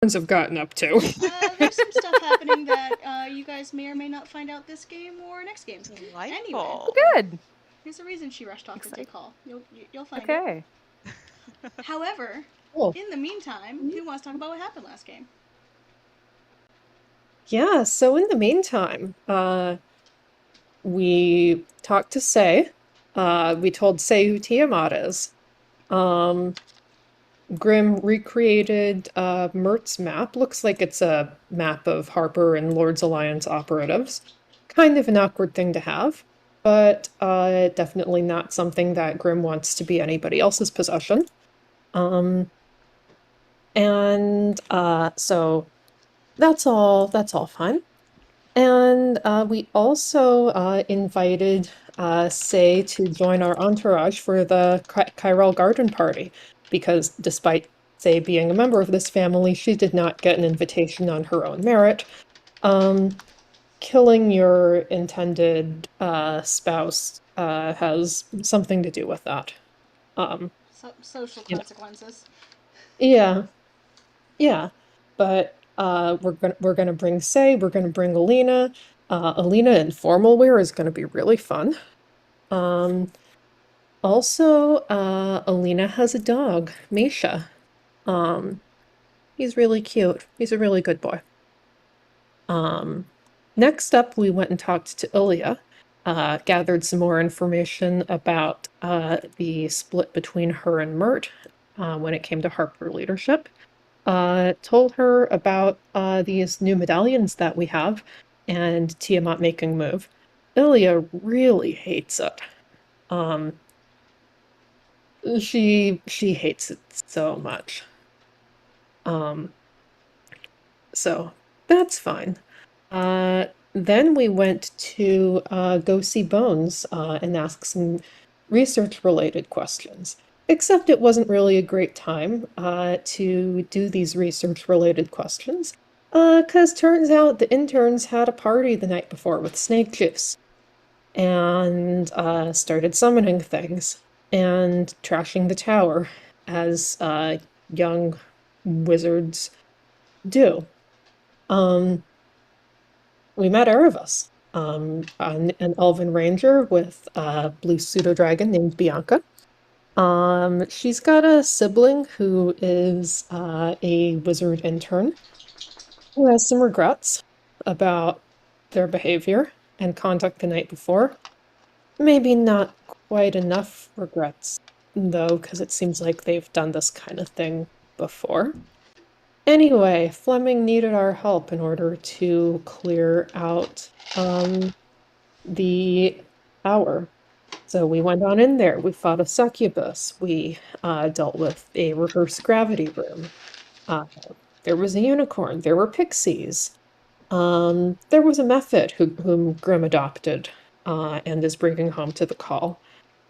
have gotten up to. There's some stuff happening that you guys may or may not find out this game or next game. Anyway, Delightful. Good. there's a reason she rushed off to take call. You'll find it. Okay. However, Cool. in the meantime, who wants to talk about what happened last game? Yeah, so in the meantime, we talked to Say. We told Say who Tiamat is. Grim recreated Mert's map. Looks like it's a map of Harper and Lord's Alliance operatives. Kind of an awkward thing to have, but definitely not something that Grim wants to be anybody else's possession. And so that's all fine. And we also invited Say to join our entourage for the Chiral Garden Party, because despite Say being a member of this family, she did not get an invitation on her own merit. Killing your intended spouse has something to do with that. Social You know, consequences. yeah, yeah. But we're gonna bring Say, we're gonna bring Alina. Alina in formal wear is gonna be really fun. Um, Also, Alina has a dog, Misha. Um, he's really cute. He's a really good boy. Um, Next up, we went and talked to Ilya, gathered some more information about the split between her and Mert when it came to Harper leadership. Told her about these new medallions that we have and Tiamat making move. Ilya really hates it. Um, she hates it so much. Um, so that's fine. Then we went to go see Bones and ask some research-related questions. Except it wasn't really a great time to do these research-related questions, because turns out the interns had a party the night before with snake juice and started summoning things and trashing the tower as young wizards do. Um, we met Erebus, an elven ranger with a blue pseudo dragon named Bianca. She's got a sibling who is a wizard intern who has some regrets about their behavior and conduct the night before. Maybe not quite enough regrets, though, because it seems like they've done this kind of thing before. Anyway, Fleming needed our help in order to clear out the tower. So we went on in there. We fought a succubus. We dealt with a reverse gravity room. Uh, there was a unicorn. There were pixies. There was a Mephit whom Grim adopted and is bringing home to the call.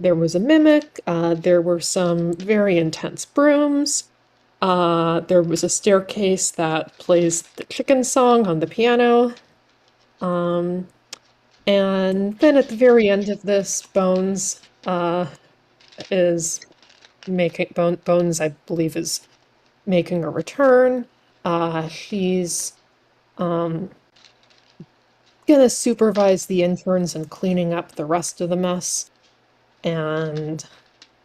There was a mimic. There were some very intense brooms. There was a staircase that plays the chicken song on the piano. Um, and then at the very end of this, Bones is Bones, I believe, is making a return. She's um, gonna supervise the interns and cleaning up the rest of the mess. And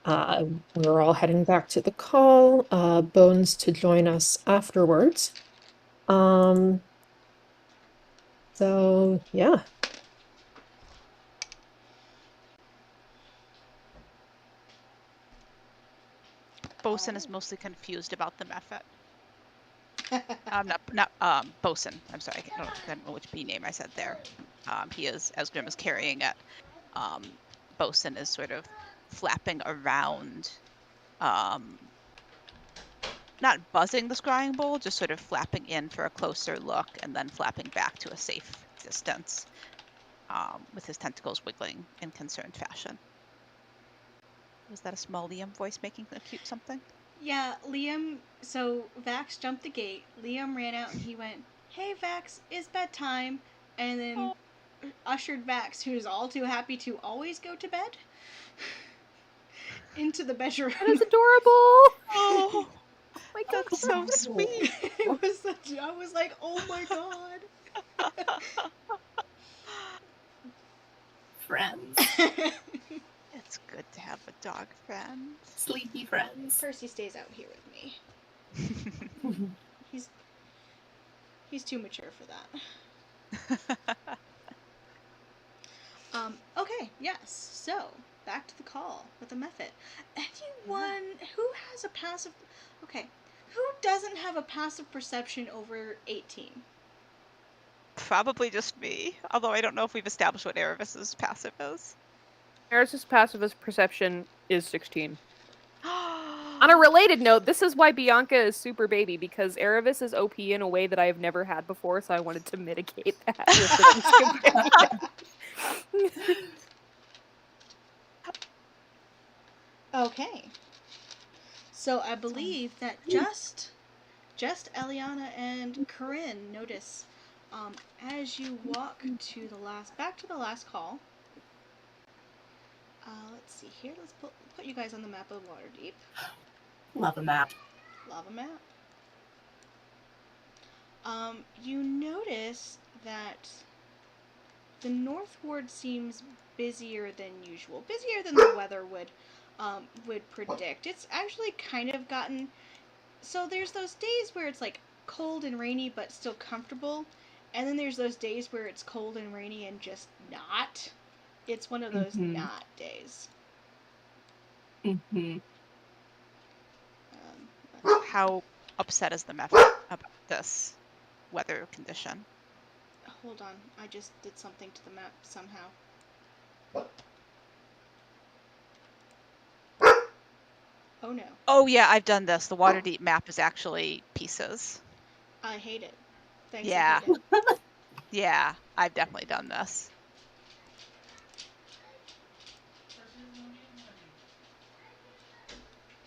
uh, we're all heading back to the call. Bones to join us afterwards. Um, so yeah. Bosun is mostly confused about the method. Not Bosun. I'm sorry, I don't know which B name I said there. He is, as Grim is carrying it. Bosun is sort of flapping around, not buzzing the scrying bowl, just sort of flapping in for a closer look and then flapping back to a safe distance, with his tentacles wiggling in concerned fashion. Was that a small Liam voice making a cute something? Yeah, Liam. So Vax jumped the gate. Liam ran out and he went, "Hey, Vax, it's bedtime," and then ushered Vax, who's all too happy to always go to bed, into the bedroom. That is adorable. Oh, My God, That's so sweet. It was such. I was like, oh my god. friends. It's good to have a dog friend. Sleepy friends. Percy stays out here with me. He's too mature for that. Okay, yes. So, back to the call with the method. Anyone who has a passive. Okay, who doesn't have a passive perception over 18? Probably just me. Although I don't know if we've established what Erebus's passive is. Eris's pacifist perception is 16. On a related note, this is why Bianca is super baby, because Erebus is OP in a way that I have never had before, so I wanted to mitigate that with the Beast Companion. Okay. So I believe that just Eliana and Corinne notice as you walk to the back to the last call. Let's see here. Let's put you guys on the map of Waterdeep. Love a map. Lava map. You notice that the North Ward seems busier than usual, busier than the weather would predict. It's actually kind of gotten. So there's those days where it's like cold and rainy but still comfortable, and then there's those days where it's cold and rainy and just not. It's one of those not days. Mm-hmm. How upset is the method about this weather condition? Hold on, I just did something to the map somehow. Oh no. Oh yeah, I've done this. The Waterdeep map is actually pieces. I hate it. Thanks, Yeah. I hate it. Yeah, I've definitely done this.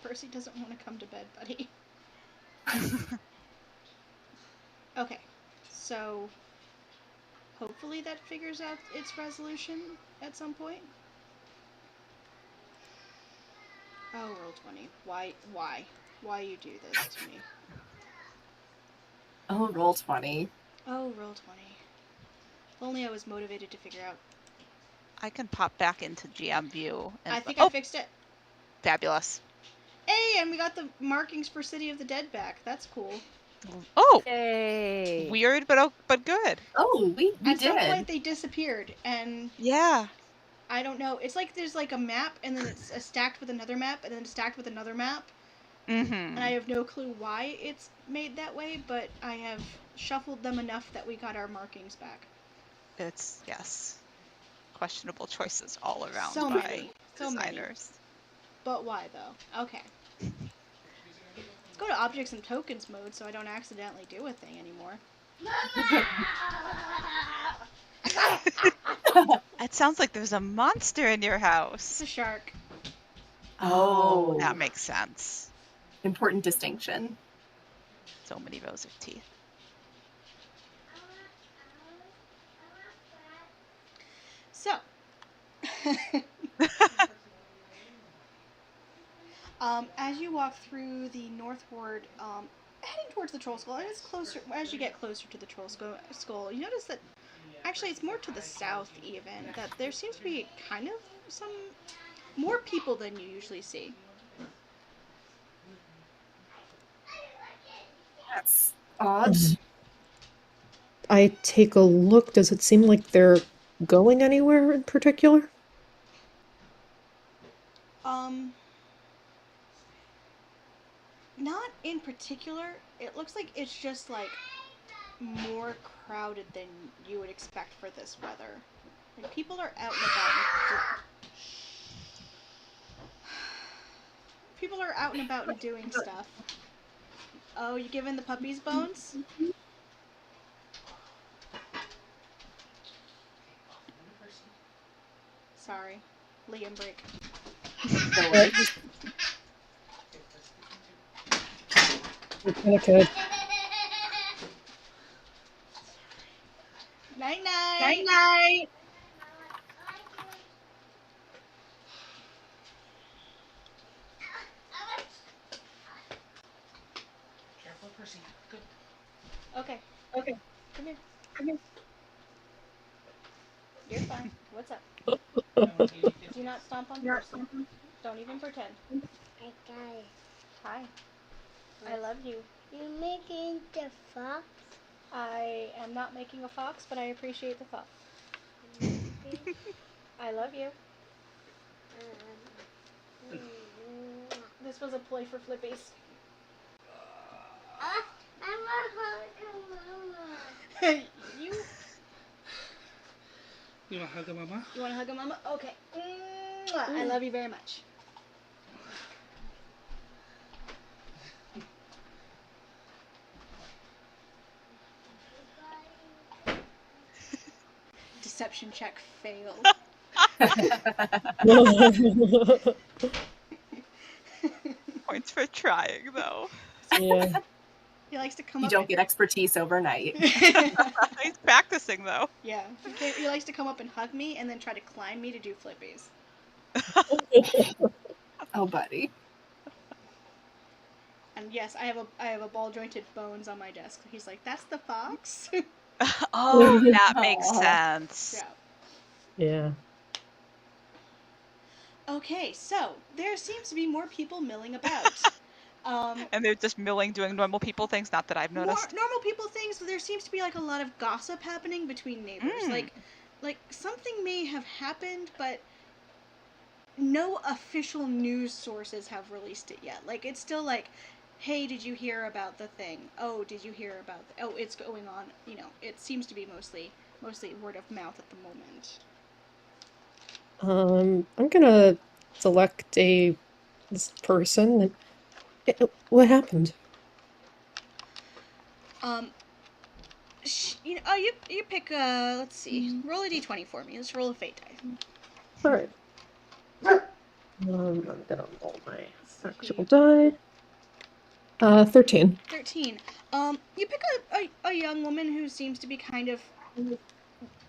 Percy doesn't want to come to bed, buddy. Okay, so hopefully that figures out its resolution at some point. Oh, roll 20. Why you do this to me? Oh, roll 20. Oh, roll 20. If only I was motivated to figure out. I can pop back into GM view and I think I fixed it. Fabulous. Hey, and we got the markings for City of the Dead back. That's cool. Oh, Yay. weird but good. Oh, we At did. some point they disappeared, and Yeah. I don't know. It's like there's like a map, and then it's stacked with another map, and then stacked with another map. Mm-hmm. And I have no clue why it's made that way, but I have shuffled them enough that we got our markings back. It's yes. Questionable choices all around So by many. So many. designers. But why though? Okay. Let's go to objects and tokens mode so I don't accidentally do a thing anymore. It sounds like there's a monster in your It's house. a shark. Oh. That makes sense. Important distinction. So many rows of teeth. So, as you walk through the North Ward, heading towards the Troll Skull, and it's closer. As you get closer to the Troll Skull, you notice that actually it's more to the south even. That there seems to be kind of some more people than you usually see. That's odd. I take a look. Does it seem like they're going anywhere in particular? Not in particular. It looks like it's just like more crowded than you would expect for this weather. Like people are out and about. People are out and about and doing stuff. Oh, you giving the puppies bones? Sorry. Liam break. Okay. Night night. Night night. Okay. Okay. Come here. Come here. You're fine. What's up? Do not stomp on Not Percy. Don't even pretend. Hi. I love you. You're making the fox. I am not making a fox, but I appreciate the thought. I love you. This was a play for Flippies. I'm a hug, Mama. You You want to hug a mama? You want to hug a mama? Okay. I love you very much. Deception check failed. Points for trying, though. Yeah. He likes to come You up. don't get expertise overnight. He's practicing, though. Yeah. He likes to come up and hug me and then try to climb me to do flippies. Oh, buddy. And yes, I have a ball jointed bones on my desk. He's like, "That's the fox." Oh, that makes Aw. sense. Yeah. Yeah. Okay, so there seems to be more people milling about. And they're just milling, doing normal people things. Not that I've More noticed. normal people things. There seems to be like a lot of gossip happening between neighbors. Like something may have happened, but no official news sources have released it yet. Like it's still like, hey, did you hear about the thing? Oh, did you hear about? Oh, it's going on. You know, it seems to be mostly word of mouth at the moment. I'm gonna select this person. What happened? You pick. Let's see. Roll a d20 for me. Let's roll a fate die. All right. I'm gonna roll my actual die. 13. 13. You pick a young woman who seems to be kind of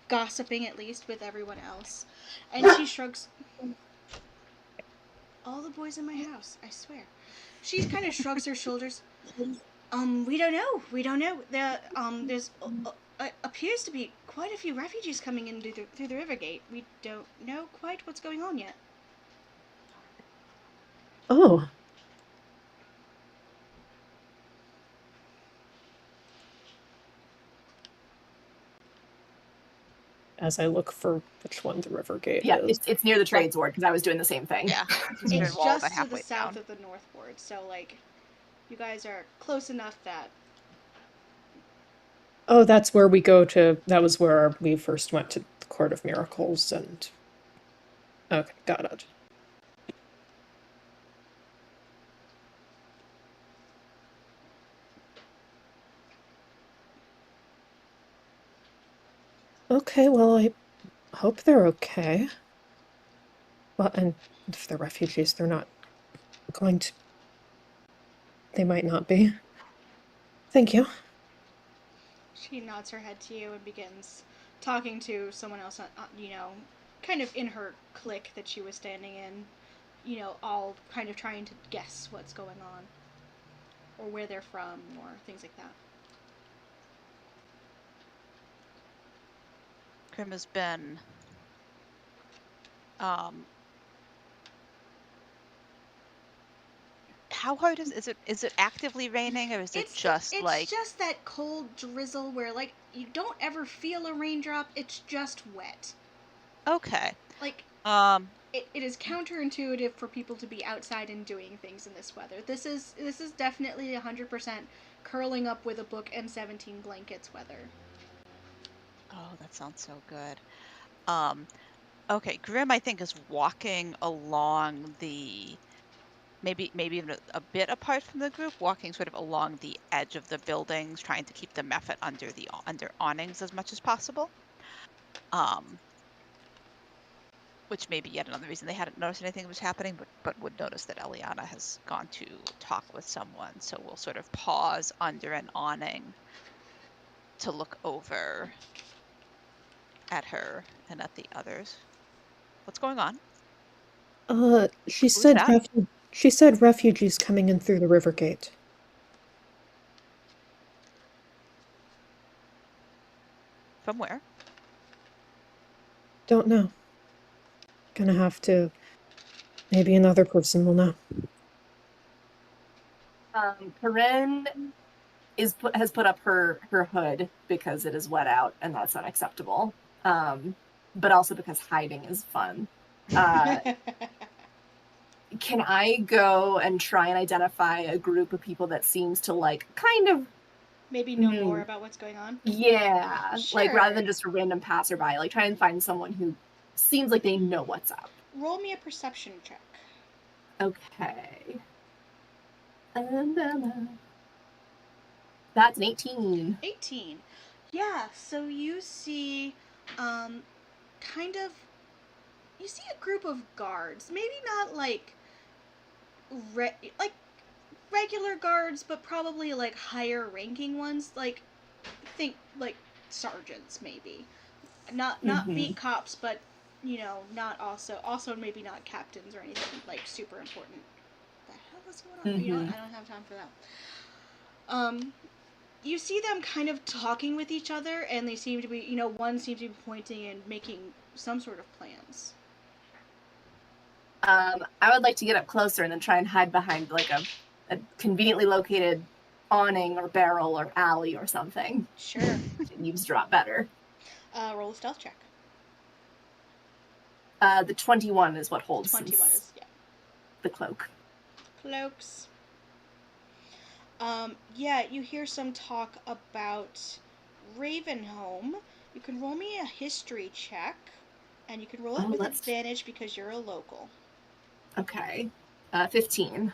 gossiping, at least, with everyone else. And she shrugs. All the boys in my house, I swear. She kind of shrugs her shoulders. We don't know. We don't know. There's appears to be quite a few refugees coming in through the river gate. We don't know quite what's going on yet. Oh. As I look for which one the river gate Yeah, is. it's near the trades ward because I was doing the same thing. Yeah. It's Wall just about to the halfway south down. of the north ward, so like, you guys are close enough that. Oh, that's where we go to. That was where we first went to the Court of Miracles and. Okay, got it. Okay, well, I hope they're okay. Well, and if they're refugees, they're not going to. They might not be. Thank you. She nods her head to you and begins talking to someone else, kind of in her clique that she was standing in, all kind of trying to guess what's going on, or where they're from, or things like that. Grim has been how hard is it? Is it actively raining, or is it just it's just that cold drizzle where like you don't ever feel a raindrop. It's just wet. Okay. Like it is counterintuitive for people to be outside and doing things in this weather. This is definitely 100% curling up with a book and 17 blankets weather. Oh, that sounds so good. Okay, Grim, I think, is walking along the maybe even a bit apart from the group, walking sort of along the edge of the buildings, trying to keep the Mephit under awnings as much as possible. Which may be yet another reason they hadn't noticed anything was happening, but would notice that Eliana has gone to talk with someone. So we'll sort of pause under an awning to look over at her and at the others. What's going on? She Who's said that? she said refugees coming in through the river gate. From where? Don't know. Gonna have to. Maybe another person will know. Corinne has put up her hood because it is wet out and that's unacceptable. But also because hiding is fun. Can I go and try and identify a group of people that seems to like kind of Maybe know more about what's going on. yeah, like rather than Sure. just a random passerby, like try and find someone who seems like they know what's up. Roll me a perception check. Okay. That's an 18. 18. Yeah, so you see kind of you see a group of guards. Maybe not like like regular guards, but probably like higher ranking ones, like think like sergeants maybe. Not beat cops, but not also maybe not captains or anything like super important. What the hell is going on? You know what? I don't have time for that. You see them kind of talking with each other, and they seem to be, one seems to be pointing and making some sort of plans. I would like to get up closer and then try and hide behind like a conveniently located awning or barrel or alley or something. Sure. Eavesdrop better. Roll a stealth check. The 21 is what holds 21 is, yeah. the cloak. Cloaks. Yeah, you hear some talk about Ravenholm. You can roll me a history check, and you can roll it with advantage because you're a local. Okay. 15.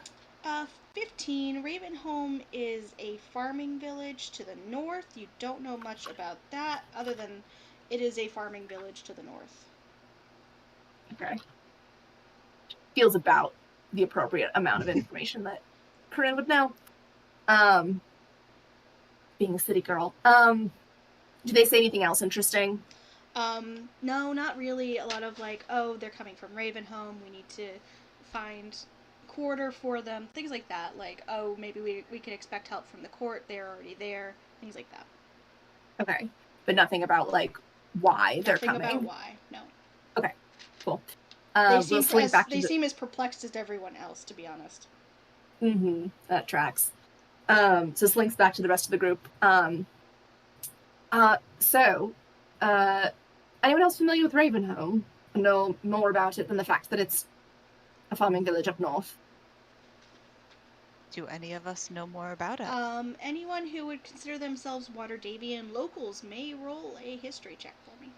15. Ravenholm is a farming village to the north. You don't know much about that, other than it is a farming village to the north. Okay. Feels about the appropriate amount of information that Corinne would know. Being a city girl. Do they say anything else interesting? No, not really. A lot of like, oh, they're coming from Ravenholm. We need to find quarter for them. Things like that. Like, oh, maybe we can expect help from the court. They're already there. Things like that. Okay. But nothing about like why they're coming. Nothing about why. No. Okay. Cool. They seem as perplexed as everyone else, to be honest. That tracks. So Slink's back to the rest of the group. Anyone else familiar with Ravenholm? Know more about it than the fact that it's a farming village up north? Do any of us know more about it? Anyone who would consider themselves Waterdavian locals may roll a history check for me.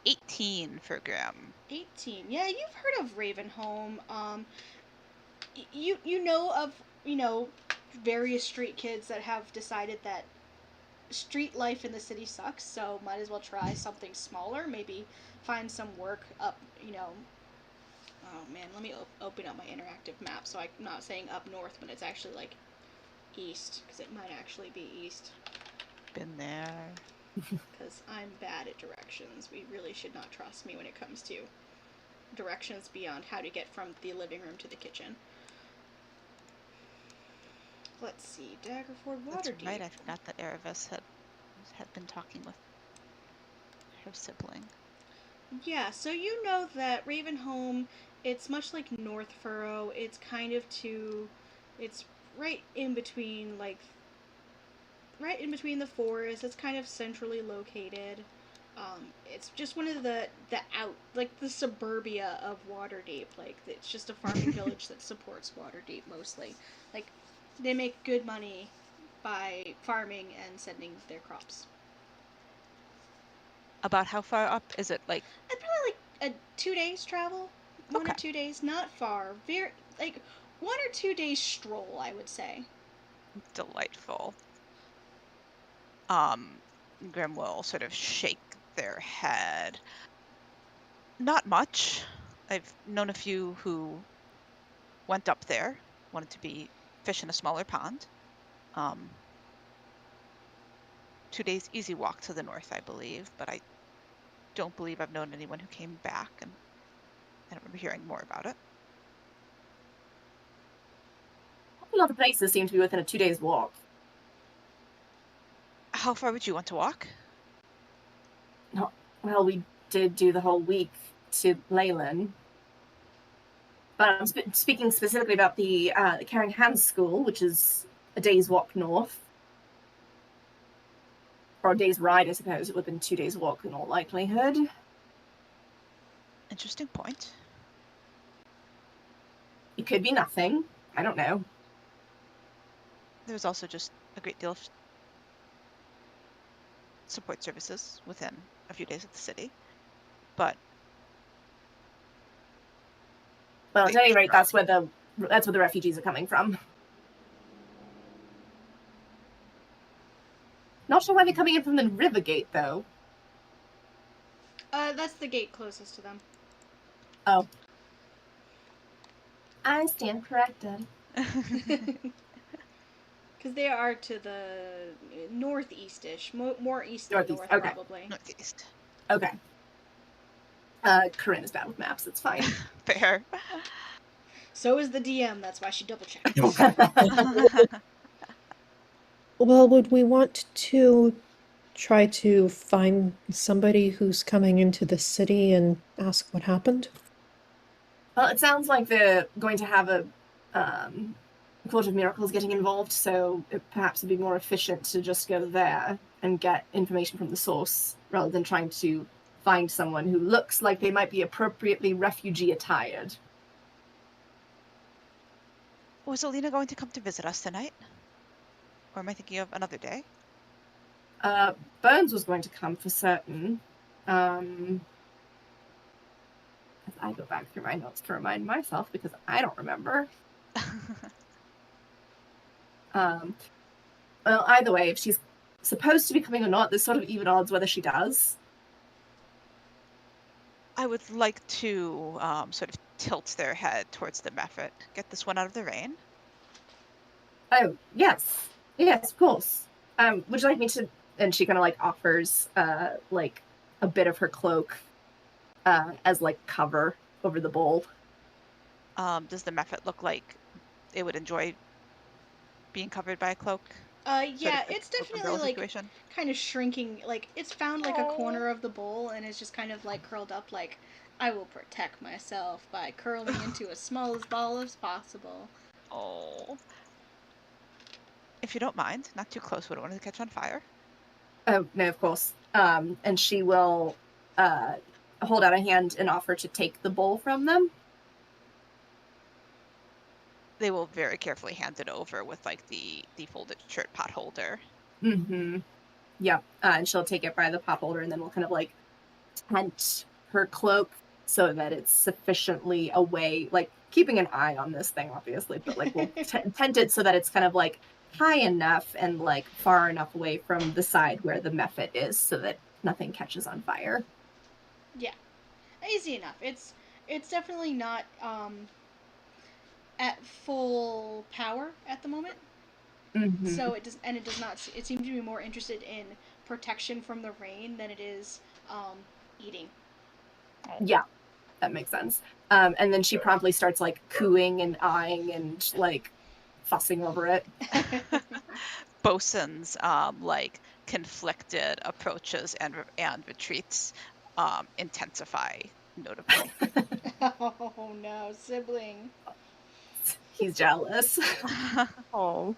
18 for Grim. 18. Yeah, you've heard of Ravenholm. You know of, various street kids that have decided that street life in the city sucks, so might as well try something smaller. Maybe find some work up, Oh man, let me open up my interactive map so I'm not saying up north, but it's actually like east, because it might actually be east. Been there. Because I'm bad at directions. We really should not trust me when it comes to directions beyond how to get from the living room to the kitchen. Let's see, Daggerford, Waterdeep. That's right, I forgot that Erebus had been talking with her sibling. Yeah, so you know that Ravenholm, it's much like North Furrow. It's kind of it's right in between, right in between the forests. It's kind of centrally located. It's just one of the the suburbia of Waterdeep. Like, it's just a farming village that supports Waterdeep mostly. Like, they make good money by farming and sending their crops. About how far up is it? Like, Probably like a 2 days travel. 1 or 2 days, not far. Very like 1 or 2 days stroll, I would say. Delightful. Grim will sort of shake their head. Not much. I've known a few who went up there, wanted to fish in a smaller pond. 2 days easy walk to the north, I believe, but I don't believe I've known anyone who came back, and I don't remember hearing more about it. A lot of places seem to be within a 2 days walk. How far would you want to walk? No, well, we did do the whole week to Leyland. But I'm speaking specifically about the Caring Hands School, which is a day's walk north. Or a day's ride, I suppose. It would have been 2 days walk in all likelihood. Interesting point. It could be nothing. I don't know. There's also just a great deal of support services within a few days of the city. But Well, at any rate, that's where the refugees are coming from. Not sure why they're coming in from the river gate, though. That's the gate closest to them. Oh. I stand corrected. Because they are to the northeast-ish. More east than Northeast, north, okay. probably. northeast. Okay. Corinne is bad with maps, it's fine. Fair. So is the DM, that's why she double-checked. Well, would we want to try to find somebody who's coming into the city and ask what happened? Well, it sounds like they're going to have a Court of Miracles getting involved, so it perhaps would be more efficient to just go there and get information from the source, rather than trying to find someone who looks like they might be appropriately refugee attired. Was Alina going to come to visit us tonight? Or am I thinking of another day? Burns was going to come for certain. As I go back through my notes to remind myself, because I don't remember. Well, either way, if she's supposed to be coming or not, there's sort of even odds whether she does. I would like to sort of tilt their head towards the Mephit. Get this one out of the rain. Oh, yes. Yes, of course. Would you like me to... And she kind of, like, offers, like, a bit of her cloak as, like, cover over the bowl. Does the Mephit look like it would enjoy being covered by a cloak? Yeah, it's definitely, like, situation? kind of shrinking. Like, it's found, like, a corner of the bowl, and it's just kind of, like, curled up, like, I will protect myself by curling into as small as ball as possible. Oh. If you don't mind, not too close, we don't want it to catch on fire. Oh, no, of course. And she will hold out a hand and offer to take the bowl from them. They will very carefully hand it over with, like, the folded shirt pot holder. Mm-hmm. Yep. And she'll take it by the pot holder, and then we'll kind of, like, tent her cloak so that it's sufficiently away, like, keeping an eye on this thing, obviously, but, like, we'll tent it so that it's kind of, like, high enough and, like, far enough away from the side where the Mephit is so that nothing catches on fire. Yeah. Easy enough. It's definitely not, at full power at the moment. Mm-hmm. So it does not. It seems to be more interested in protection from the rain than it is eating. Yeah, that makes sense. And then she promptly starts, like, cooing and eyeing and, like, fussing over it. Bosun's like conflicted approaches and retreats intensify notably. Oh no, sibling. He's jealous. Oh.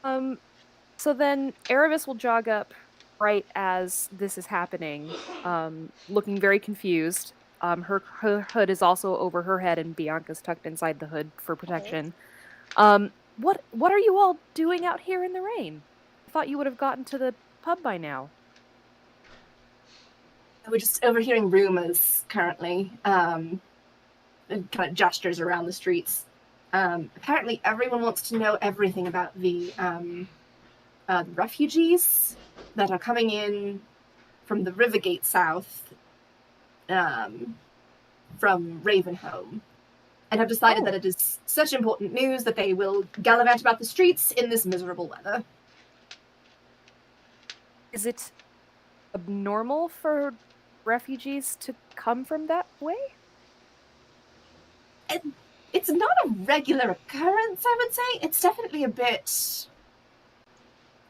So then Erebus will jog up right as this is happening, looking very confused. Her hood is also over her head, and Bianca's tucked inside the hood for protection. What are you all doing out here in the rain? I thought you would have gotten to the pub by now. We're just overhearing rumors currently. And kind of gestures around the streets. Apparently, everyone wants to know everything about the refugees that are coming in from the Rivergate south, from Ravenholm, and have decided that it is such important news that they will gallivant about the streets in this miserable weather. Is it abnormal for refugees to come from that way? It's not a regular occurrence, I would say. It's definitely a bit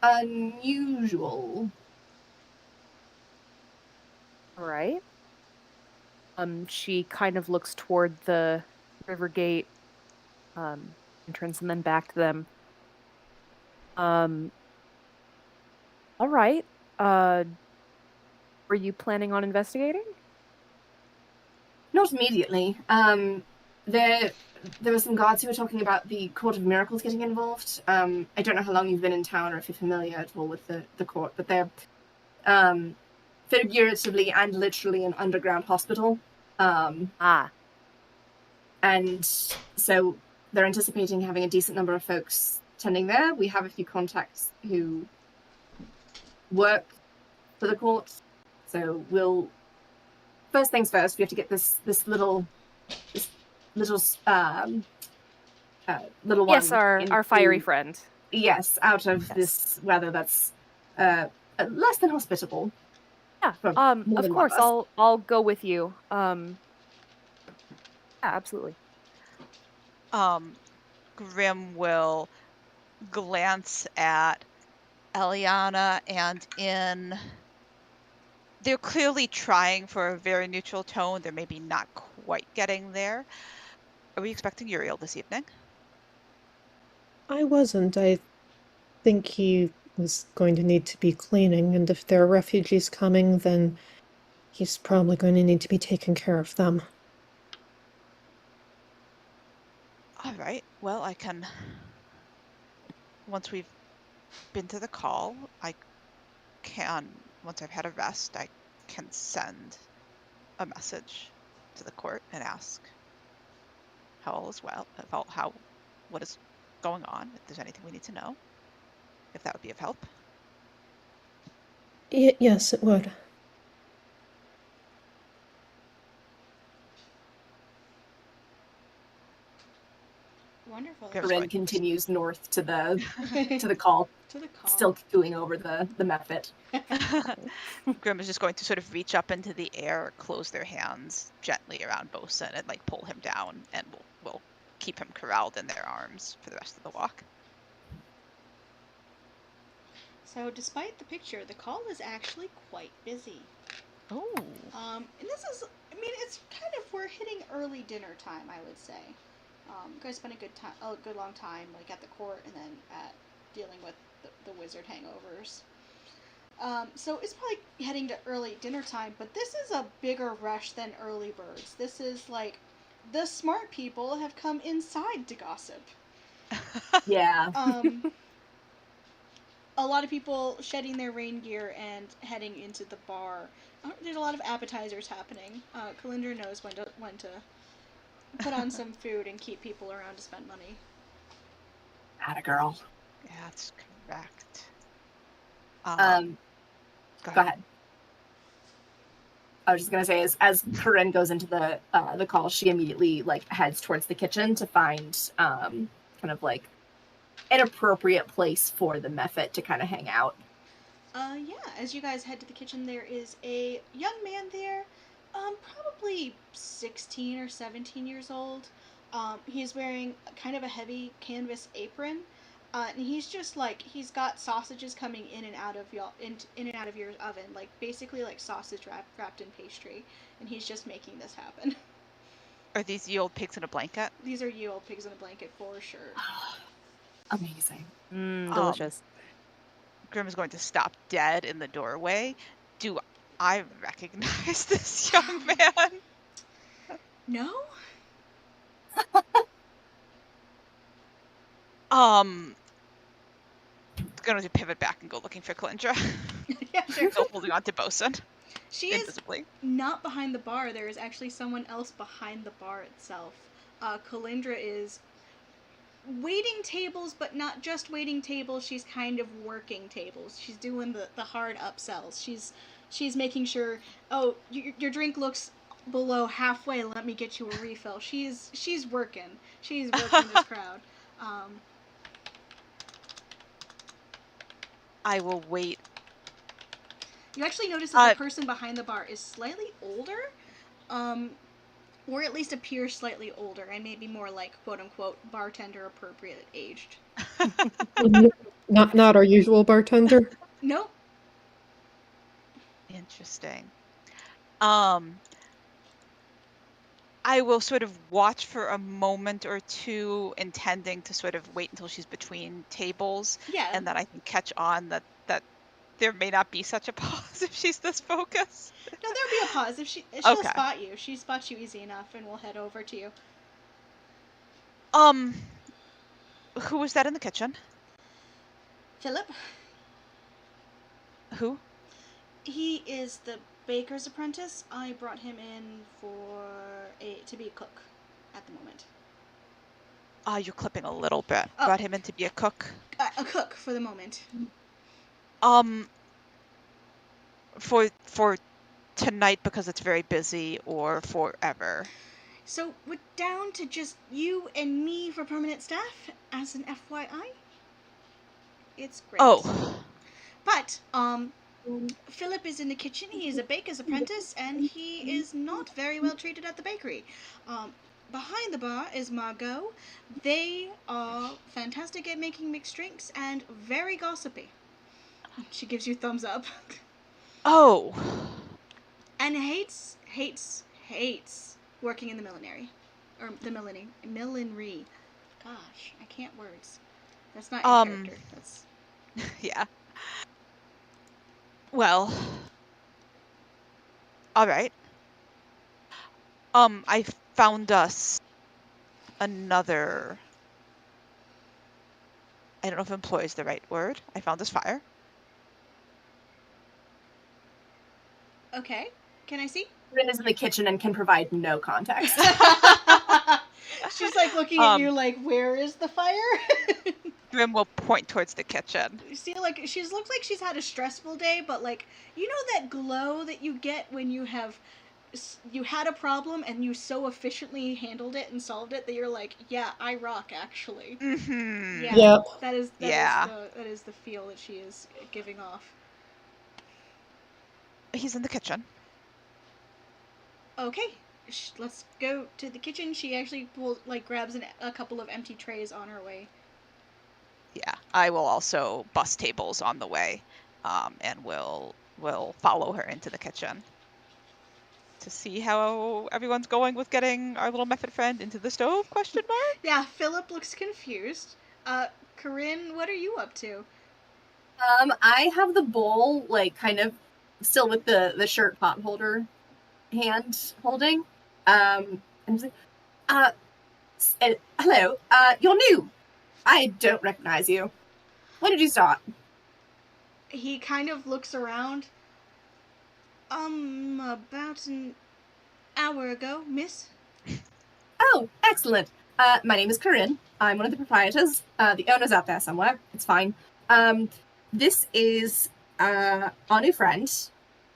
unusual. All right. She kind of looks toward the river gate entrance and then back to them. Um, all right. Uh, were you planning on investigating? Not immediately. There were some guards who were talking about the Court of Miracles getting involved. I don't know how long you've been in town or if you're familiar at all with the court, but they're figuratively and literally an underground hospital. Ah, And so they're anticipating having a decent number of folks attending there. We have a few contacts who work for the court. So we'll first things first, we have to get this little little little one yes, our fiery into, friend. yes, out of Yes. this weather that's less than hospitable. Yeah. For more Of than one of course, us. I'll go with you. Yeah, absolutely. Grim will glance at Eliana and in. They're clearly trying for a very neutral tone. They're maybe not quite getting there. Are we expecting Uriel this evening? I wasn't. I think he was going to need to be cleaning, and if there are refugees coming, then he's probably going to need to be taking care of them. All right. Well, I can. Once we've been to the call, I can. Once I've had a rest, I can send a message to the court and ask how all is well, about what is going on, if there's anything we need to know, if that would be of help. Yes, it would. Wonderful. Grim's Corinne going to continues north to the call, To the call. still cooing over the method. Grim is just going to sort of reach up into the air, close their hands gently around Bosun, and like pull him down, and will keep him corralled in their arms for the rest of the walk. So, despite the picture, the call is actually quite busy. Oh. And this is, I mean, it's kind of, we're hitting early dinner time, I would say. You guys spent a good long time, like at the court, and then at dealing with the wizard hangovers. So it's probably heading to early dinner time, but this is a bigger rush than early birds. This is like the smart people have come inside to gossip. Yeah. A lot of people shedding their rain gear and heading into the bar. There's a lot of appetizers happening. Kalindra knows when to put on some food and keep people around to spend money. Atta girl. Yeah, that's correct. Go ahead. I was just gonna say, as Corinne goes into the call, she immediately like heads towards the kitchen to find kind of like an appropriate place for the method to kind of hang out. Yeah, as you guys head to the kitchen, there is a young man there, probably 16 or 17 years old. He's wearing kind of a heavy canvas apron, and he's just like, he's got sausages coming in and out of in and out of your oven, like basically like sausage wrapped in pastry, and he's just making this happen. Are these ye old pigs in a blanket? These are you old pigs in a blanket for sure. Amazing. Delicious. Grim is going to stop dead in the doorway. Do I recognize this young man? No? Going to pivot back and go looking for Kalindra. Yeah, sure. Still holding on to Bosun. She is Invisibly. not behind the bar. There is actually someone else behind the bar itself. Kalindra is waiting tables, but not just waiting tables. She's kind of working tables. She's doing the hard upsells. She's making sure, oh, your drink looks below halfway. Let me get you a refill. She's working. She's working this crowd. I will wait. You actually notice that the person behind the bar is slightly older, or at least appears slightly older, and maybe more like quote unquote bartender appropriate aged. Not our usual bartender. Nope. Interesting. I will sort of watch for a moment or two, intending to sort of wait until she's between tables, Yeah. and then I can catch on that there may not be such a pause if she's this focused. No, there'll be a pause if she'll Okay. spot you. She spots you easy enough, and we'll head over to you. Who was that in the kitchen? Philip, Who? he is the baker's apprentice. I brought him in to be a cook at the moment. You're clipping a little bit. Oh. Brought him in to be a cook. A cook for the moment. For tonight because it's very busy, or forever? So we're down to just you and me for permanent staff, as an FYI. It's great. Oh. But, Philip is in the kitchen. He is a baker's apprentice, and he is not very well treated at the bakery. Behind the bar is Margot. They are fantastic at making mixed drinks and very gossipy. She gives you thumbs up. Oh. And hates working in the millinery. Or the millinery. Gosh, I can't words. That's not in character. That's... Yeah. Well. All right. I found us another. I don't know if employ is the right word. I found us fire. Okay. Can I see? Rin is in the kitchen and can provide no context. She's like looking at you like, where is the fire? Grim will point towards the kitchen. You see, like, she looks like she's had a stressful day, but like, you know that glow that you get when you had a problem and you so efficiently handled it and solved it that you're like, yeah, I rock, actually. Mm-hmm. Yeah, Yep. that is the feel that she is giving off. He's in the kitchen. Okay, let's go to the kitchen. She actually grabs a couple of empty trays on her way. Yeah, I will also bus tables on the way, and will follow her into the kitchen to see how everyone's going with getting our little Mephit friend into the stove, question mark? Yeah, Philip looks confused. Corinne, what are you up to? I have the bowl, like, kind of still with the shirt pot holder hand holding. And he's like, hello, you're new. I don't recognize you. When did you start? He kind of looks around. About an hour ago, miss. Oh, excellent. My name is Corinne. I'm one of the proprietors. The owner's out there somewhere. It's fine. This is our new friend.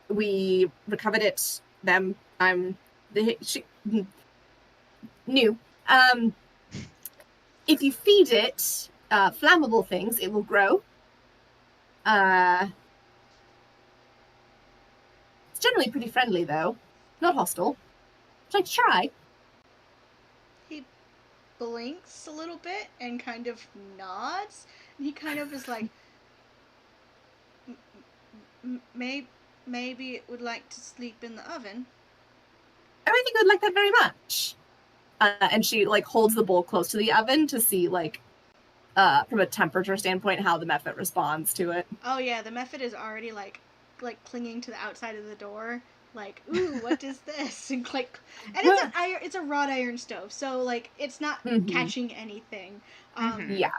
We recovered it. I'm new. If you feed it flammable things, it will grow. It's generally pretty friendly, though. Not hostile. Would you like to try? He blinks a little bit and kind of nods. And he kind of is like, maybe it would like to sleep in the oven. I think I would like that very much. And she like holds the bowl close to the oven to see like from a temperature standpoint how the Mephit responds to it. Oh yeah, the Mephit is already like clinging to the outside of the door, like, ooh, what is this? And it's a wrought iron stove, so like it's not catching anything. Yeah.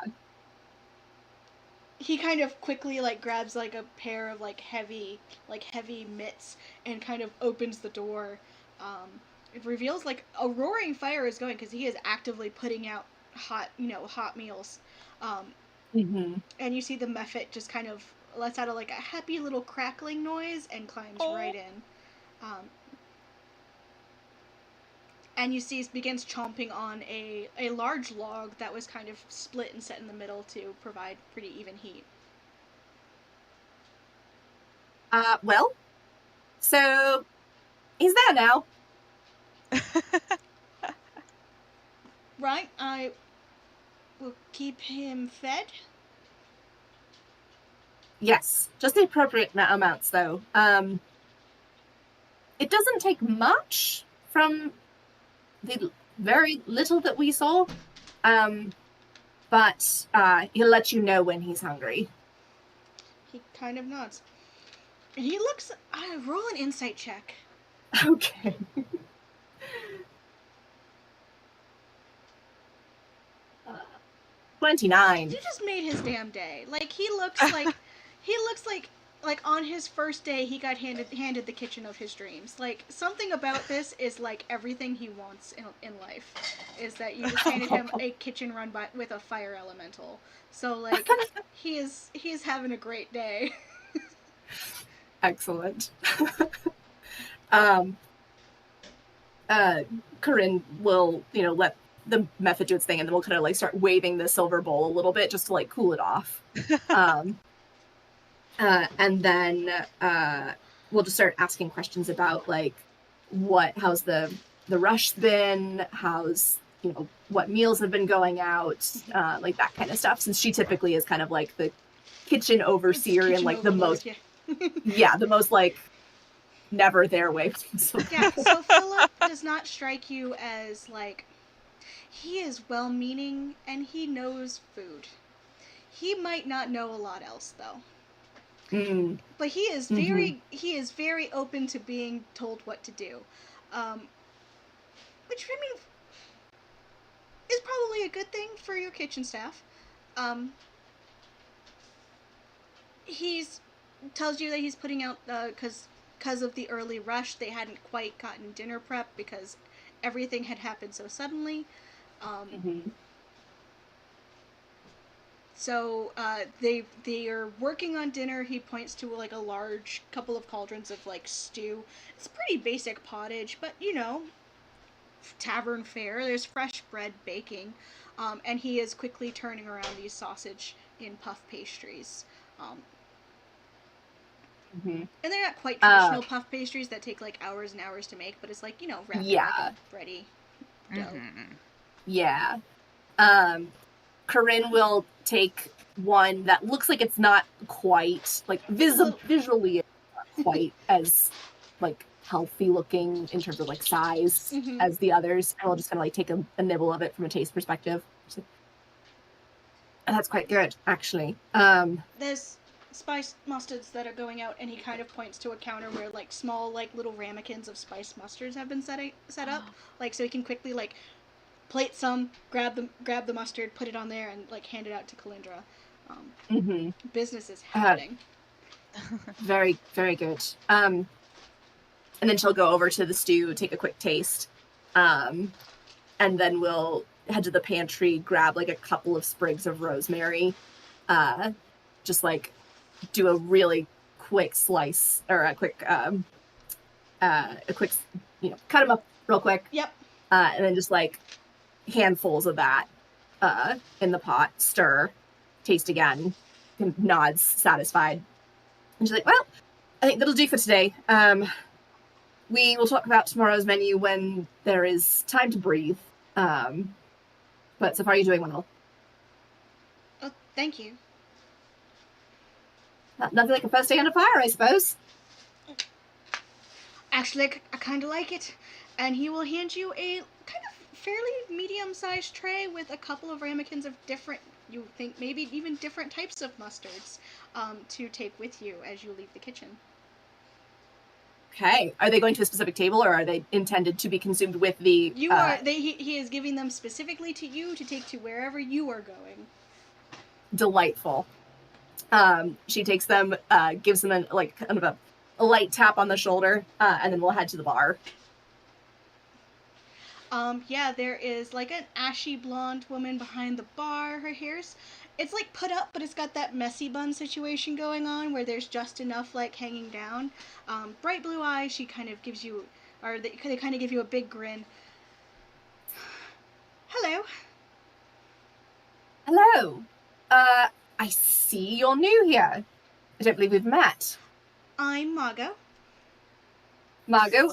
He kind of quickly like grabs like a pair of heavy mitts and kind of opens the door. It reveals like a roaring fire is going because he is actively putting out hot meals. And you see the Mephit just kind of lets out a happy little crackling noise and climbs right in. And you see he begins chomping on a large log that was kind of split and set in the middle to provide pretty even heat. Well, so he's there now. Right, I will keep him fed. Yes, just the appropriate amounts, though. It doesn't take much from the very little that we saw, but he'll let you know when he's hungry. He kind of nods. And he looks. Roll an insight check. Okay. 29. You just made his damn day. Like he looks like on his first day he got handed the kitchen of his dreams. Like something about this is like everything he wants in life is that you just handed him a kitchen run by with a fire elemental. So like he is having a great day. Excellent. Corinne will, let the method do its thing, and then we'll kind of like start waving the silver bowl a little bit just to like cool it off. And then we'll just start asking questions about like how's the rush been, how's what meals have been going out, like that kind of stuff. Since she typically is kind of like the kitchen overseer Kitchen and like overlord, the most, yeah. the most like never there way. Yeah, so Philip does not strike you as like he is well-meaning and he knows food. He might not know a lot else though. But he is very open to being told what to do, which I mean is probably a good thing for your kitchen staff. He's tells you that he's putting out because of the early rush they hadn't quite gotten dinner prep because everything had happened so suddenly. So they are working on dinner. He points to like a large couple of cauldrons of like stew. It's pretty basic pottage, but tavern fare. There's fresh bread baking, and he is quickly turning around these sausage in puff pastries. And they're not quite traditional puff pastries that take like hours and hours to make, but it's like wrapped in like a bready dough. Yeah. Corinne will take one that looks like it's not quite like visually it's not quite as like healthy looking in terms of like size as the others, and we'll just kind of like take a nibble of it from a taste perspective. And that's quite good, actually. There's spiced mustards that are going out, and he kind of points to a counter where like small like little ramekins of spiced mustards have been set up, like so he can quickly like plate some, grab the mustard, put it on there, and like hand it out to Kalindra. Business is happening. Very, very good. And then she'll go over to the stew, take a quick taste, and then we'll head to the pantry, grab like a couple of sprigs of rosemary, just like do a really quick slice or a quick cut them up real quick. Yep. And then just like handfuls of that in the pot, stir, taste again, nods, satisfied. And she's like, well, I think that'll do for today. We will talk about tomorrow's menu when there is time to breathe. But so far you're doing well. Oh, thank you. Nothing like a first day on a fire, I suppose. Actually, I kind of like it. And he will hand you a kind of fairly medium-sized tray with a couple of ramekins of different, you think maybe even different types of mustards, to take with you as you leave the kitchen. Okay. Are they going to a specific table, or are they intended to be consumed with the... He is giving them specifically to you to take to wherever you are going. Delightful. She takes them, gives them kind of a light tap on the shoulder, and then we'll head to the bar. There is like an ashy blonde woman behind the bar. Her hair's, it's like put up, but it's got that messy bun situation going on where there's just enough like hanging down. Bright blue eyes. She kind of gives you, or they kind of give you a big grin. Hello. Hello. I see you're new here. I don't believe we've met. I'm Margot. Margot,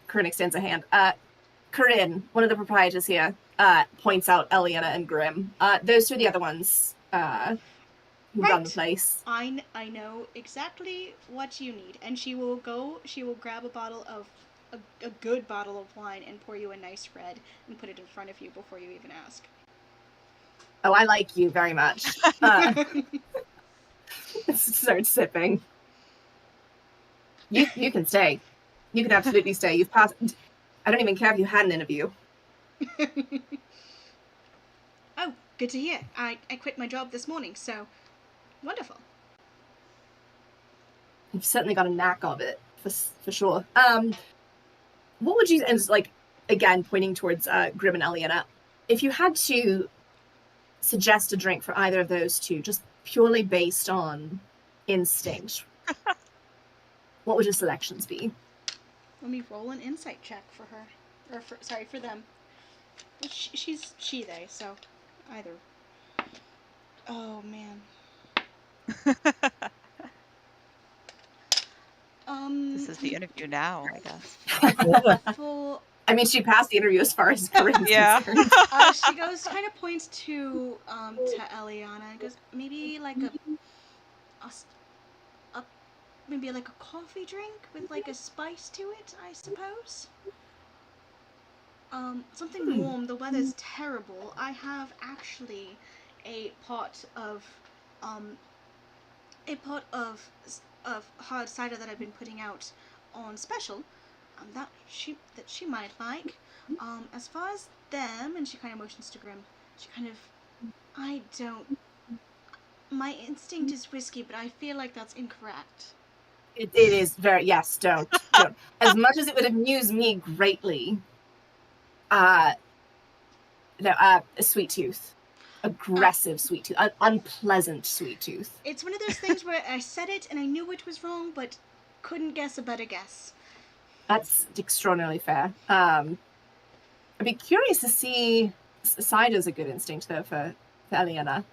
Corinne extends a hand. Corinne, one of the proprietors here, points out Eliana and Grim. Those two are the other ones. who run the Right. place. I know exactly what you need. And she will grab a bottle of, a good bottle of wine and pour you a nice red and put it in front of you before you even ask. Oh, I like you very much. Start sipping. You can stay. You can absolutely stay. You've passed. I don't even care if you had an interview. Oh, good to hear. I quit my job this morning, so wonderful. You've certainly got a knack of it, for sure. What would you, and like, again, pointing towards Grim and Eliana, if you had to suggest a drink for either of those two, just purely based on instinct, what would your selections be? Let me roll an insight check for her. Or, for them. She's they, so either. Oh, man. This is the interview now, I guess. For I mean, she passed the interview as far as Corinne's Yeah. concerned. she goes, kind of points to Eliana and goes, maybe like a maybe like a coffee drink with like a spice to it, I suppose. Something warm. The weather's terrible. I have actually a pot of um a pot of hard cider that I've been putting out on special. That she might like. As far as them, and she kind of motions to Grim. She kind of, I don't. My instinct is whiskey, but I feel like that's incorrect. It is very, yes, don't. As much as it would amuse me greatly, a sweet tooth. Aggressive sweet tooth. Unpleasant sweet tooth. It's one of those things where I said it and I knew it was wrong, but couldn't guess a better guess. That's extraordinarily fair. I'd be curious to see. Cider's a good instinct, though, for Eliana.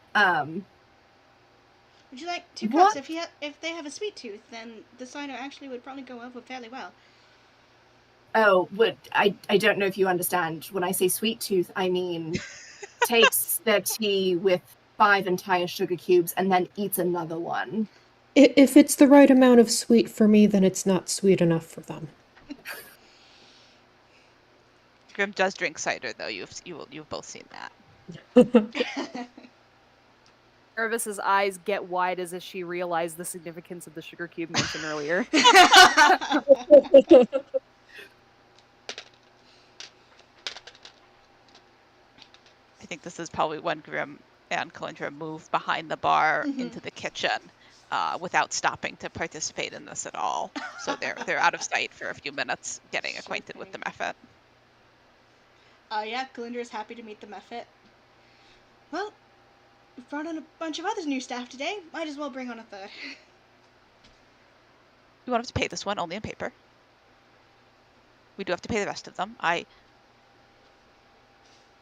Would you like 2 cups? If they have a sweet tooth, then the cider actually would probably go over fairly well. Oh, I don't know if you understand. When I say sweet tooth, I mean takes their tea with 5 entire sugar cubes and then eats another one. If it's the right amount of sweet for me, then it's not sweet enough for them. Grim does drink cider, though. You've both seen that. Erebus's eyes get wide as if she realized the significance of the sugar cube mentioned earlier. I think this is probably when Grim and Kalindra move behind the bar into the kitchen without stopping to participate in this at all. So they're out of sight for a few minutes, getting acquainted with the Mephit. Yeah, Galindra's happy to meet the Mephit. Well, we've brought on a bunch of other new staff today. Might as well bring on a third. You won't have to pay this one, only in paper. We do have to pay the rest of them.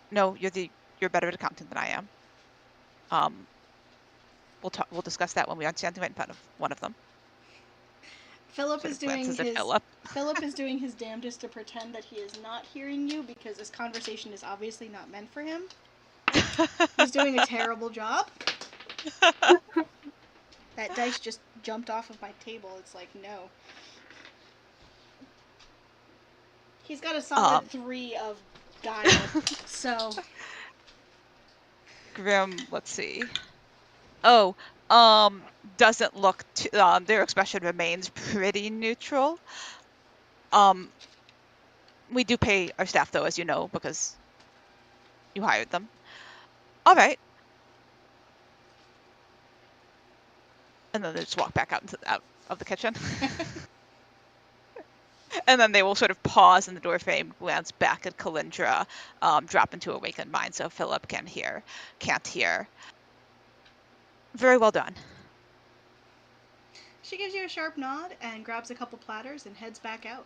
No, you're better at accounting than I am. We'll discuss that when we are standing right in front of one of them. Philip is doing his Philip. Philip is doing his damnedest to pretend that he is not hearing you because this conversation is obviously not meant for him. He's doing a terrible job. That dice just jumped off of my table. It's like, no. He's got a solid 3 of guile, so... Grim, let's see. Oh, doesn't look their expression remains pretty neutral. We do pay our staff, though, as you know, because you hired them. All right. And then they just walk back out of the kitchen. And then they will sort of pause in the doorframe, glance back at Kalindra, drop into awakened mind so Philip can't hear. Very well done. She gives you a sharp nod and grabs a couple platters and heads back out.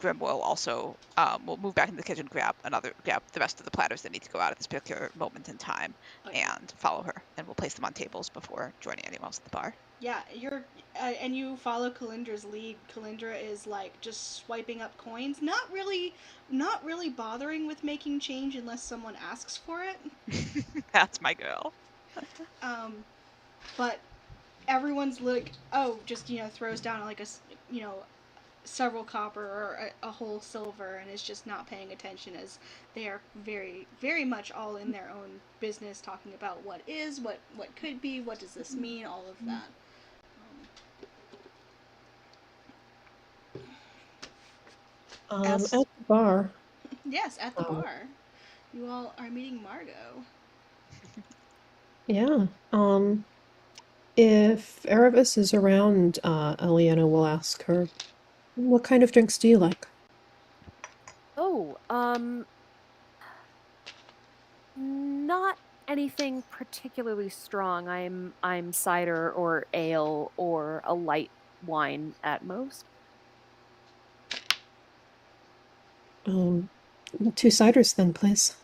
Grim will also will move back into the kitchen, grab the rest of the platters that need to go out at this particular moment in time, and follow her. And we'll place them on tables before joining anyone else at the bar. Yeah, and you follow Kalindra's lead. Kalindra is like just swiping up coins, not really bothering with making change unless someone asks for it. That's my girl. But everyone's like, oh, just throws down like several copper or a whole silver, and is just not paying attention, as they are very, very much all in their own business, talking about what is, what could be, what does this mean, all of that. At As the bar. yes, at the Um, bar, you all are meeting Margot. yeah. If Erebus is around, Eliana will ask her, what kind of drinks do you like? Oh, not anything particularly strong. I'm cider or ale or a light wine at most. Um, 2 ciders then, please.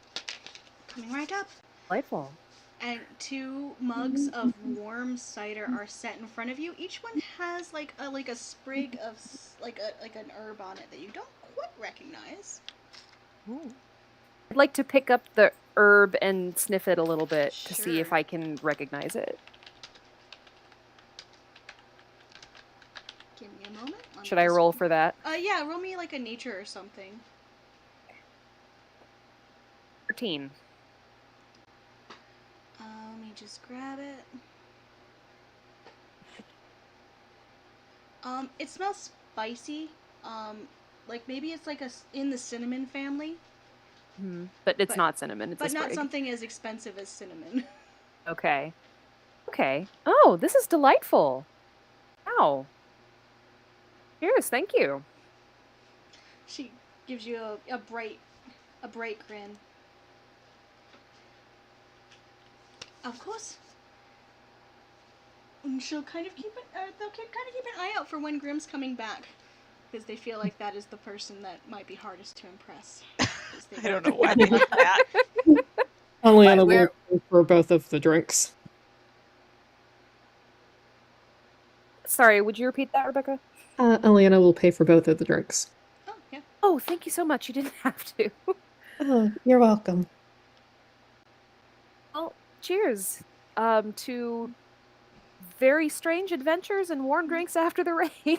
Coming right up. Delightful. And 2 mugs of warm cider are set in front of you. Each one has like a sprig of like an herb on it that you don't quite recognize. Ooh. I'd like to pick up the herb and sniff it a little bit to see Sure. if I can recognize it. Give me a moment. Should I roll for that? Yeah, roll me like a nature or something. 13. Let me just grab it. It smells spicy. Like maybe it's like in the cinnamon family, But it's but not cinnamon, it's a but not sprig. something as expensive as cinnamon. Okay. Okay. Oh, this is delightful. Wow. Cheers, thank you. She gives you a bright grin. Of course. And she'll kind of keep it. They'll kind of keep an eye out for when Grimm's coming back, because they feel like that is the person that might be hardest to impress. I don't know why they did that. Eliana Where- will pay for both of the drinks. Sorry, would you repeat that, Rebecca? Eliana will pay for both of the drinks. Oh yeah. Oh, thank you so much. You didn't have to. Oh, you're welcome. Well, cheers. To very strange adventures and warm drinks after the rain.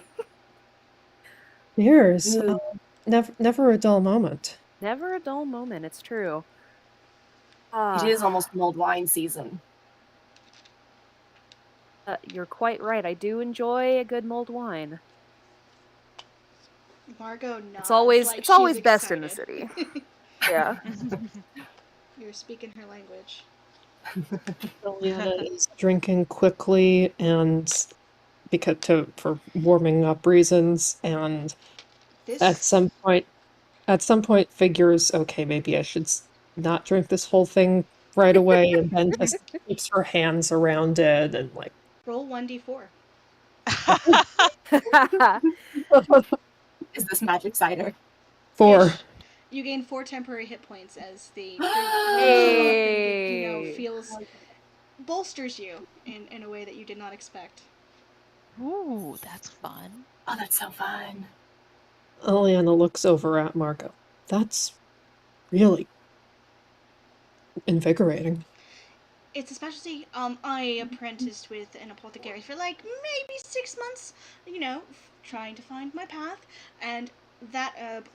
Cheers. Mm. Never a dull moment. Never a dull moment, it's true. It is almost mulled wine season. You're quite right. I do enjoy a good mulled wine. Margot nods. It's always like it's she's always best in the excited. city. Yeah. You're speaking her language. Eliana is drinking quickly and for warming up reasons, and This at some point figures, okay, maybe I should not drink this whole thing right away, and then just keeps her hands around it and like roll 1d4. Is this magic cider? 4. You gain 4 temporary hit points as the drink warms you up and Hey. feels bolsters you in a way that you did not expect. Ooh, that's fun. Oh, that's so fun. Eliana looks over at Margot. That's really invigorating. It's a specialty. I apprenticed with an apothecary for like maybe 6 months, trying to find my path, and that herb,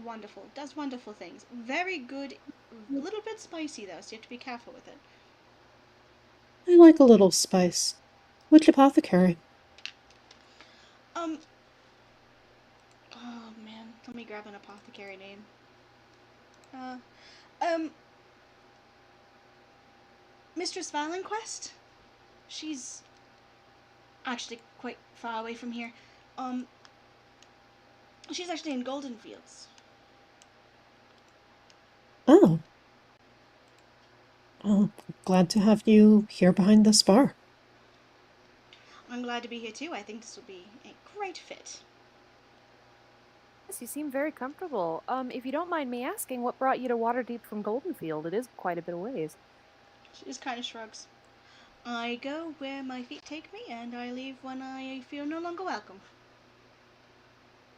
wonderful, does wonderful things. Very good, a little bit spicy though, so you have to be careful with it. I like a little spice. Which apothecary? Oh man, let me grab an apothecary name. Mistress Valenquest? She's actually quite far away from here. She's actually in Golden Fields. Oh. Oh, glad to have you here behind this bar. I'm glad to be here too. I think this will be a great fit. Yes, you seem very comfortable. If you don't mind me asking, what brought you to Waterdeep from Goldenfield? It is quite a bit of ways. She just kind of shrugs. I go where my feet take me, and I leave when I feel no longer welcome.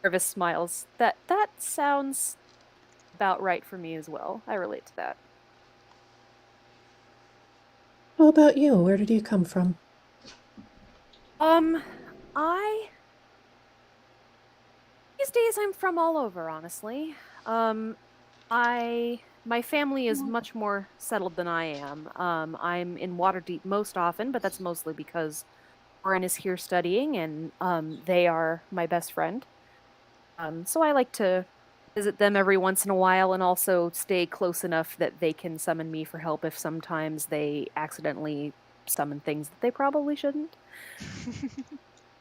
Nervous smiles. That sounds about right for me as well. I relate to that. How about you? Where did you come from? Um, I these days I'm from all over, honestly. Um, my family is much more settled than I am. I'm in Waterdeep most often, but that's mostly because Oren is here studying and they are my best friend. So I like to visit them every once in a while and also stay close enough that they can summon me for help if sometimes they accidentally summon things that they probably shouldn't.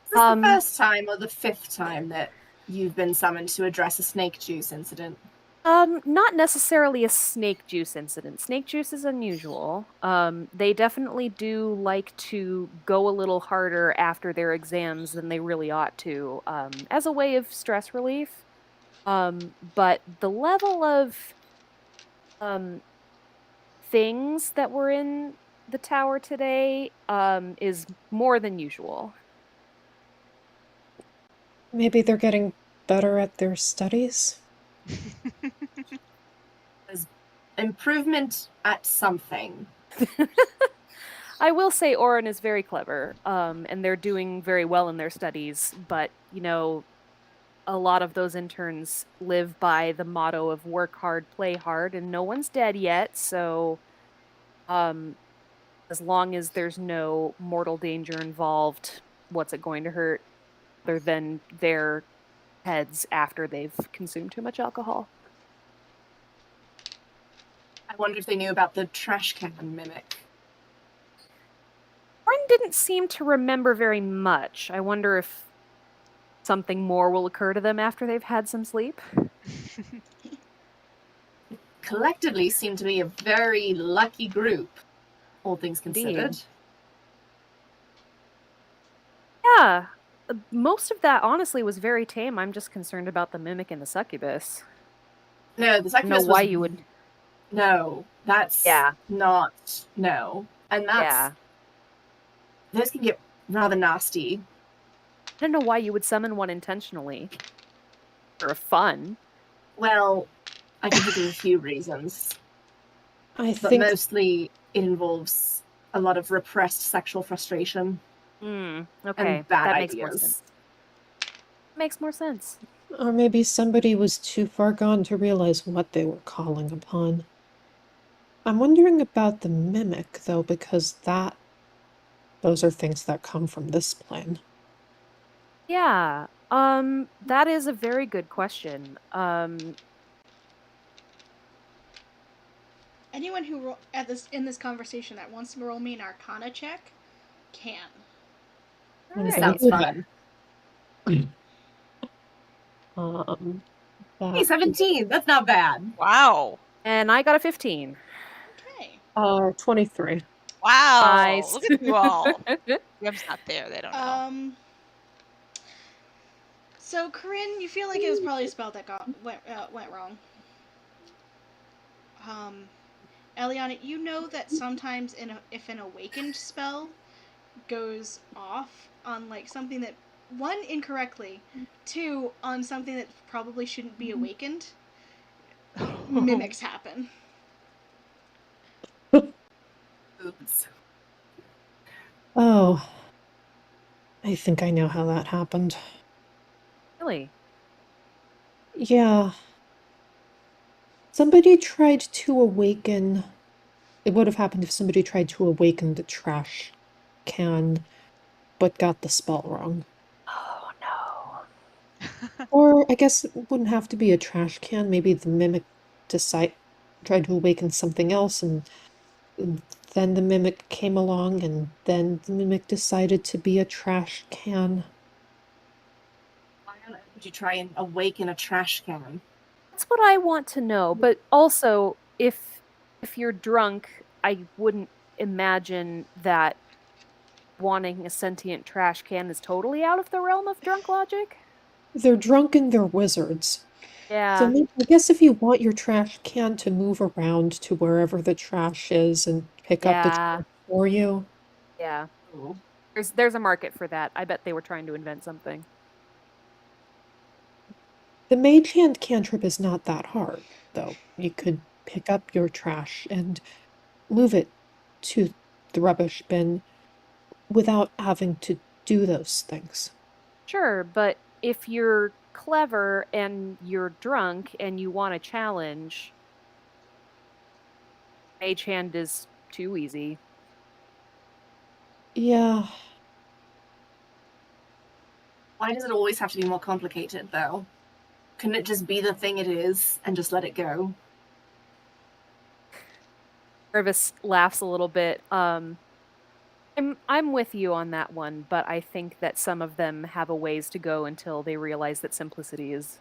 Is this the Um, first time or the fifth time that you've been summoned to address a snake juice incident? Not necessarily a snake juice incident. Snake juice is unusual. They definitely do like to go a little harder after their exams than they really ought to, as a way of stress relief. But the level of um things that were in the tower today, is more than usual. Maybe they're getting better at their studies? There's improvement at something. I will say Oren is very clever, and they're doing very well in their studies, but, a lot of those interns live by the motto of work hard, play hard, and no one's dead yet, so um, as long as there's no mortal danger involved, what's it going to hurt other than their heads after they've consumed too much alcohol? I wonder if they knew about the trash can mimic. Oren didn't seem to remember very much. I wonder if something more will occur to them after they've had some sleep. Collectively seem to be a very lucky group, all things considered. Indeed. Yeah, most of that honestly was very tame. I'm just concerned about the mimic and the succubus. No, the I don't know succubus why was you would. no. That's Yeah, not no, and yeah. those can get rather nasty. I don't know why you would summon one intentionally for fun. Well, I can think of a few reasons, I but think mostly it involves a lot of repressed sexual frustration Okay, and bad that makes more ideas. sense. Makes more sense. or maybe somebody was too far gone to realize what they were calling upon. I'm wondering about the mimic, though, because those are things that come from this plane. Yeah. That is a very good question. Anyone who at this in this conversation that wants to roll me an Arcana check can. All This right. sounds fun. Um, Hey, that 17. That's not bad. Wow. And I got a 15. Okay. 23. Wow. Nice. Look at you all. Jim's not there. They don't know. So Corinne, you feel like it was probably a spell that went wrong. Eliana, you know that sometimes if an awakened spell goes off on like something that one incorrectly, two on something that probably shouldn't be awakened, mimics happen. Oops. Oh, I think I know how that happened. Really? Yeah, somebody tried to awaken. It would have happened if somebody tried to awaken the trash can, but got the spell wrong. Oh no. Or I guess it wouldn't have to be a trash can. Maybe the mimic decide tried to awaken something else, and then the mimic came along, and then the mimic decided to be a trash can. Why on earth would you try and awaken a trash can? That's what I want to know. But also, if you're drunk, I wouldn't imagine that wanting a sentient trash can is totally out of the realm of drunk logic. They're drunk and they're wizards. So Yeah, I guess if you want your trash can to move around to wherever the trash is and pick up the yeah, trash for you, yeah. Ooh. There's a market for that. I bet they were trying to invent something. the mage hand cantrip is not that hard, though. You could pick up your trash and move it to the rubbish bin without having to do those things. Sure, but if you're clever and you're drunk and you want a challenge, Mage Hand is too easy. Yeah, Why does it always have to be more complicated, though? Couldn't it just be the thing it is and just let it go? Irvis laughs a little bit. I'm with you on that one, but I think that some of them have a ways to go until they realize that simplicity is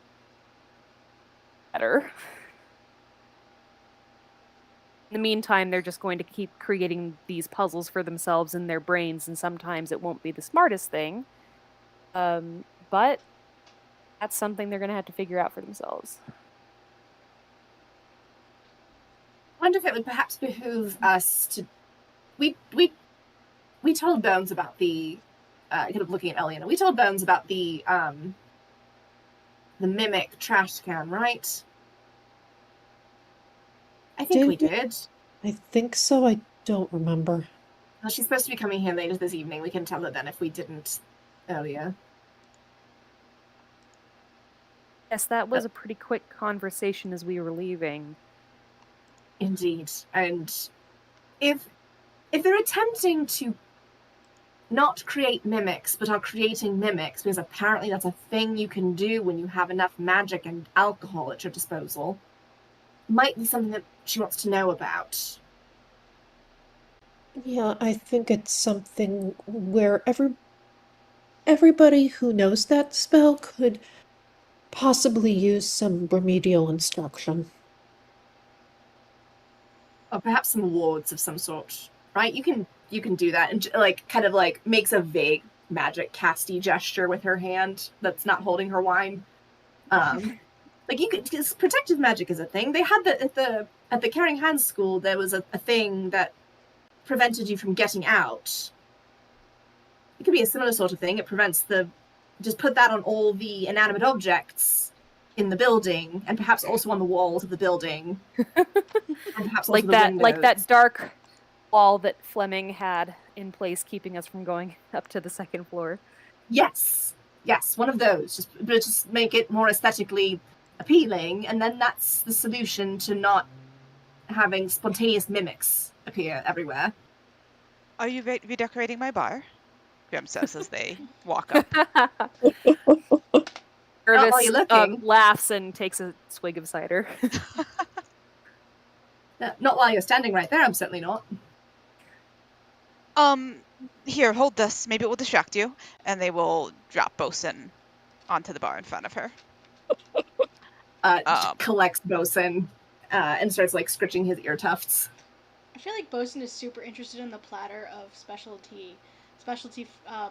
better. In the meantime, they're just going to keep creating these puzzles for themselves in their brains, and sometimes it won't be the smartest thing. But that's something they're going to have to figure out for themselves. I wonder if it would perhaps behoove us to... We told Bones about the... kind of looking at Eliana. We told Bones about the mimic trash can, right? I think we did. I think so. I don't remember. Well, she's supposed to be coming here later this evening. We can tell her then if we didn't earlier. Yes, that was a pretty quick conversation as we were leaving. Indeed. And if they're attempting to not create mimics, but are creating mimics, because apparently that's a thing you can do when you have enough magic and alcohol at your disposal, might be something that she wants to know about. Yeah, I think it's something where everybody who knows that spell could possibly use some remedial instruction. Or perhaps some wards of some sort, right? You can do that, and like kind of like makes a vague magic casty gesture with her hand that's not holding her wine. Like you could, because protective magic is a thing. They had that at the Caring Hands school. There was a thing that prevented you from getting out. It could be a similar sort of thing. It prevents just put that on all the inanimate objects in the building, and perhaps also on the walls of the building, and perhaps also like the that, windows. like that dark wall that Fleming had in place, keeping us from going up to the second floor. Yes, one of those. Just make it more aesthetically appealing, and then that's the solution to not having spontaneous mimics appear everywhere. Are you redecorating my bar? Grim says as they walk up. Not while you're looking. Laughs and takes a swig of cider. Not while you're standing right there, I'm certainly not. Here, hold this. Maybe it will distract you. And they will drop Bosun onto the bar in front of her. Collects Bosun and starts like scritching his ear tufts. I feel like Bosun is super interested in the platter of specialty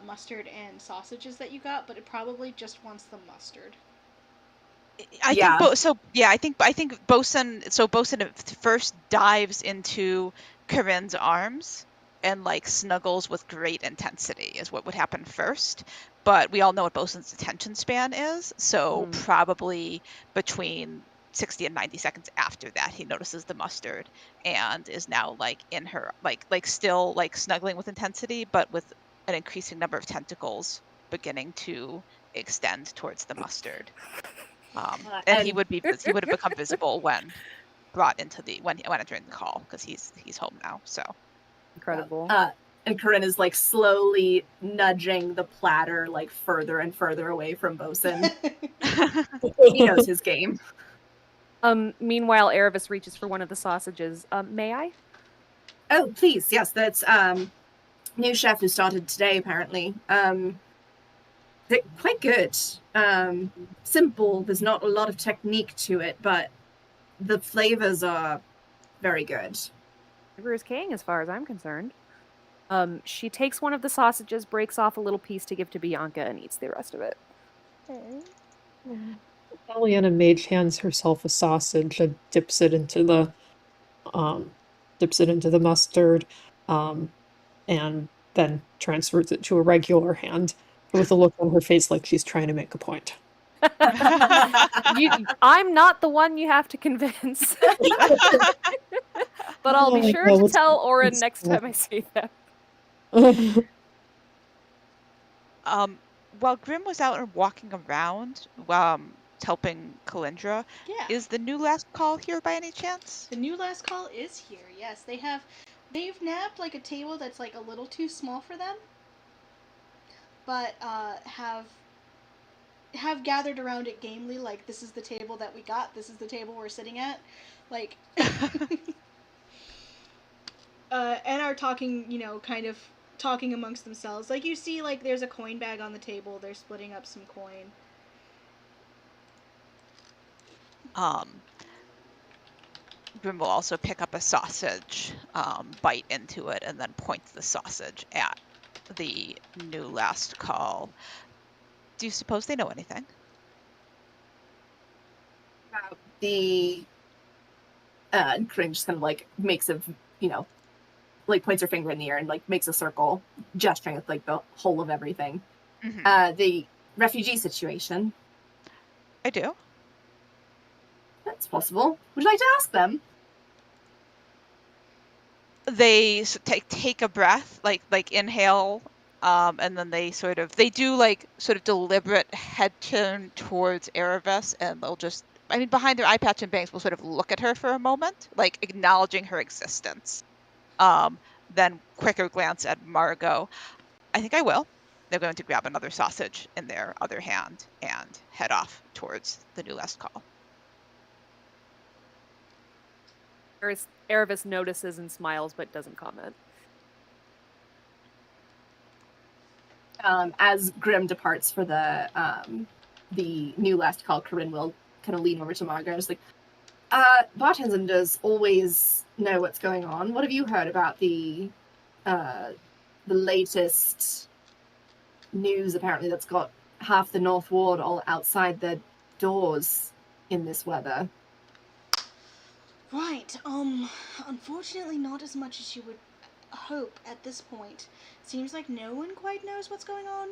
mustard and sausages that you got, but it probably just wants the mustard. I think Bosun first dives into Corinne's arms and like snuggles with great intensity is what would happen first. But we all know what Bosun's attention span is, so probably between 60 and 90 seconds after that, he notices the mustard and is now like in her like still like snuggling with intensity, but with an increasing number of tentacles beginning to extend towards the mustard. And he would have become visible when brought into when entering the call, because he's home now. So incredible. And Corinne is like slowly nudging the platter like further and further away from Bosun. He knows his game. Meanwhile, Erebus reaches for one of the sausages. May I? Oh, please, yes. That's new chef who started today, apparently. They're quite good. Simple. There's not a lot of technique to it, but the flavors are very good. Flavor is king, as far as I'm concerned. She takes one of the sausages, breaks off a little piece to give to Bianca, and eats the rest of it. Eliana Mage hands herself a sausage and dips it into the mustard, and then transfers it to a regular hand with a look on her face like she's trying to make a point. I'm not the one you have to convince. But I'll be Oh, sure no, to it's- tell Orin it's next time I see them. While Grim was out and walking around, helping Kalindra, Yeah. is the new last call here by any chance? The new last call is here. Yes, they've nabbed like a table that's like a little too small for them, but have gathered around it gamely. Like, this is the table that we got. This is the table we're sitting at. Like, and are talking, kind of talking amongst themselves. Like, you see, like, there's a coin bag on the table. They're splitting up some coin. Grim will also pick up a sausage, bite into it, and then point the sausage at the new last call. Do you suppose they know anything? The Corinne just kind of like makes a, like points her finger in the air and like makes a circle, gesturing with like the whole of everything. Mm-hmm. The refugee situation. I do. That's possible. Would you like to ask them? They take a breath, like inhale, and then they do like sort of deliberate head turn towards Erebus, and they'll just, I mean, behind their eye patch and bangs will sort of look at her for a moment, like acknowledging her existence. Then quicker glance at Margot. I think I will. They're going to grab another sausage in their other hand and head off towards the new last call. Erebus notices and smiles but doesn't comment. As Grim departs for the new last call, Corinne will kind of lean over to Margot and just like, bartenders always know what's going on. What have you heard about the latest news, apparently, that's got half the North Ward all outside their doors in this weather? Right. Unfortunately, not as much as you would hope at this point. Seems like no one quite knows what's going on.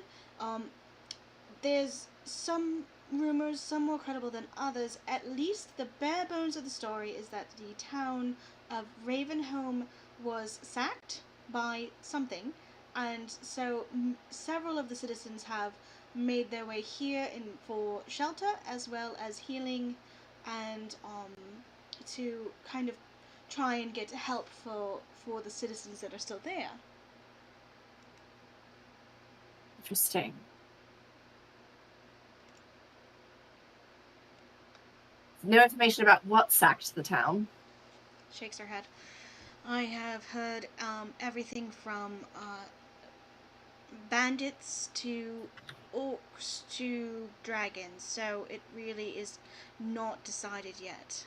There's some rumors, some more credible than others. At least the bare bones of the story is that the town of Ravenholm was sacked by something, and so several of the citizens have made their way here for shelter as well as healing, and to kind of try and get help for the citizens that are still there. Interesting. No information about what sacked the town. Shakes her head. I have heard everything from bandits to orcs to dragons, so it really is not decided yet.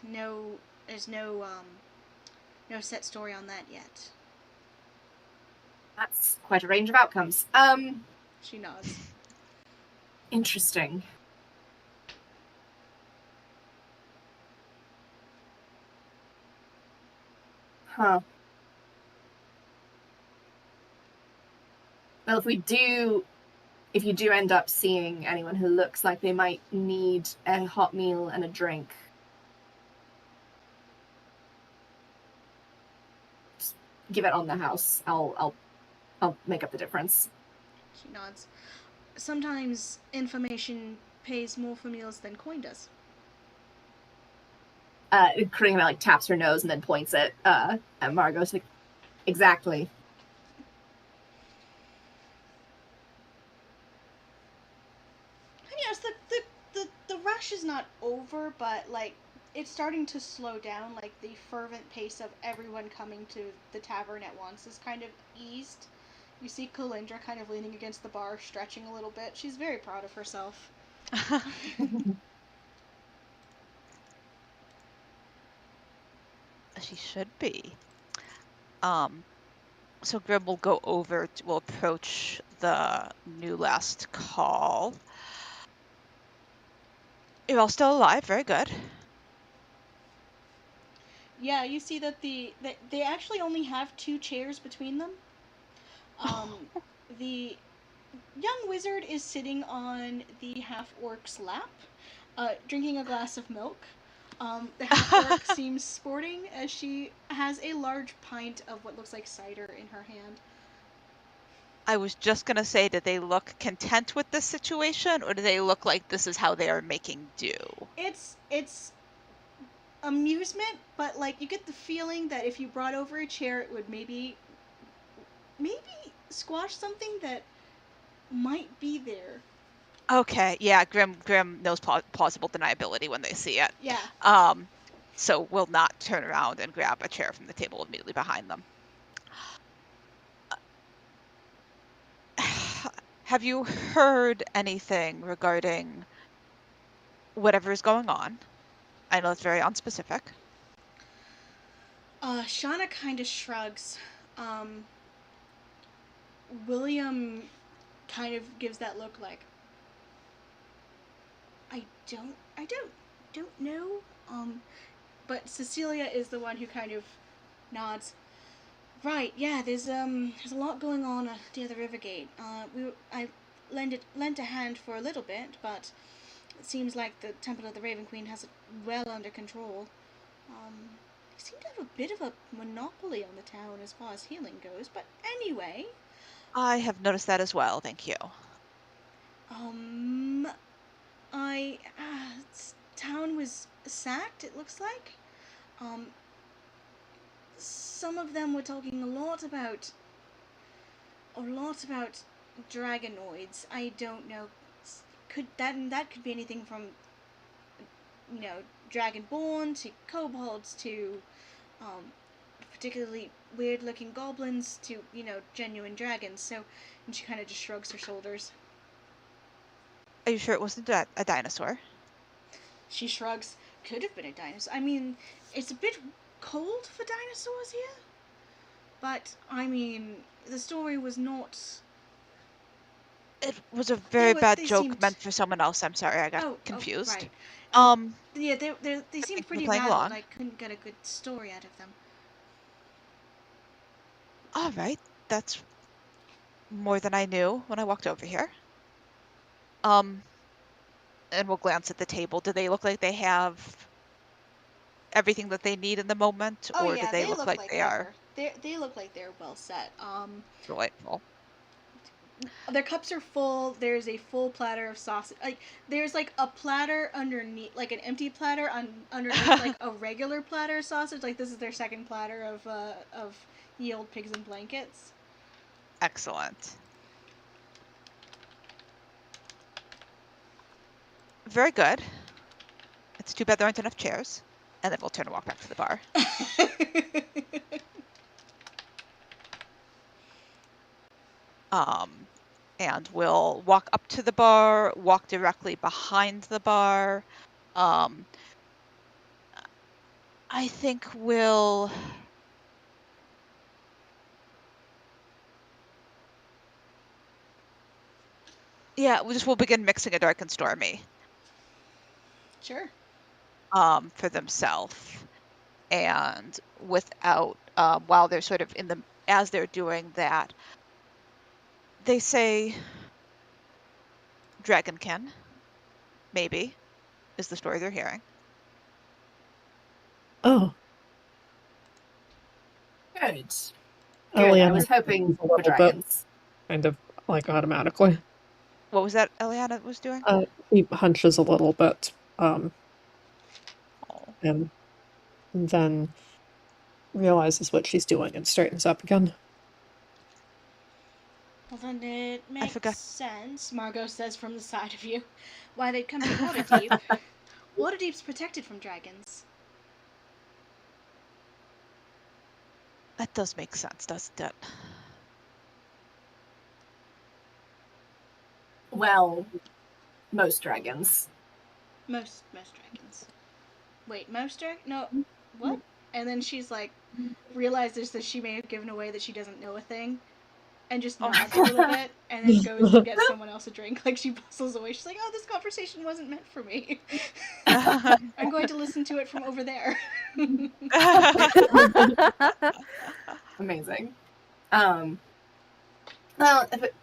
There's no set story on that yet. That's quite a range of outcomes. She nods. Interesting. Huh. Well, if you do end up seeing anyone who looks like they might need a hot meal and a drink, just give it on the house. I'll make up the difference. She nods. Sometimes information pays more for meals than coin does. Corinne like taps her nose and then points at Margot. She's like, exactly. Yes, the rush is not over, but like it's starting to slow down. Like the fervent pace of everyone coming to the tavern at once is kind of eased. You see Kalindra kind of leaning against the bar, stretching a little bit. She's very proud of herself. She should be. So Grim will will approach the new last call. You're all still alive, very good. Yeah, you see that they actually only have 2 chairs between them. The young wizard is sitting on the half orc's lap, drinking a glass of milk. The half-orc seems sporting as she has a large pint of what looks like cider in her hand. I was just gonna say, did they look content with this situation, or do they look like this is how they are making do? It's amusement, but like you get the feeling that if you brought over a chair, it would maybe squash something that might be there. Okay, yeah, Grim knows plausible deniability when they see it. Yeah. So will not turn around and grab a chair from the table immediately behind them. Have you heard anything regarding whatever is going on? I know it's very unspecific. Shauna kind of shrugs. William kind of gives that look like, I don't know. But Cecilia is the one who kind of nods. Right, yeah, there's a lot going on near the Rivergate. I lent a hand for a little bit, but it seems like the Temple of the Raven Queen has it well under control. They seem to have a bit of a monopoly on the town as far as healing goes, but anyway. I have noticed that as well, thank you. I town was sacked, it looks like. Some of them were talking a lot about dragonoids. I don't know. Could that could be anything from dragonborn to kobolds to particularly weird looking goblins to genuine dragons. So, and she kind of just shrugs her shoulders. Are you sure it wasn't a dinosaur? She shrugs. Could have been a dinosaur. I mean, it's a bit cold for dinosaurs here. But, I mean, the story was not... It was a very bad joke seemed... meant for someone else. I'm sorry, I got confused. Right. Yeah, they seemed think we're pretty playing rattled. along. I couldn't get a good story out of them. All right, that's more than I knew when I walked over here. And we'll glance at the table. Do they look like they have everything that they need in the moment, Oh or yeah, do they look like they are they look like they're well set. delightful? Their cups are full. There's a full platter of sausage. Like there's like a platter underneath, like an empty platter underneath like a regular platter of sausage. Like this is their second platter of ye old pigs in blankets. Excellent. Very good. It's too bad there aren't enough chairs. And then we'll turn and walk back to the bar. And we'll walk up to the bar, walk directly behind the bar. I think we'll... Yeah, we'll begin mixing a dark and stormy. Sure. For themselves. And without, while they're sort of as they're doing that, they say Dragonkin, maybe, is the story they're hearing. Oh, Good. Eliana I was hoping a for little bit, dragons. kind of like automatically. What was that Eliana was doing? He hunches a little bit, Oh. and then realizes what she's doing and straightens up again. Well, then it makes forgot. sense, Margot says from the side of you, why they'd come to Waterdeep. Waterdeep's protected from dragons. That does make sense, doesn't it? Well, most dragons. Most dragons. Wait, most dragons? No, what? And then she's like, realizes that she may have given away that she doesn't know a thing, and just nods a little bit, and then goes to get someone else a drink. Like she bustles away. She's like, "Oh, this conversation wasn't meant for me. I'm going to listen to it from over there." Amazing. Well,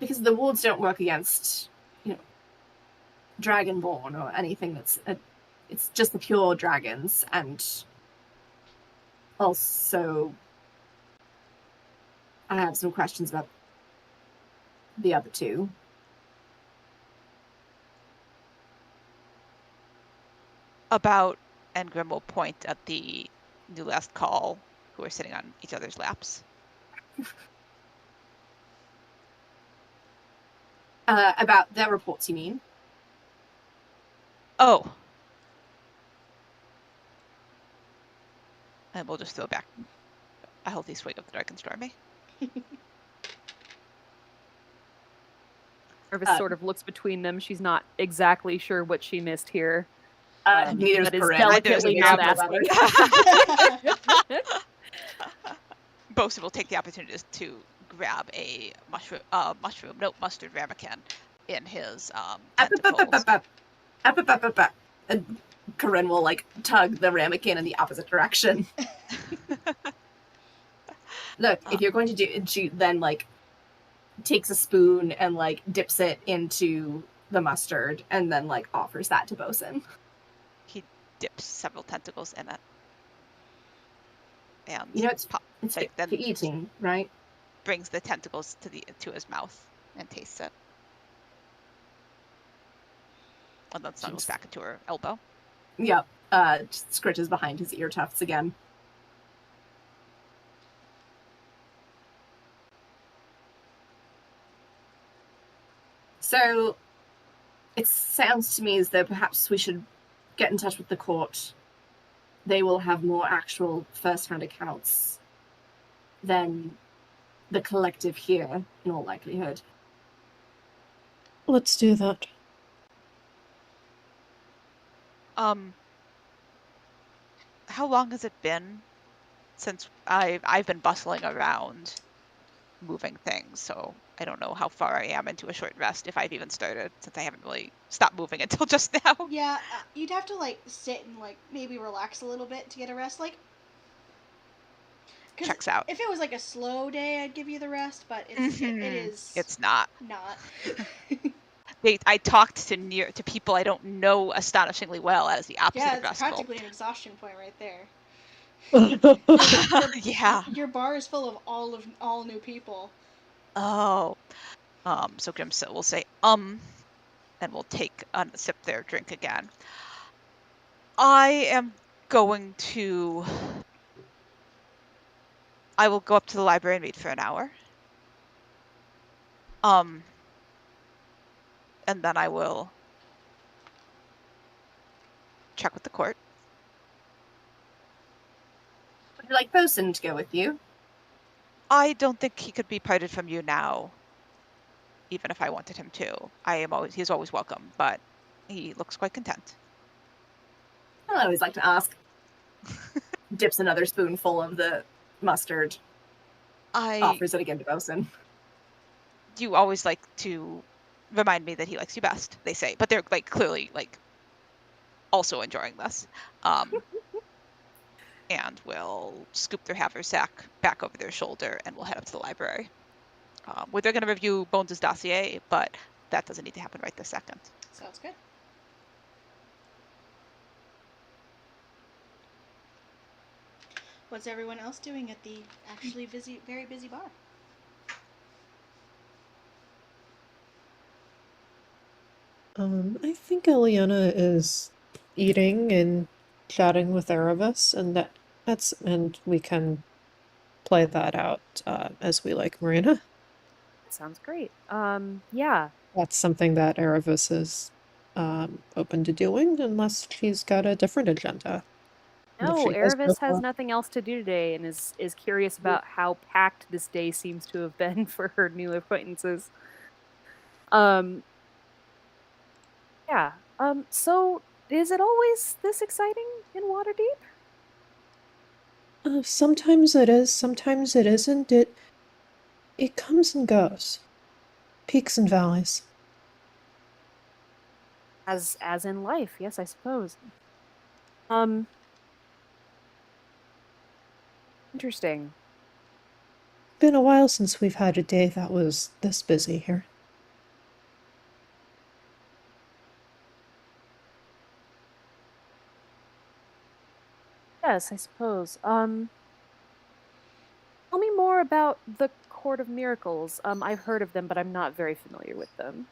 because the wards don't work against, Dragonborn or anything that's it's just the pure dragons, and also I have some questions about the other two. About, and Grim will point at the new last call who are sitting on each other's laps. About their reports, you mean? Oh. And we'll just throw back a healthy swing of the Dragon's Stormy. Irvis sort of looks between them. She's not exactly sure what she missed here. Neither is But is Corinne. delicately not Neither is asking. Bosun will take the opportunity to grab a mustard ramekin in his tentacles. And Corinne will like tug the ramekin in the opposite direction. Look, if you're going to do it, she then like takes a spoon and like dips it into the mustard and then like offers that to Bosun. He dips several tentacles in it. And you know, it's fit for eating, right? Brings the tentacles to his mouth and tastes it. And then snuggles back into her elbow. Yep. Just scritches behind his ear tufts again. So it sounds to me as though perhaps we should get in touch with the court. They will have more actual first-hand accounts than the collective here, in all likelihood. Let's do that. How long has it been since I've been bustling around moving things, so I don't know how far I am into a short rest, if I've even started, since I haven't really stopped moving until just now. Yeah, you'd have to like sit and like maybe relax a little bit to get a rest. Like, checks out. If it was like a slow day, I'd give you the rest, but it is. It's not. Not. I talked to people I don't know astonishingly well as the opposite of restful. Yeah, it's practically an exhaustion point right there. Yeah. Your bar is full of all new people. Oh. So Grim will say, and we'll take a sip their drink again. I will go up to the library and read for an hour. And then I will check with the court. Would you like Bosun to go with you? I don't think he could be parted from you now, even if I wanted him to. He's always welcome, but he looks quite content. I always like to ask. Dips another spoonful of the mustard. Offers it again to Bosun. You always like to remind me that he likes you best, they say, but they're like clearly like also enjoying this. And we'll scoop their haversack back over their shoulder and we'll head up to the library. Where they're going to review Bones' dossier, but that doesn't need to happen right this second. Sounds good. What's everyone else doing at the actually very busy bar? I think Eliana is eating and chatting with Erebus, and and we can play that out as we like, Marina. Sounds great. Yeah. That's something that Erebus is open to doing, unless she's got a different agenda. No, Erebus has nothing else to do today and is curious about how packed this day seems to have been for her new acquaintances. Yeah. So is it always this exciting in Waterdeep? Sometimes it is, sometimes it isn't. It comes and goes. Peaks and valleys. As in life, yes, I suppose. Interesting. Been a while since we've had a day that was this busy here. Yes, I suppose. Tell me more about the Court of Miracles. I've heard of them, but I'm not very familiar with them.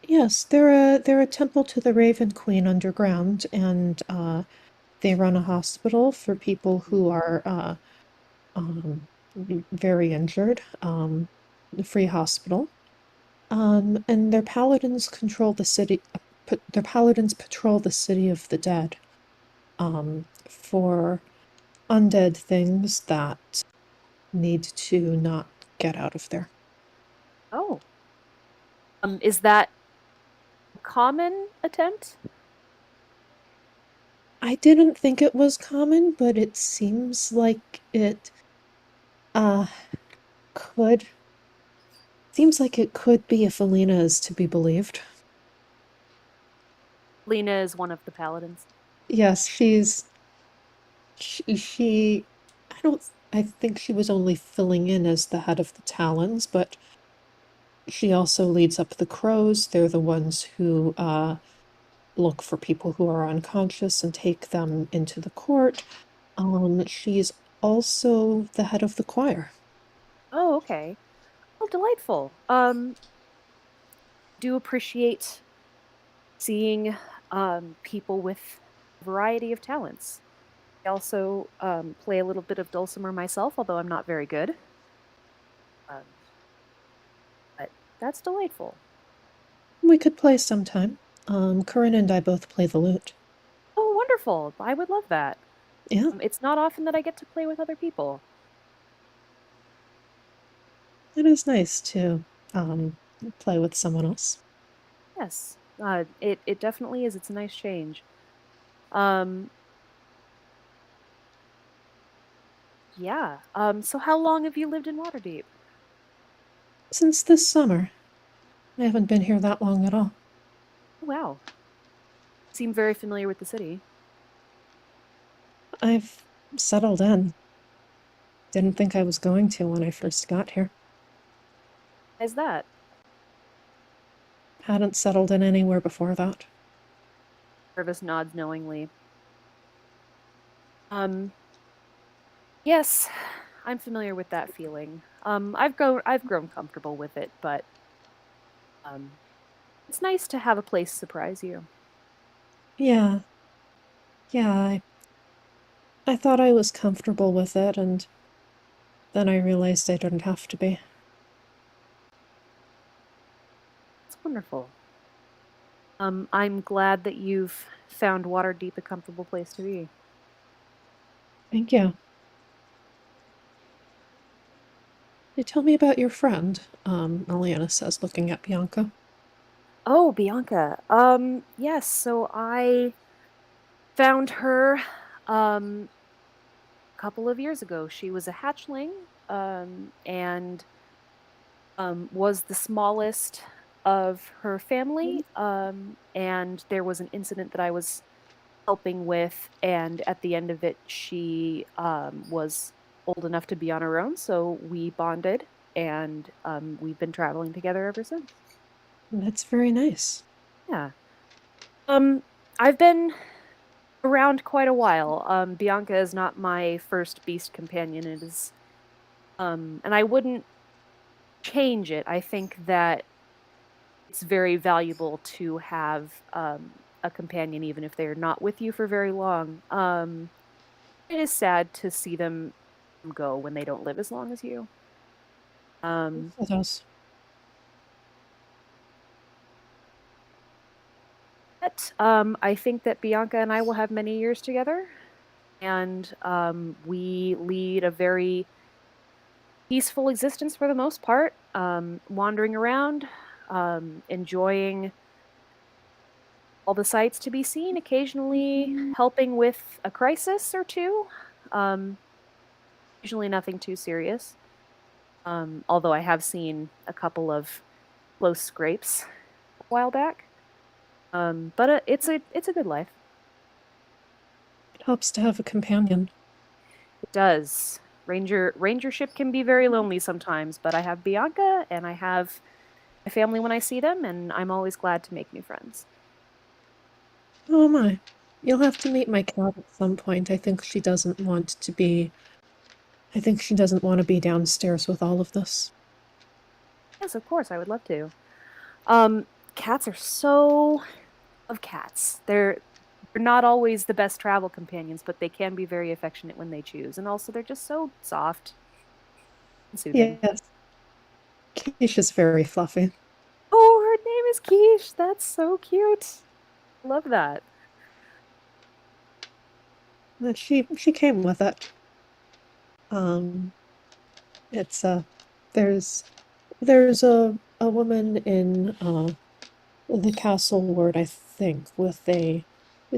Yes, they're a temple to the Raven Queen underground, and they run a hospital for people who are um, very injured, a free hospital. And their paladins control the city. Their paladins patrol the city of the dead, for undead things that need to not get out of there. Oh. Is that a common attempt? I didn't think it was common, but it seems like it uh could seems like it could be if Alina is to be believed. Lena is one of the paladins. Yes, she I don't I think she was only filling in as the head of the Talons, but she also leads up the crows. They're the ones who look for people who are unconscious and take them into the court. She's also the head of the choir. Oh, okay. Oh, delightful. Do appreciate seeing people with a variety of talents. I also play a little bit of dulcimer myself, although I'm not very good. Um, but that's delightful. We could play sometime. Corinne and I both play the lute. Oh, wonderful. I would love that. Yeah, It's not often that I get to play with other people. it is nice to play with someone else. Yes, it definitely is. It's a nice change. Um, yeah. So how long have you lived in Waterdeep? Since this summer, I haven't been here that long at all. Oh, wow. Seem very familiar with the city. I've settled in. Didn't think I was going to when I first got here. Why is that? Hadn't settled in anywhere before that. Purvis nods knowingly. Um, yes, I'm familiar with that feeling. I've grown comfortable with it, but um, it's nice to have a place surprise you. Yeah, yeah, I thought I was comfortable with it, and then I realized I didn't have to be. It's wonderful. I'm glad that you've found Waterdeep a comfortable place to be. Thank you. You tell me about your friend, Eliana says, looking at Bianca. Oh, Bianca. Yes, so I found her a couple of years ago. She was a hatchling, and was the smallest of her family. And there was an incident that I was helping with, and at the end of it, she was old enough to be on her own, so we bonded, and we've been traveling together ever since. That's very nice. Yeah. Um, I've been around quite a while. Bianca is not my first beast companion. It is, and I wouldn't change it. I think that it's very valuable to have a companion, even if they're not with you for very long. It is sad to see them go when they don't live as long as you. Um, For those. but I think that Bianca and I will have many years together, and we lead a very peaceful existence for the most part, wandering around, enjoying all the sights to be seen, occasionally helping with a crisis or two. Um, Usually nothing too serious. Although I have seen a couple of close scrapes a while back. But it's a good life. It helps to have a companion. It does. Rangership can be very lonely sometimes, but I have Bianca and I have my family when I see them, and I'm always glad to make new friends. Oh my. You'll have to meet my cat at some point. I think she doesn't want to be downstairs with all of this. Yes, of course, I would love to. Um, Cats are so of cats. They're not always the best travel companions, but they can be very affectionate when they choose. And also they're just so soft and soothing. Yes, Quiche is very fluffy. Oh, her name is Quiche. That's so cute. Love that. She came with it. Um, it's there's a woman in the castle ward, I think,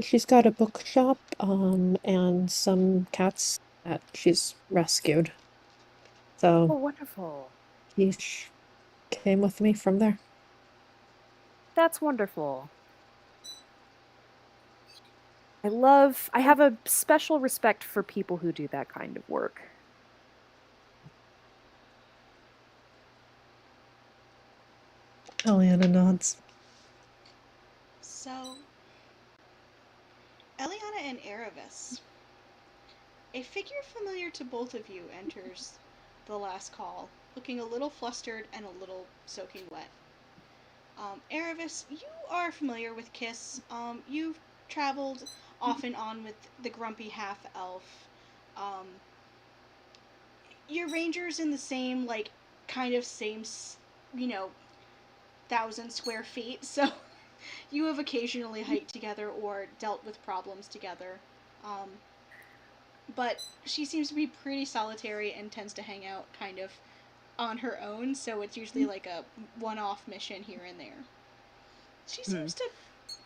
she's got a bookshop and some cats that she's rescued. Oh, So wonderful. Quiche came with me from there. That's wonderful. I have a special respect for people who do that kind of work. Eliana nods. So, Eliana and Erebus. A figure familiar to both of you enters the last call, looking a little flustered and a little soaking wet. Erebus, you are familiar with Kiss. You've traveled off and on with the grumpy half elf. Um, your ranger's in the same, like, kind of same, 1,000 square feet, so you have occasionally hiked together or dealt with problems together. Um, but she seems to be pretty solitary and tends to hang out kind of on her own, so it's usually like a one off mission here and there. She Hmm. seems to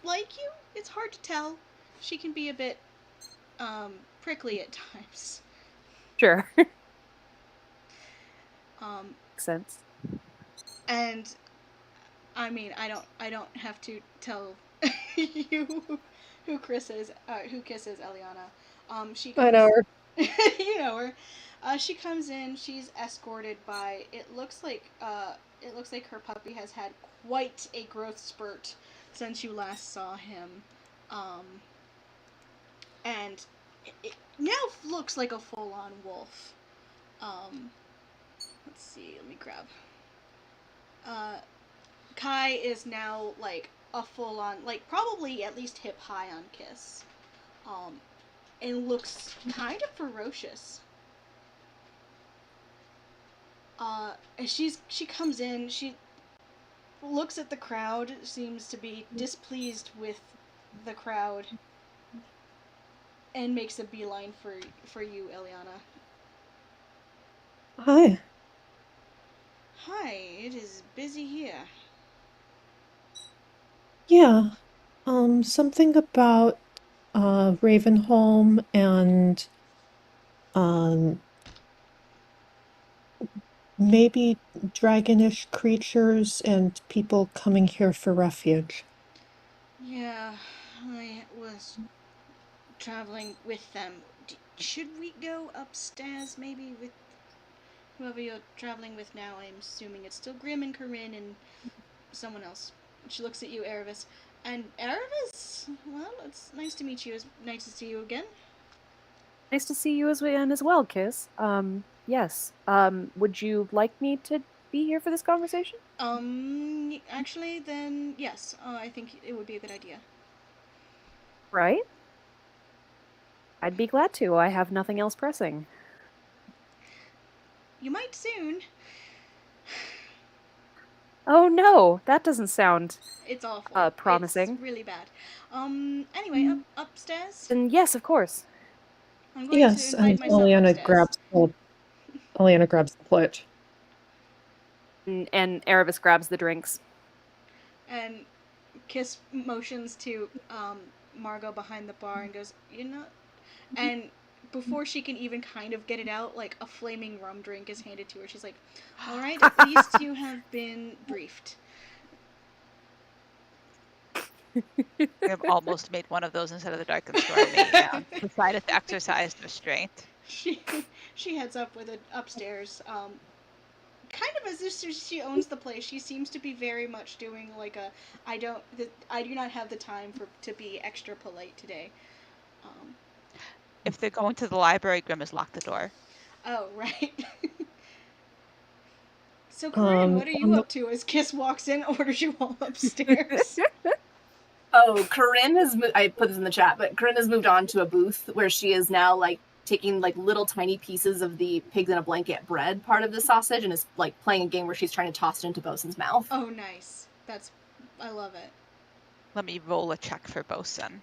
like you. It's hard to tell. She can be a bit prickly at times. Sure. Um, Makes sense. and I mean, I don't have to tell you who kisses Eliana. She I know comes, her. you know her. She comes in. She's escorted by. It looks like her puppy has had quite a growth spurt since you last saw him, um, and it now looks like a full-on wolf. Um, let's see. Let me grab. Uh, Kai is now like a full on, like probably at least hip high on Kiss, um, and looks kind of ferocious. And she comes in, she looks at the crowd, seems to be displeased with the crowd, and makes a beeline for you, Eliana. Hi. Hi, it is busy here. Yeah. Something about Ravenholm and um maybe dragonish creatures and people coming here for refuge. Yeah, I was traveling with them. Should we go upstairs maybe with whoever you're traveling with now? I'm assuming it's still Grim and Corinne and someone else. She looks at you, Erebus. And Erebus? Well, it's nice to meet you. It's nice to see you again. Nice to see you as well, Kiss. Yes. Would you like me to be here for this conversation? Actually, then, yes. I think it would be a good idea. Right? I'd be glad to. I have nothing else pressing. You might soon. Oh no, that doesn't sound It's awful. It's promising. really bad. Anyway, upstairs. And yes, of course. I'm going to Yes, invite and myself upstairs. Eliana grabs the plate. And Erebus grabs the drinks. And Kiss motions to Margot behind the bar and goes, you know, and before she can even kind of get it out, like a flaming rum drink is handed to her. She's like, "All right, at least you have been briefed." I've almost made one of those instead of the dark and stormy. Decided to exercise restraint. She she heads up with it upstairs kind of as if she owns the place. She seems to be very much doing like a I do not have the time to be extra polite today. If they're going to the library, Grim has locked the door. Oh, right. So, Corinne, what are you on the up to as Kiss walks in, orders you all upstairs? Oh, Corinne has I put this in the chat, but Corinne has moved on to a booth where she is now like taking like little tiny pieces of the pigs in a blanket bread part of the sausage and is like playing a game where she's trying to toss it into Bosun's mouth. Oh, nice. I love it. Let me roll a check for Bosun.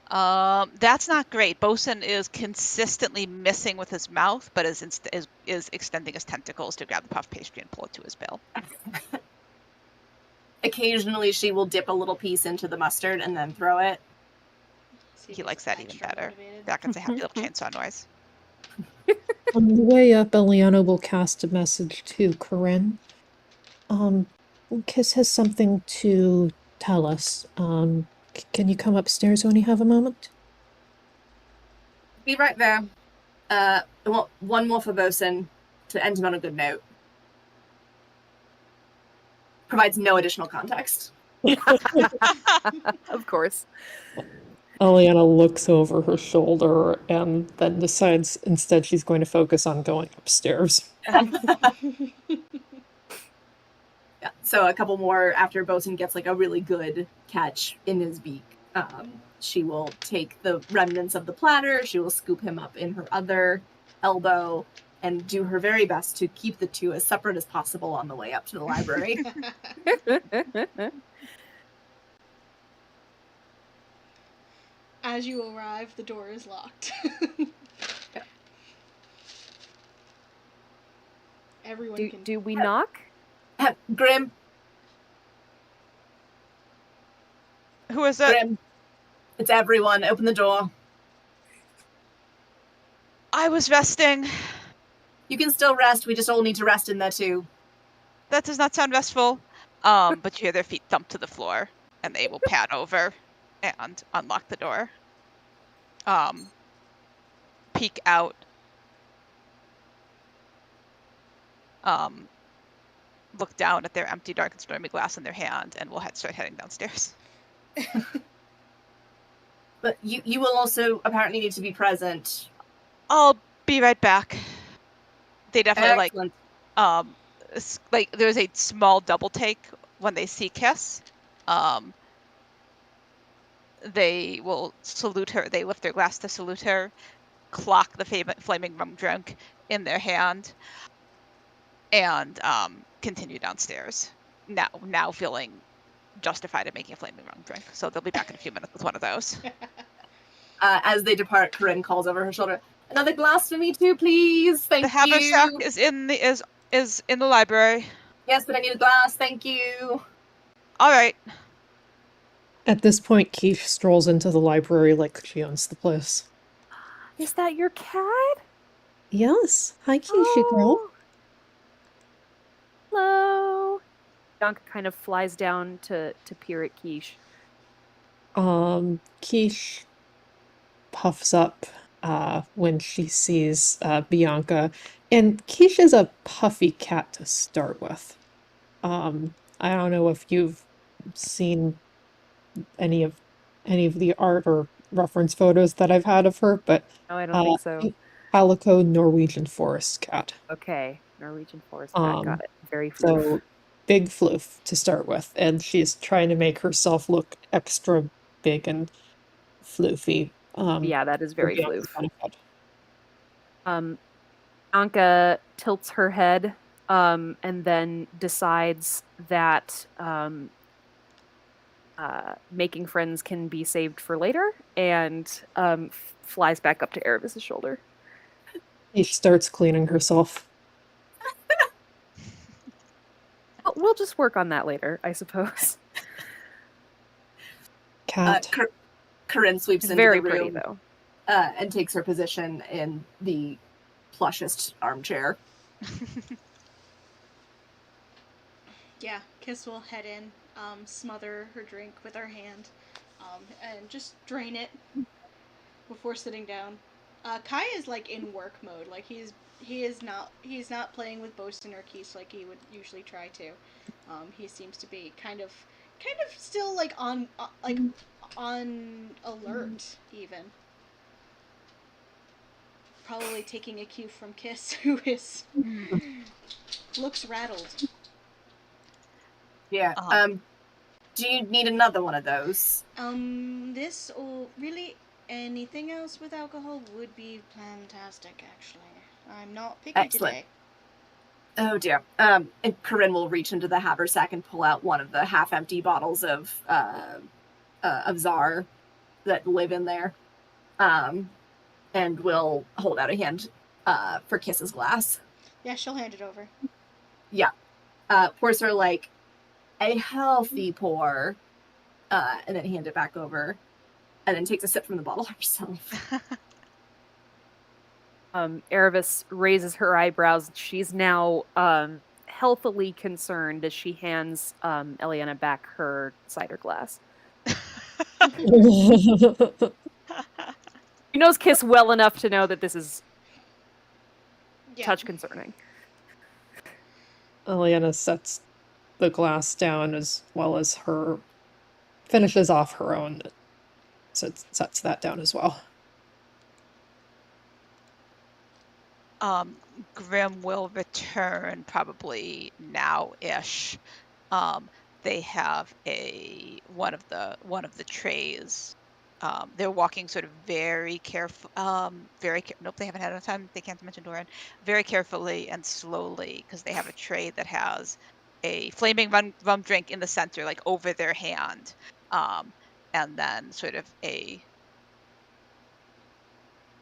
That's not great. Bosun is consistently missing with his mouth, but is extending his tentacles to grab the puff pastry and pull it to his bill. Occasionally, she will dip a little piece into the mustard and then throw it. He likes that even better. Motivated. That gets a happy little chainsaw noise. On the way up, Eliana will cast a message to Corinne. Kiss has something to tell us. Can you come upstairs when you have a moment? Be right there. Well, one more for Bosun to end him on a good note. Provides no additional context. Of course. Eliana looks over her shoulder and then decides instead she's going to focus on going upstairs. Yeah, so a couple more after Bosun gets like a really good catch in his beak. She will take the remnants of the platter, she will scoop him up in her other elbow, and do her very best to keep the two as separate as possible on the way up to the library. As you arrive, the door is locked. Yeah. Everyone can. Do we knock? Grim, Who is it? Grim, it's everyone. Open the door. I was resting. You can still rest. We just all need to rest in there too. That does not sound restful. But you hear their feet thump to the floor, and they will pad over and unlock the door. Peek out. Look down at their empty, dark, and stormy glass in their hand, and will start heading downstairs. But you will also apparently need to be present. I'll be right back. They definitely Excellent. like there's a small double take when they see Kiss. They will salute her. They lift their glass to salute her, clock the flaming rum drink in their hand, and continue downstairs. Now feeling justified in making a flaming rum drink. So they'll be back in a few minutes with one of those. As they depart, Corinne calls over her shoulder, "Another glass for me too, please. Thank The you." haversack is in the library. Yes, but I need a glass. Thank you. All right. At this point, Quiche strolls into the library like she owns the place. Is that your cat? Yes. Hi, Quiche girl. Oh. Hello. Bianca kind of flies down to peer at Quiche. Quiche puffs up when she sees Bianca. And Quiche is a puffy cat to start with. I don't know if you've seen any of the art or reference photos that I've had of her, but No, I don't think so. calico Norwegian forest cat. Okay, Norwegian forest cat, got it. Very floof. So big floof to start with, and she's trying to make herself look extra big and floofy. Yeah, that is for very Bianca's floof. benefit. Bianca tilts her head and then decides that making friends can be saved for later, and flies back up to Erebus' shoulder. She starts cleaning herself. We'll just work on that later, I suppose. Cat. Corinne sweeps It's into very the room, pretty, though. and takes her position in the plushest armchair. Yeah, Kiss will head in, smother her drink with her hand, and just drain it before sitting down. Kai is like in work mode. Like he's not playing with Bosun or Keese like he would usually try to. He seems to be kind of still like on alert even. Probably taking a cue from Kiss, who is looks rattled. Yeah. Do you need another one of those? This or really anything else with alcohol would be fantastic. Actually, I'm not picky Excellent. today. Oh dear. And Corinne will reach into the haversack and pull out one of the half-empty bottles of Czar that live in there, and will hold out a hand for Kiss's glass. Yeah, she'll hand it over. Yeah. Pours her like a healthy pour, and then hand it back over, and then takes a sip from the bottle herself. Erebus raises her eyebrows. She's now healthily concerned as she hands Eliana back her cider glass. She knows Kiss well enough to know that this is touch concerning. Eliana sets the glass down as well as her finishes off her own. So it sets that down as well. Grim will return probably now-ish. They have one of the trays. They're walking sort of very careful. Nope, they haven't had enough time. They can't mention Doran. Very carefully and slowly, because they have a tray that has a flaming rum drink in the center, like over their hand, and then sort of a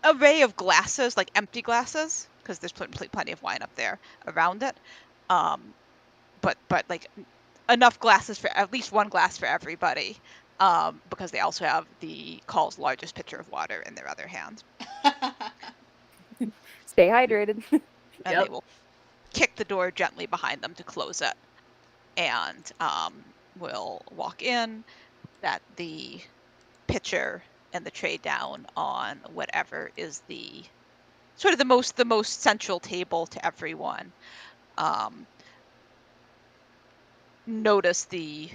array of glasses, like empty glasses, because there's plenty of wine up there around it. But like enough glasses for at least one glass for everybody, because they also have the Call's largest pitcher of water in their other hand. Stay hydrated. And they will kick the door gently behind them to close it, and will walk in, set the pitcher and the tray down on whatever is the sort of the most central table to everyone. Notice the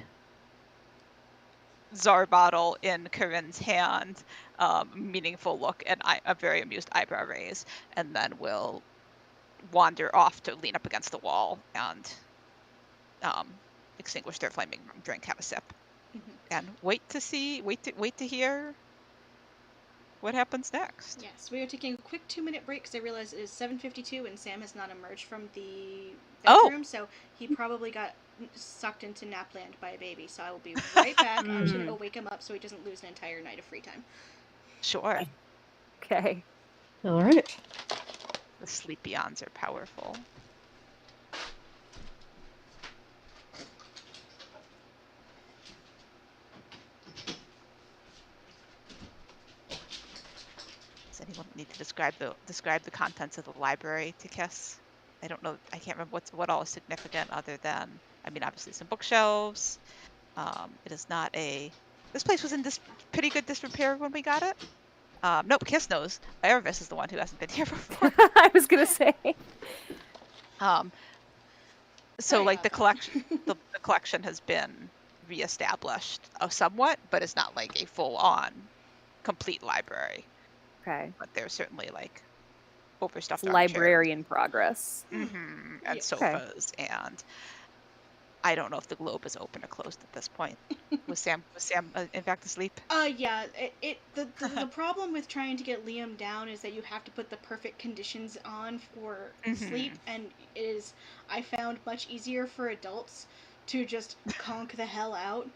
Czar bottle in Corinne's hand, meaningful look, and a very amused eyebrow raise, and then will wander off to lean up against the wall and extinguish their flaming drink, have a sip, and wait to hear what happens next. Yes, we are taking a quick 2-minute break because I realize it is 7:52 and Sam has not emerged from the bedroom, so he probably got sucked into Napland by a baby. So I will be right back. I'm just gonna go wake him up so he doesn't lose an entire night of free time. Sure. Okay. All right. The sleepy-ons are powerful. Does anyone need to describe the contents of the library to Kiss? I don't know. I can't remember what all is significant other than, I mean, obviously some bookshelves. It is not a. This place was in pretty good disrepair when we got it. Nope, Kiss knows. Erebus is the one who hasn't been here before. I was gonna say. So like the collection has been reestablished somewhat, but it's not like a full-on complete library. Okay. But there's certainly like overstuffed Library in progress. And sofas, and I don't know if the globe is open or closed at this point. Was Sam in fact asleep? Yeah. The problem with trying to get Liam down is that you have to put the perfect conditions on for sleep, and it is, I found, much easier for adults to just conk the hell out.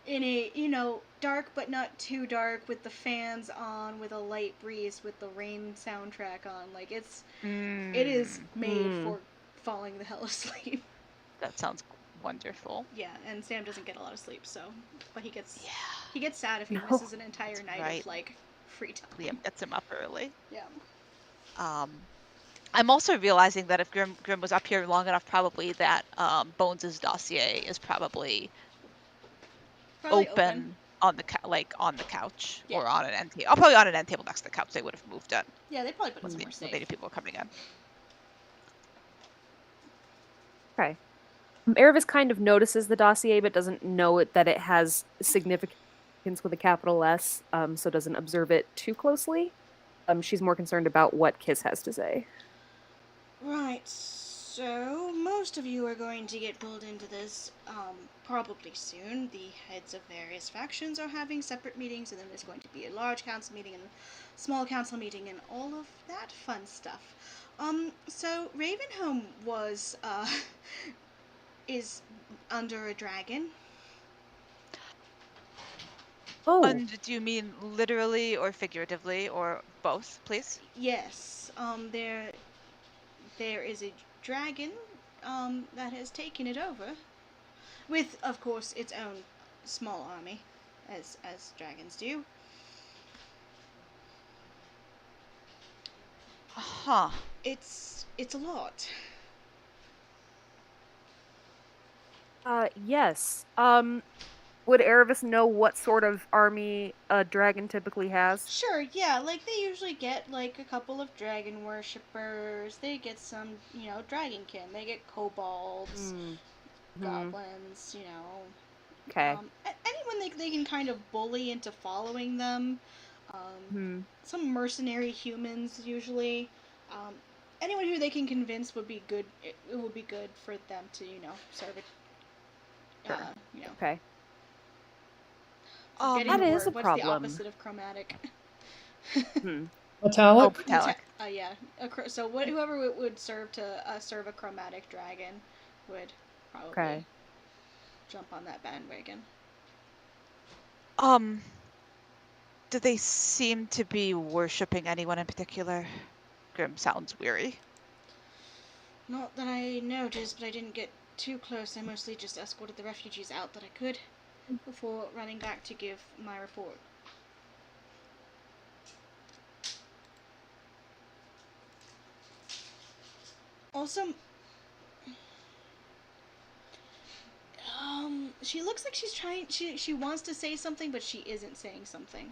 In a, dark but not too dark, with the fans on, with a light breeze, with the rain soundtrack on. Like it is made for falling the hell asleep. That sounds wonderful. Yeah, and Sam doesn't get a lot of sleep, so, but he gets sad if he misses an entire night of like free time. Liam gets him up early. Yeah. I'm also realizing that if Grim was up here long enough, probably that Bones' dossier is probably open On the on the couch Yeah. or on an end table. I'll probably on an end table next to the couch. They would have moved it Yeah, they probably put it when somewhere when safe. they knew people were coming in. Okay. Erebus kind of notices the dossier, but doesn't know that it has significance with a capital S, so doesn't observe it too closely. She's more concerned about what Kiss has to say. Right, so most of you are going to get pulled into this probably soon. The heads of various factions are having separate meetings, and then there's going to be a large council meeting and a small council meeting and all of that fun stuff. So Ravenholm was, is under a dragon. Oh, And do you mean literally or figuratively or both, please? Yes, there is a dragon, that has taken it over. With, of course, its own small army, as dragons do. Huh. It's a lot. yes. Would Erebus know what sort of army a dragon typically has? Sure, yeah, like they usually get like a couple of dragon worshippers. They get some, dragonkin. They get kobolds, Mm-hmm. goblins. Okay. Anyone they can kind of bully into following them. Hmm. Some mercenary humans usually. Um, anyone who they can convince would be good. It would be good for them to serve it. Sure. You know, Okay. forgetting That the is a word. What's the problem. opposite of chromatic? Hmm. Oh, Metallic? metallic. Yeah. So whoever would serve to serve a chromatic dragon would probably Okay. jump on that bandwagon. Do they seem to be worshipping anyone in particular? Grim sounds weary. Not that I noticed, but I didn't get too close. I mostly just escorted the refugees out that I could before running back to give my report. Also, she looks like she's trying. She wants to say something, but she isn't saying something.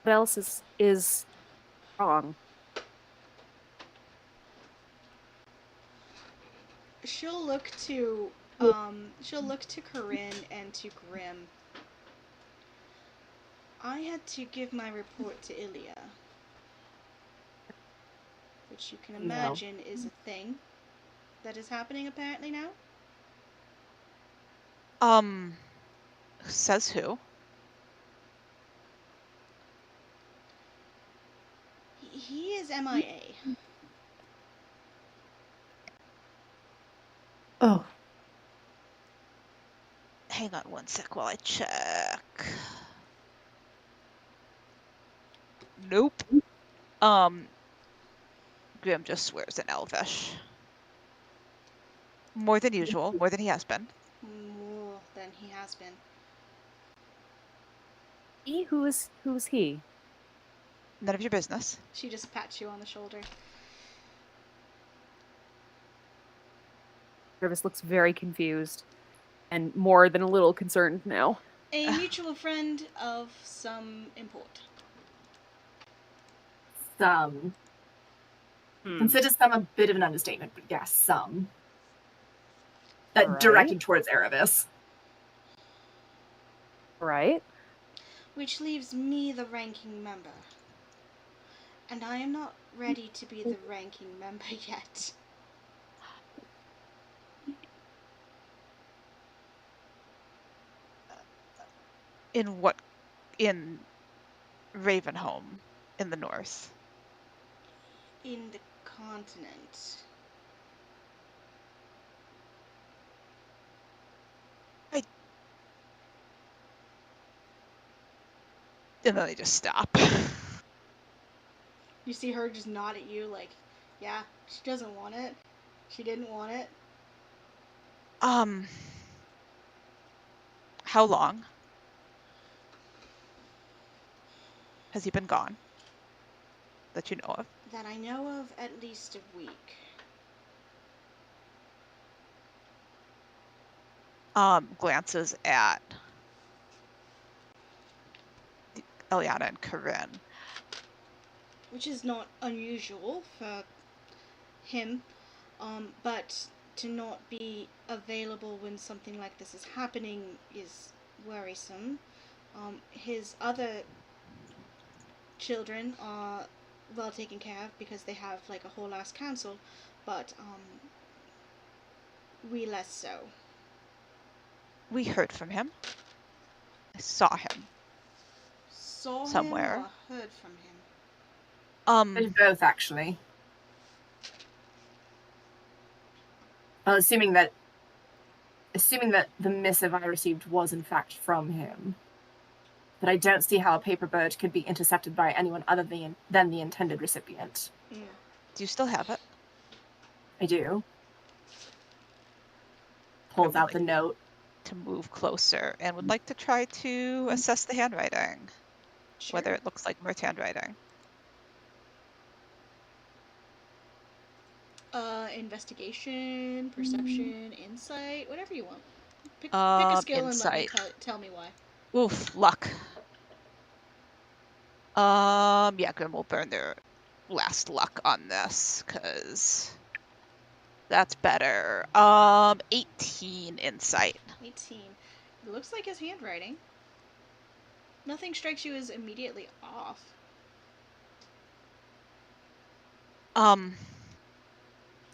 What else is wrong? She'll look to Corinne and to Grim. I had to give my report to Ilya, which you can No. imagine is a thing that is happening apparently now. Says who? He is MIA. Oh, Hang on one sec while I check. Nope. Grim just swears in Elvish. More than usual, more than he has been. More than he has been. He? Who's he? None of your business. She just pats you on the shoulder. Erebus looks very confused and more than a little concerned now. A mutual friend of some import. Some. Consider some a bit of an understatement, but yes, some. Right. Directed towards Erebus. Right. Which leaves me the ranking member. And I am not ready to be the ranking member yet. In what? In Ravenholm, in the north. In the continent. And then they just stop. You see her just nod at you like, yeah, she doesn't want it. She didn't want it. How long has he been gone? That you know of? That I know of, at least a week. glances at Eliana and Corinne. Which is not unusual for him, but to not be available when something like this is happening is worrisome. His other children are well taken care of because they have like a whole ass council, but we less so. We heard from him. I saw him Saw somewhere. him or heard from him? There's both, actually. Well, assuming that the missive I received was in fact from him. But I don't see how a paper bird could be intercepted by anyone other than the intended recipient. Mm. Do you still have it? I do. Pulls out the note. To move closer and would like to try to assess the handwriting, Sure. whether it looks like Mirt's handwriting. Investigation, perception, insight, whatever you want. Pick a skill Insight. and let me tell me why. Oof, luck. Yeah, Grim will burn their last luck on this, because that's better. 18 insight. 18. It looks like his handwriting. Nothing strikes you as immediately off.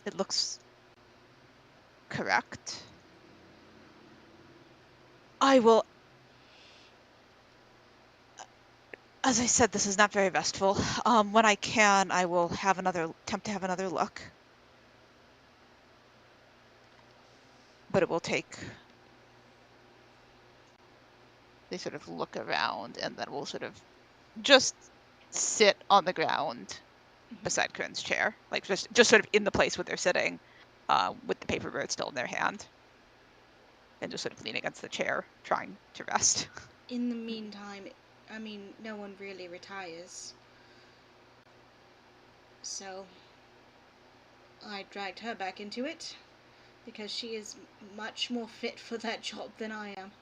It looks correct. I will... As I said, this is not very restful. When I can, I will attempt to have another look. But it will take... They sort of look around, and then we'll sort of just sit on the ground beside Corinne's chair. Like, just sort of in the place where they're sitting, with the paper bird still in their hand. And just sort of lean against the chair, trying to rest. In the meantime, I mean, no one really retires. So, I dragged her back into it, because she is much more fit for that job than I am,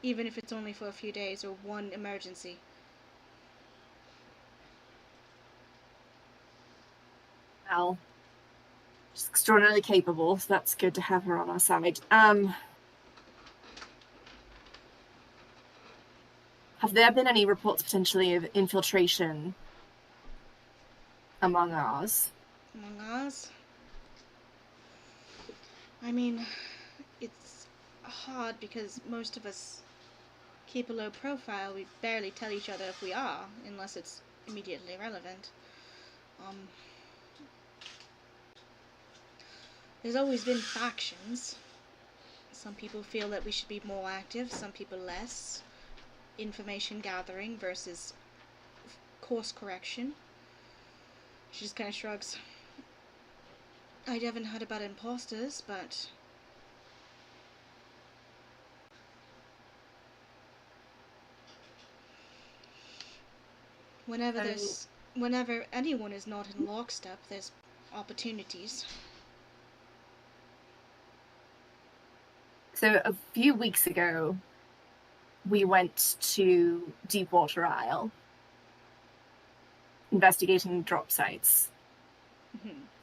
even if it's only for a few days or one emergency. Well, she's extraordinarily capable, so that's good to have her on our side. Have there been any reports potentially of infiltration among ours? Among us? I mean, it's hard because most of us keep a low profile. We barely tell each other if we are, unless it's immediately relevant. There's always been factions. Some people feel that we should be more active, some people less. Information gathering versus course correction. She just kind of shrugs. I haven't heard about imposters, but whenever anyone is not in lockstep, there's opportunities. So a few weeks ago, we went to Deepwater Isle, investigating drop sites.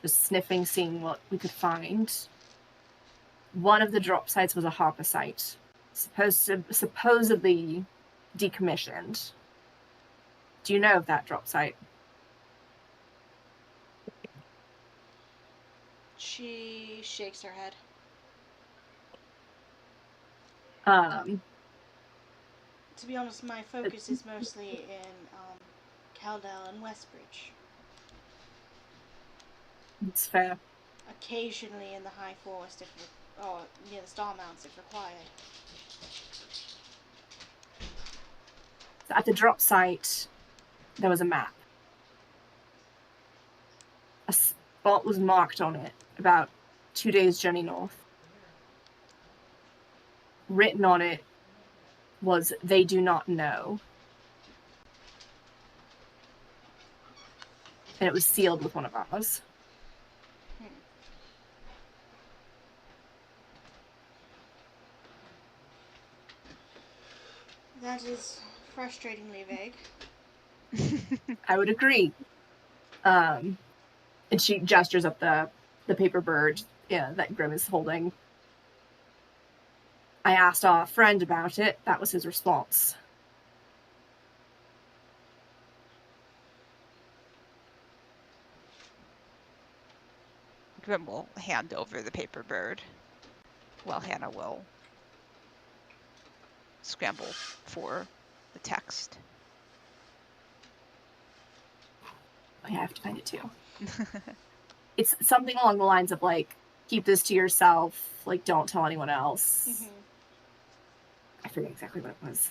Just sniffing, seeing what we could find. One of the drop sites was a harbor site, supposedly decommissioned. Do you know of that drop site? She shakes her head. To be honest, my focus is mostly in Caldell and Westbridge. It's fair. Occasionally in the High Forest, or near the Star Mounts if required. So at the drop site, there was a map. A spot was marked on it, about 2 days' journey north. Written on it was, "They do not know." And it was sealed with one of ours. That is frustratingly vague. I would agree. And she gestures up the paper bird that Grim is holding. I asked our friend about it. That was his response. Grim will hand over the paper bird, while Hannah will scramble for the text. I have to find it too. It's something along the lines of like, keep this to yourself, like don't tell anyone else. Mm-hmm. I forget exactly what it was.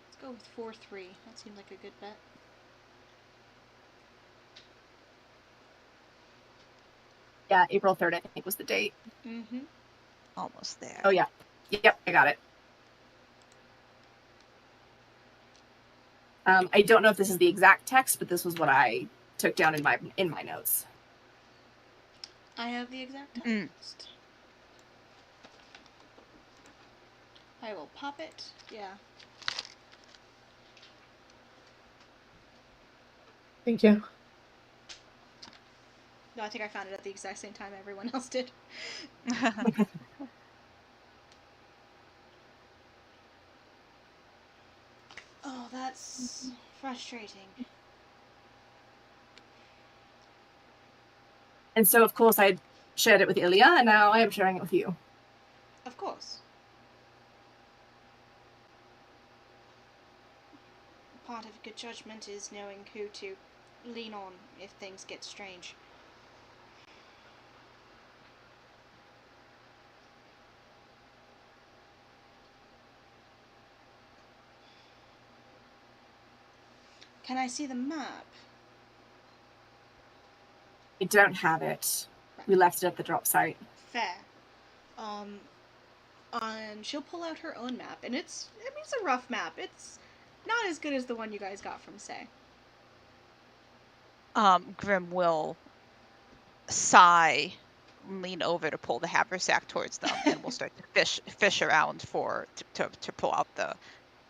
Let's go with 4-3. That seems like a good bet. Yeah, April 3rd, I think, was the date. Mm-hmm. Almost there. Oh, yeah. Yep, I got it. I don't know if this is the exact text, but this was what I took down in my notes. I have the exact text. I will pop it. Yeah. Thank you. No, I think I found it at the exact same time everyone else did. Oh, that's frustrating. And so, of course, I shared it with Ilya, and now I am sharing it with you. Of course. Part of good judgment is knowing who to lean on if things get strange. Can I see the map? I don't have it. We left it at the drop site. Fair. And she'll pull out her own map, and it's a rough map. It's not as good as the one you guys got from Say. Grim will sigh, lean over to pull the haversack towards them, and we'll start to fish around to pull out the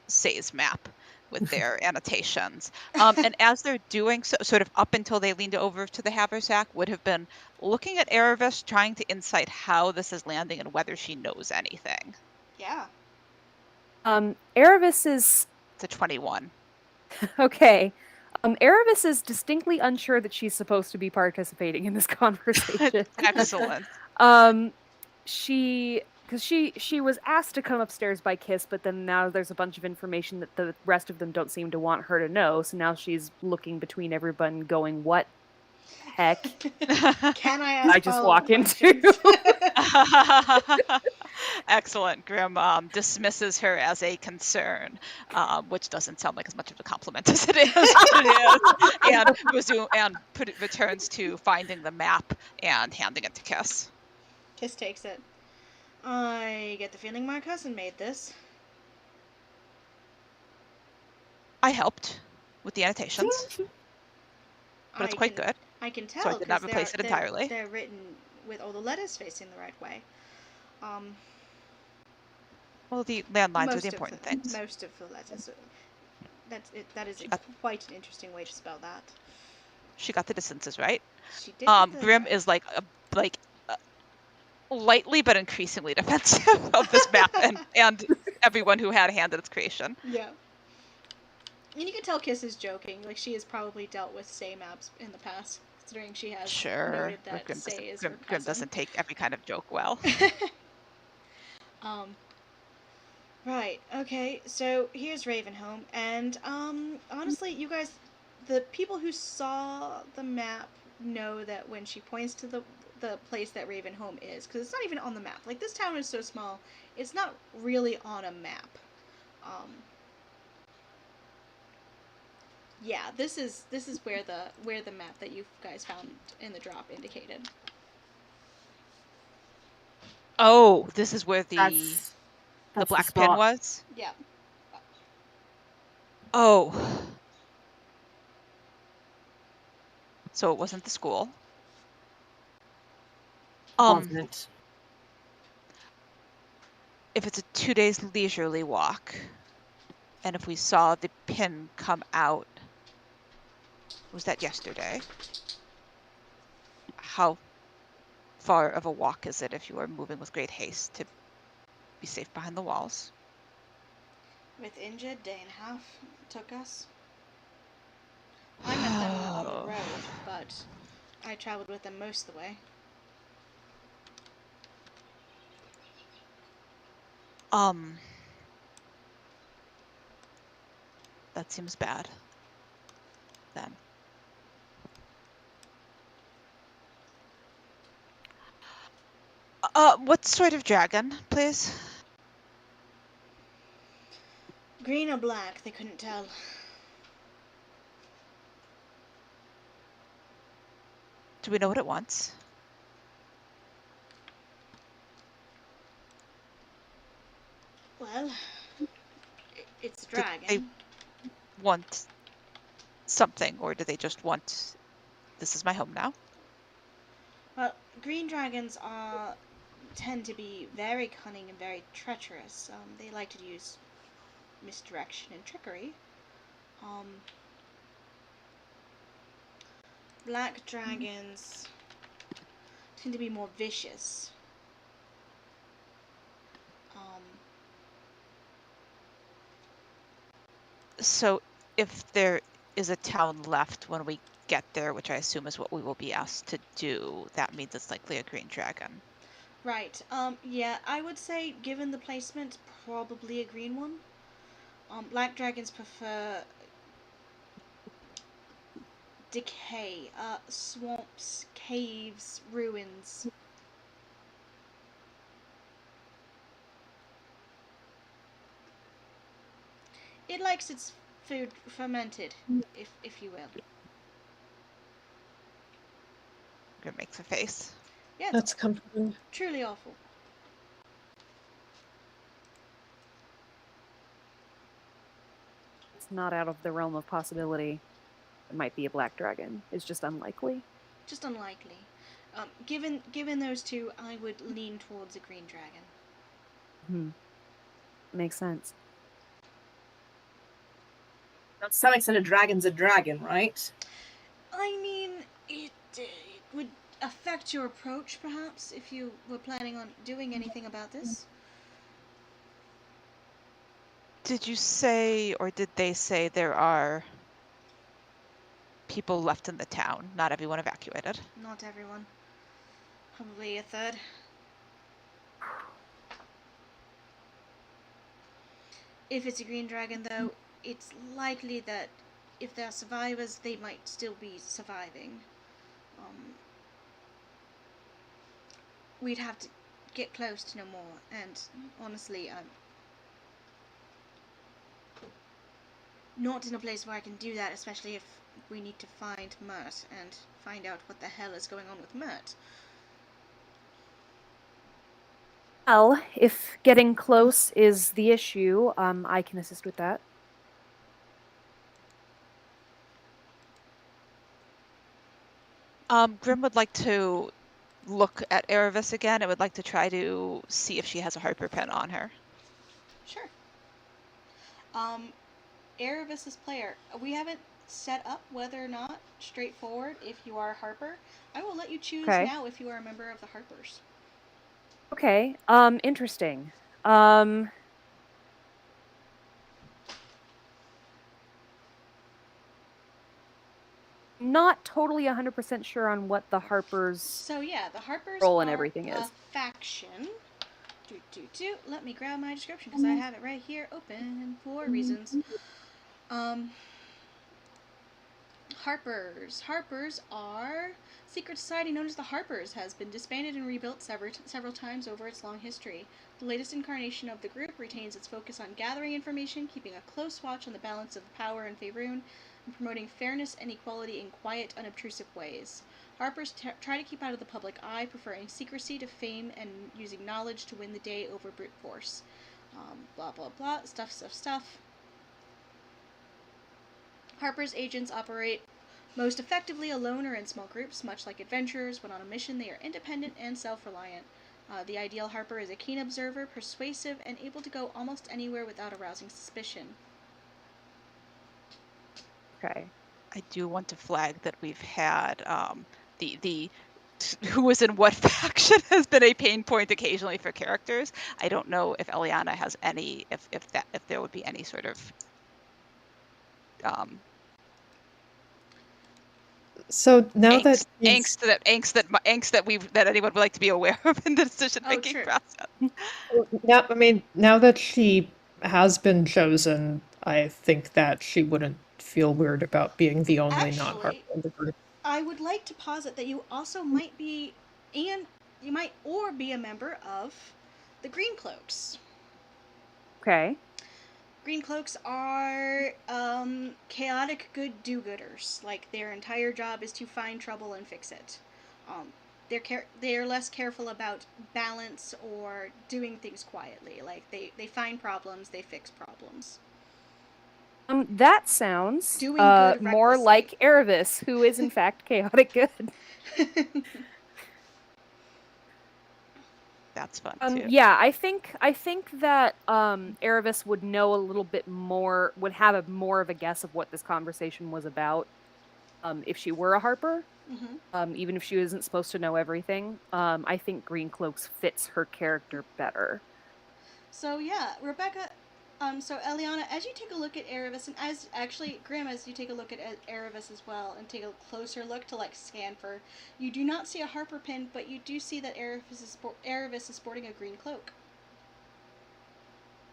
Say's map with their annotations. And as they're doing so, sort of up until they leaned over to the haversack, would have been looking at Erebus, trying to insight how this is landing and whether she knows anything. Yeah. Erebus is It's a 21. okay. Erebus is distinctly unsure that she's supposed to be participating in this conversation. Excellent. Because she was asked to come upstairs by Kiss, but then now there's a bunch of information that the rest of them don't seem to want her to know. So now she's looking between everyone, going, "What heck?" Can I ask? I just walk into. Excellent. Grim dismisses her as a concern, which doesn't sound like as much of a compliment as it is, and returns to finding the map and handing it to Kiss. Kiss takes it. I get the feeling my cousin made this. I helped with the annotations, but it's quite good. I can tell. So I did not replace it entirely. They're written with all the letters facing the right way. Well, the landlines are the important things. Most of the letters. That is quite an interesting way to spell that. She got the distances right. She did. Grim is lightly but increasingly defensive of this map and everyone who had a hand in its creation. Yeah. And you can tell Kiss is joking. Like, she has probably dealt with Say maps in the past, considering she has noted that Say is her cousin. Grim doesn't take every kind of joke well. Right, okay, so here's Ravenholm, and, honestly, you guys, the people who saw the map know that when she points to the place that Ravenholm is, because it's not even on the map. Like, this town is so small, it's not really on a map. Yeah, this is where the map that you guys found in the drop indicated. Oh, this is where the black pin was? Yeah. Oh. So it wasn't the school. Wasn't. If it's a 2 days leisurely walk, and if we saw the pin come out, was that yesterday? How far of a walk is it if you are moving with great haste to be safe behind the walls? With Inja, day and a half it took us. I met them on the road, but I traveled with them most of the way. That seems bad. Then. What sort of dragon, please? Green or black, they couldn't tell. Do we know what it wants? Well, it's a Do they dragon. want something, or do they just want, this is my home now? Well, green dragons tend to be very cunning and very treacherous. They like to use misdirection and trickery. Black dragons tend to be more vicious. So if there is a town left when we get there, which I assume is what we will be asked to do, that means it's likely a green dragon. Right. Yeah, I would say, given the placement, probably a green one. Black dragons prefer decay, swamps, caves, ruins. It likes its food fermented, if you will. Grim makes a face. Yeah, it's That's comforting. truly awful. It's not out of the realm of possibility. It might be a black dragon. It's just unlikely. Just unlikely. Given those two, I would lean towards a green dragon. Makes sense. To some extent, a dragon's a dragon, right? I mean, it would affect your approach, perhaps, if you were planning on doing anything about this. Did you say, or did they say there are people left in the town? Not everyone evacuated. Not everyone. Probably a third. If it's a green dragon, though, it's likely that if they're survivors, they might still be surviving. We'd have to get close to know more, and honestly, I'm not in a place where I can do that, especially if we need to find Mert and find out what the hell is going on with Mert. Well, if getting close is the issue, I can assist with that. Grim would like to look at Erevis again and would like to try to see if she has a Harper pen on her. Sure. Erevis's player. We haven't set up whether or not straightforward if you are a Harper. I will let you choose Okay. now if you are a member of the Harpers. Okay. Interesting. Not totally 100% sure on what the Harper's So yeah, the Harpers role and are everything a is. faction. Let me grab my description because I have it right here open for reasons. Harpers. Harpers are secret society known as the Harpers has been disbanded and rebuilt several times over its long history. The latest incarnation of the group retains its focus on gathering information, keeping a close watch on the balance of power in Faerun, and promoting fairness and equality in quiet, unobtrusive ways. Harpers try to keep out of the public eye, preferring secrecy to fame and using knowledge to win the day over brute force. Blah blah blah. Stuff. Harper's agents operate Most effectively alone or in small groups, much like adventurers, when on a mission they are independent and self-reliant. The ideal harper is a keen observer, persuasive, and able to go almost anywhere without arousing suspicion. Okay. I do want to flag that we've had the who is in what faction has been a pain point occasionally for characters. I don't know if Eliana has any, if there would be any sort of So now that she's angst that anyone would like to be aware of in the decision making true. process. now that she has been chosen, I think that she wouldn't feel weird about being the only non-harper Actually, in the group. I would like to posit that you also might be, and you might or be a member of the Green Cloaks. Okay. Green Cloaks are chaotic good do-gooders. Like their entire job is to find trouble and fix it. They're less careful about balance or doing things quietly. Like they find problems, they fix problems. That sounds Doing good more recklessly. like Erebus, who is in fact chaotic good. That's fun too. Yeah, I think that Erebus would know a little bit more, would have a more of a guess of what this conversation was about, if she were a harper. Even if she isn't supposed to know everything. I think Green Cloaks fits her character better. So yeah, Rebecca. So Eliana, as you take a look at Erebus, and as actually Graham, as you take a look at Erebus as well, and take a closer look to like scan for, you do not see a Harper pin, but you do see that Erebus is sporting a green cloak.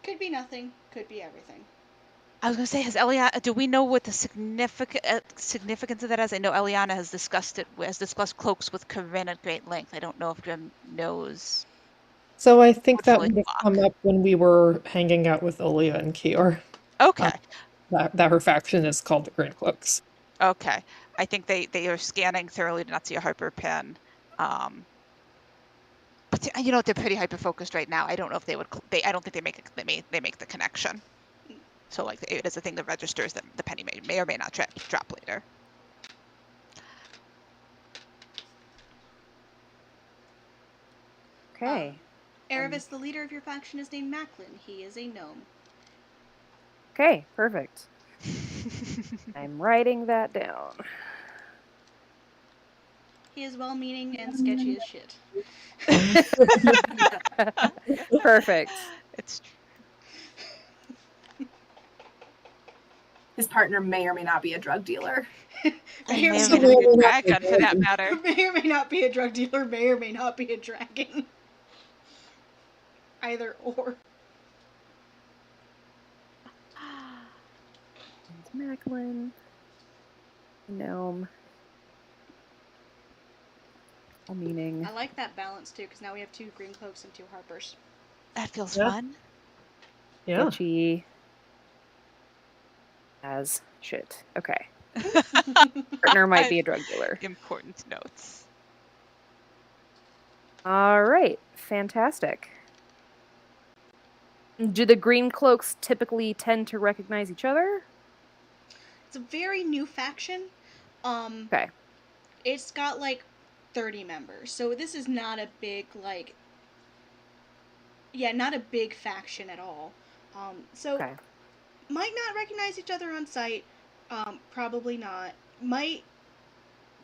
Could be nothing. Could be everything. I was going to say, do we know what the significance of that is? I know Eliana has discussed cloaks with Corinne at great length. I don't know if Grim knows. So I think that Hopefully would have block. come up when we were hanging out with Olia and Kior. Okay. That her faction is called the Green Cloaks. Okay. I think they are scanning thoroughly to not see a Harper pin. But they're pretty hyper focused right now. I don't know if they would. I don't think they make the connection. So like it is a thing that registers that the penny may or may not drop later. Okay. Erebus, the leader of your faction, is named Macklin. He is a gnome. Okay, perfect. I'm writing that down. He is well-meaning and sketchy as shit. Perfect. It's His partner may or may not be a drug dealer. May or may may not be a not dragon for that matter. may or may not be a drug dealer. May or may not be a dragon. Either or. Macklin. Gnome. Meaning. I like that balance too, because now we have 2 green cloaks and 2 harpers. That feels Yeah. fun. Yeah. Sketchy as shit. Okay. Partner might be a drug dealer. Important notes. All right. Fantastic. Do the green cloaks typically tend to recognize each other? It's a very new faction. Okay. It's got like 30 members, so this is not a big not a big faction at all. So Okay. might not recognize each other on sight. Probably not. Might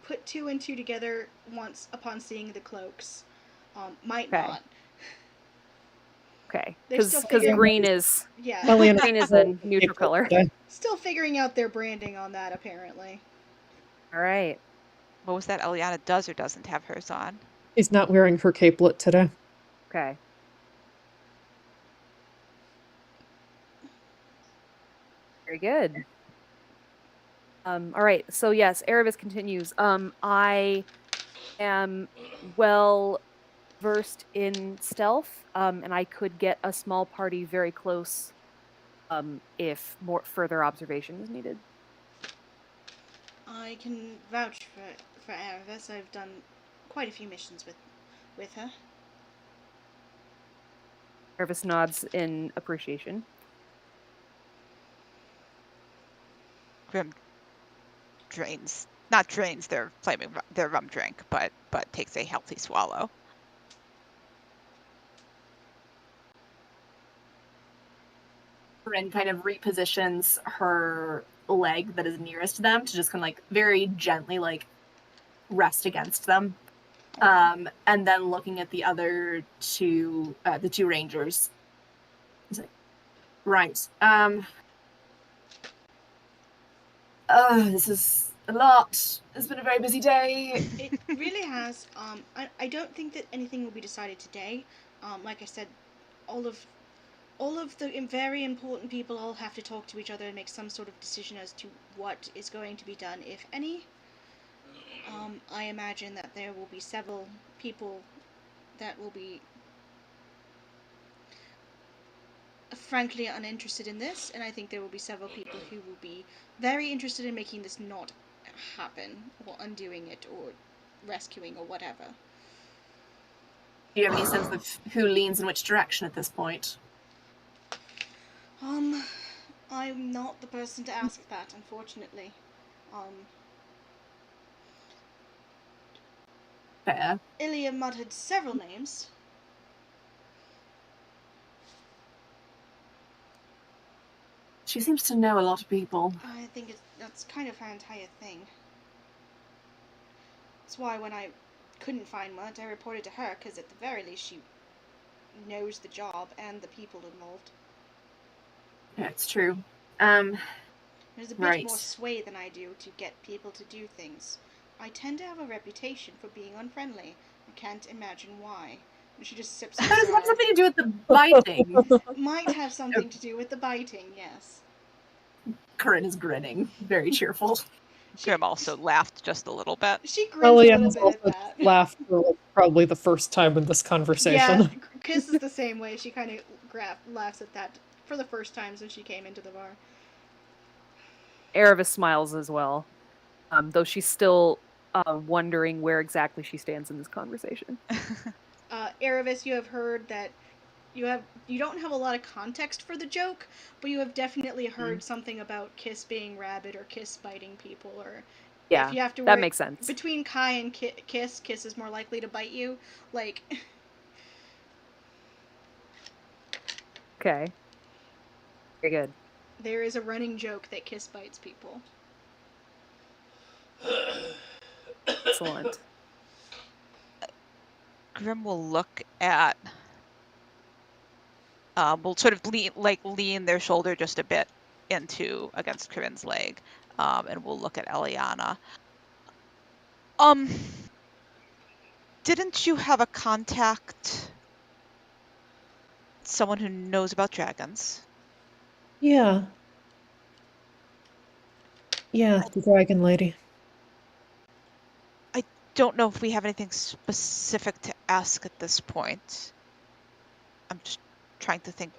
put 2 and 2 together once upon seeing the cloaks. Might Okay. not. Okay. They're Because still figuring. green is Yeah. Eliana green is a neutral color. Still figuring out their branding on that, apparently. All right. What was that Eliana does or doesn't have hers on? She's not wearing her capelet today. Okay. Very good. All right. So yes, Erebus continues. I am well versed in stealth, and I could get a small party very close, if more further observation is needed. I can vouch for Erebus. I've done quite a few missions with her. Erebus nods in appreciation. Grim drains not drains their rum drink, but takes a healthy swallow. Corinne kind of repositions her leg that is nearest to them to just kind of like very gently like rest against them. And then looking at the other two, the two rangers. He's like, right. This is a lot. It's been a very busy day. It really has. I don't think that anything will be decided today. Like I said, all of the very important people all have to talk to each other and make some sort of decision as to what is going to be done, if any. I imagine that there will be several people that will be frankly uninterested in this, and I think there will be several people who will be very interested in making this not happen, or undoing it, or rescuing, or whatever. Do you have any sense of who leans in which direction at this point? I'm not the person to ask that, unfortunately. Fair. Ilya muttered several names. She seems to know a lot of people. I think that's kind of her entire thing. That's why when I couldn't find much, I reported to her, because at the very least she knows the job and the people involved. Yeah, it's true. There's a bit Right. more sway than I do to get people to do things. I tend to have a reputation for being unfriendly. I can't imagine why. And she just sips. That doesn't have something to do with the biting. Might have something to do with the biting, yes. Corinne is grinning, very cheerful. Grim also laughed just a little bit. She grins a Elian little has bit also at that. laughed for like, probably the first time in this conversation. Yeah, Kiss is the same way. She kind of laughs at that for the first time since she came into the bar. Erebus smiles as well, though she's still wondering where exactly she stands in this conversation. Erebus, you have heard that you don't have a lot of context for the joke, but you have definitely heard something about Kiss being rabid or Kiss biting people, or Yeah, if you have to that worry, makes sense. between Kai and Kiss is more likely to bite you. Like, Okay. Very good. there is a running joke that Kiss bites people. Excellent. Grim will look at. Will sort of lean their shoulder just a bit against Corinne's leg, and we'll look at Eliana. Didn't you have a contact? Someone who knows about dragons? Yeah. Yeah, the dragon lady. I don't know if we have anything specific to ask at this point. I'm just trying to think.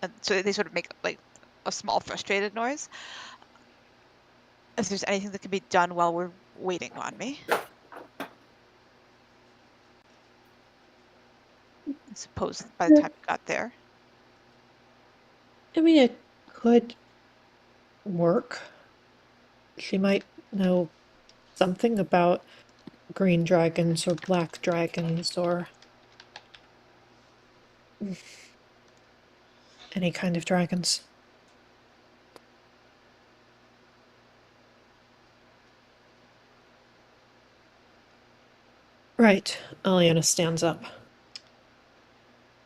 And so they sort of make like a small frustrated noise. If there's anything that can be done while we're waiting on me. I suppose by the time we got there. I mean, it could work. She might know something about green dragons or black dragons or any kind of dragons. Right. Aliana stands up.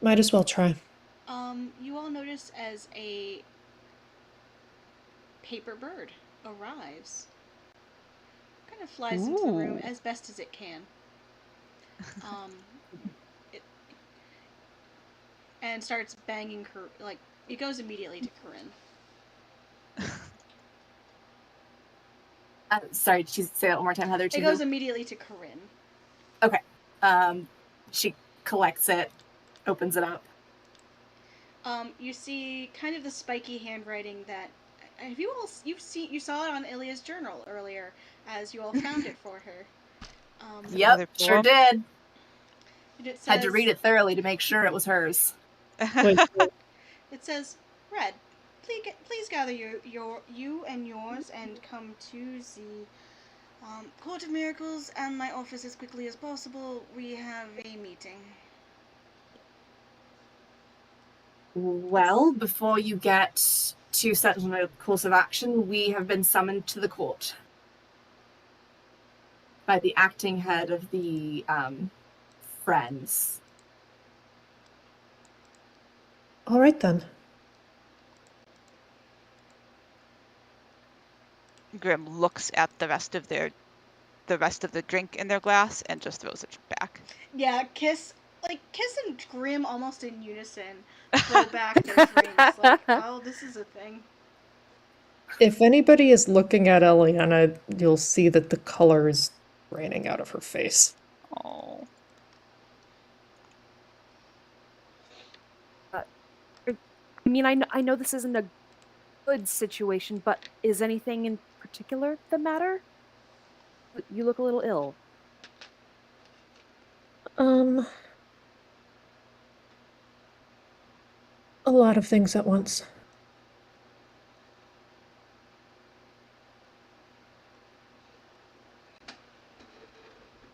Might as well try. You all notice as a paper bird arrives. Kind of flies into the room as best as it can. And starts banging her, like, it goes immediately to Corinne. Sorry, did you say that one more time, Heather? It goes immediately to Corinne. Okay. She collects it, opens it up. You see kind of the spiky handwriting that you saw it on Ilya's journal earlier as you all found it for her. Yep, sure did. It says, Had to read it thoroughly to make sure it was hers. Wait, it says, "Red, please gather you and yours and come to the Court of Miracles and my office as quickly as possible. We have a meeting. Well, before you get to set on a course of action, we have been summoned to the court by the acting head of the Friends. All right then. Grim looks at the rest of the drink in their glass and just throws it back. Yeah, Kiss and Grim almost in unison throw back their drinks. Like, oh, this is a thing. If anybody is looking at Eliana, you'll see that the color is raining out of her face. Oh. I mean, I know this isn't a good situation, but is anything in particular the matter? You look a little ill. A lot of things at once.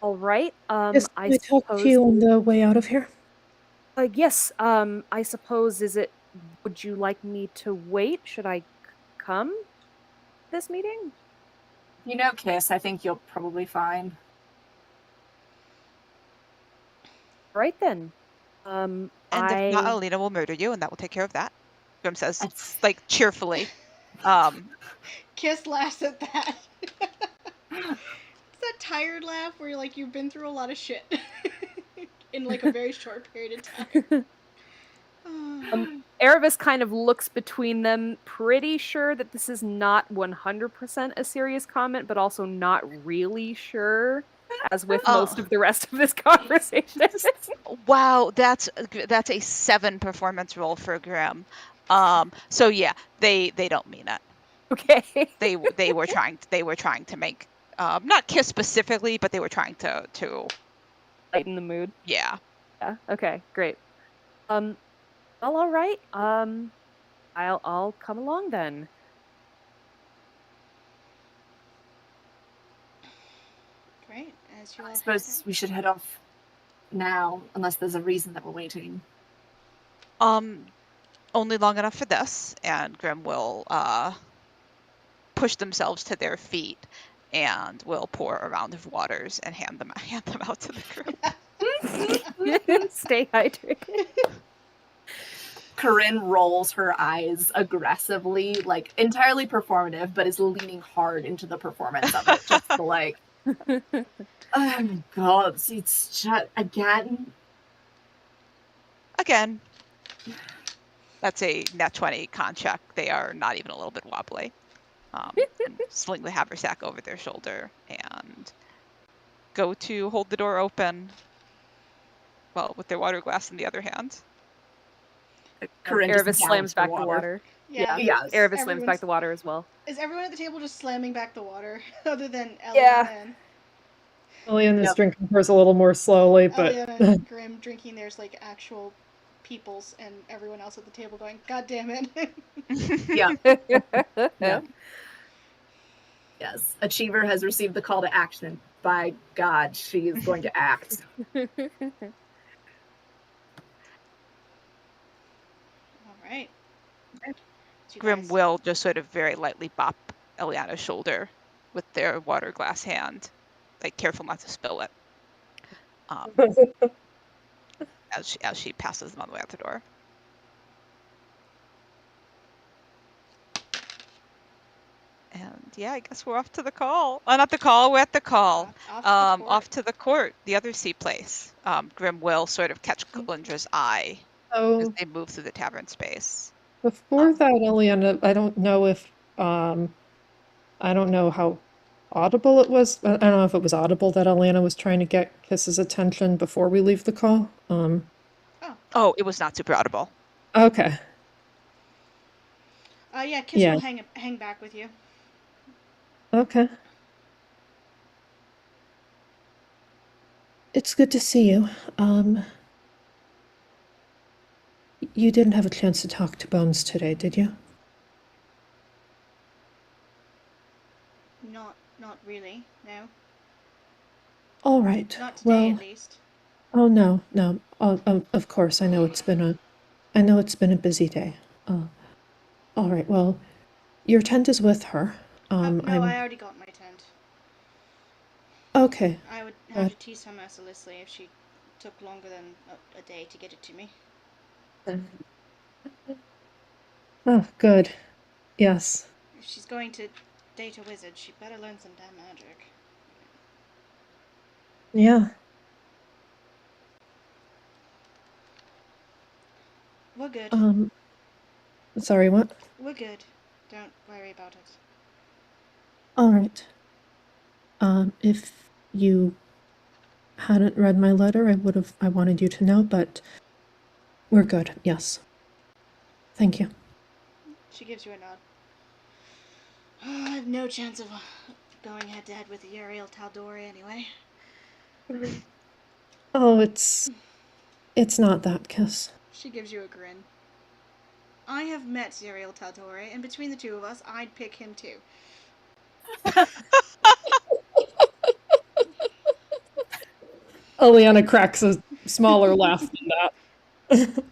All right. Yes, I can I talk to suppose. you on the way out of here? Yes. I suppose. Would you like me to wait? Should I come this meeting? You know, Kiss, I think you'll probably find. All right then. And if not, Alina will murder you, and that will take care of that. Grim says, like, cheerfully. Kiss laughs at that. It's that tired laugh where you've been through a lot of shit in like a very short period of time. Erebus kind of looks between them, pretty sure that this is not 100% a serious comment, but also not really sure, as with most of the rest of this conversation. Wow, that's a 7 performance roll for Grim. So yeah, they don't mean it. Okay. They were trying to make not Kiss specifically, but they were trying to lighten the mood. Yeah. Yeah. Okay. Great. Well, all right. I'll come along then. Great. As you all I suppose we should head off now, unless there's a reason that we're waiting. Only long enough for this, and Grim will push themselves to their feet and will pour a round of waters and hand them out to the group. Stay hydrated. Corinne rolls her eyes aggressively, like entirely performative, but is leaning hard into the performance of it, just to like, oh god, it's shut again. Again. That's a nat 20 con check. They are not even a little bit wobbly. And sling the haversack over their shoulder and go to hold the door open. Well, with their water glass in the other hand. Corinne Erebus slams back the water. Yeah. Erebus slams back the water as well. Is everyone at the table just slamming back the water, other than Eliana? Yeah. Eliana is drinking hers a little more slowly, but Eliana and Grim drinking theirs like actual peoples, and everyone else at the table going, "God damn it!" Yeah. Yes, Achiever has received the call to action. By God, she is going to act. All right. Grim will just sort of very lightly bop Eliana's shoulder with their water glass hand, like careful not to spill it. As she passes them on the way out the door. And yeah, I guess we're off to the call. Not the call, we're at the call. Off to the court, the other sea place. Grim will sort of catch Glindra's eye as they move through the tavern space. Before that, Eliana, I don't know if I don't know how audible it was. I don't know if it was audible that Eliana was trying to get Kiss's attention before we leave the call. Oh, it was not super audible. Okay. Yeah, Kiss will hang back with you. Okay. It's good to see you. You didn't have a chance to talk to Bones today, did you? Not really, no. All right. Not today, Well, at least. oh no, no. Of course, I know it's been a busy day. All right. Well, your tent is with her. No, I I'm already got my tent. okay. I would have Good. to tease her mercilessly if she took longer than a day to get it to me. Oh, good. Yes. If she's going to date a wizard, she better learn some damn magic. Yeah. We're good. Sorry, what? We're good. Don't worry about it. All right. If you hadn't read my letter, I wanted you to know, but we're good. Yes. Thank you. She gives you a nod. I have no chance of going head to head with Uriel Taldori anyway. Oh, it's not that, Kiss. She gives you a grin. I have met Uriel Taldori, and between the two of us, I'd pick him too. Eliana cracks a smaller laugh than that.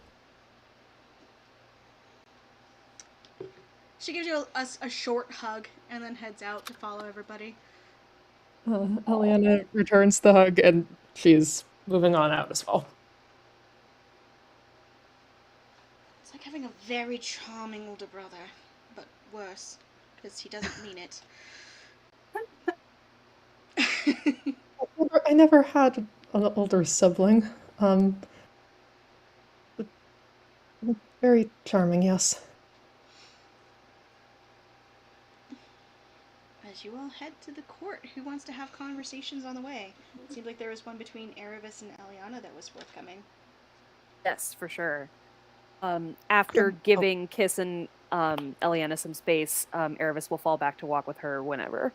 She gives you a short hug and then heads out to follow everybody. Eliana returns the hug and she's moving on out as well. It's like having a very charming older brother, but worse, because he doesn't mean it. I never had an older sibling. Very charming, yes. As you all head to the court, who wants to have conversations on the way? It seemed like there was one between Erebus and Eliana that was forthcoming. Yes, for sure. After giving Kiss and Eliana some space, Erebus will fall back to walk with her whenever.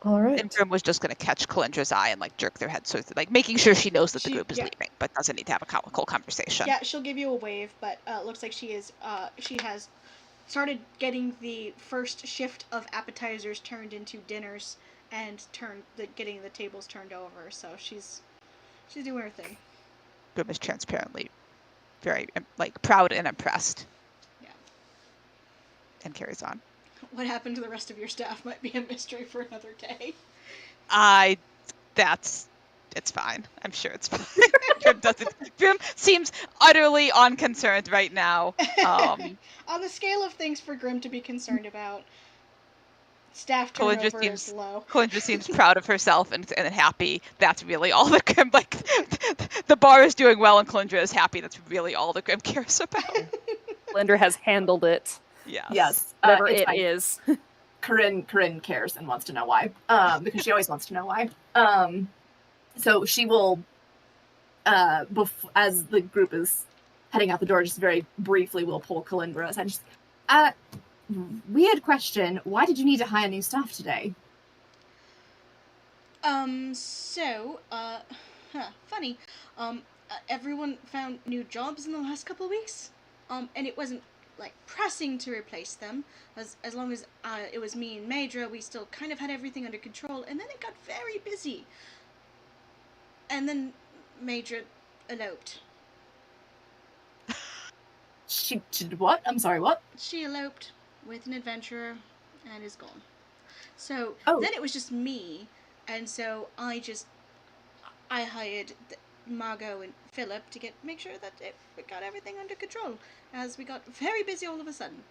All right. Imgrim was just going to catch Calendra's eye and like jerk their head, so like making sure she knows that the group is leaving, but doesn't need to have a cool conversation. Yeah, she'll give you a wave, but looks like she has started getting the first shift of appetizers turned into dinners and getting the tables turned over. So she's doing her thing. Grim is transparently very like proud and impressed. Yeah. And carries on. What happened to the rest of your staff might be a mystery for another day. It's fine. I'm sure it's fine. Grim seems utterly unconcerned right now. On the scale of things for Grim to be concerned about, staff turnover is low. Calindra seems proud of herself and happy. That's really all that Grim, like, the bar is doing well and Calindra is happy. That's really all that Grim cares about. Calindra has handled it. Yes. Whatever it is. Corinne cares and wants to know why. Because she always wants to know why. So she will, as the group is heading out the door, just very briefly will pull Calindra aside. Just, weird question. Why did you need to hire new staff today? Funny. Everyone found new jobs in the last couple of weeks. And it wasn't like pressing to replace them. As long as it was me and Maedra, we still kind of had everything under control. And then it got very busy. And then Maedra eloped. She did what? I'm sorry, what? She eloped with an adventurer and is gone. So then it was just me, and so I hired Margot and Philip to make sure that we got everything under control, as we got very busy all of a sudden.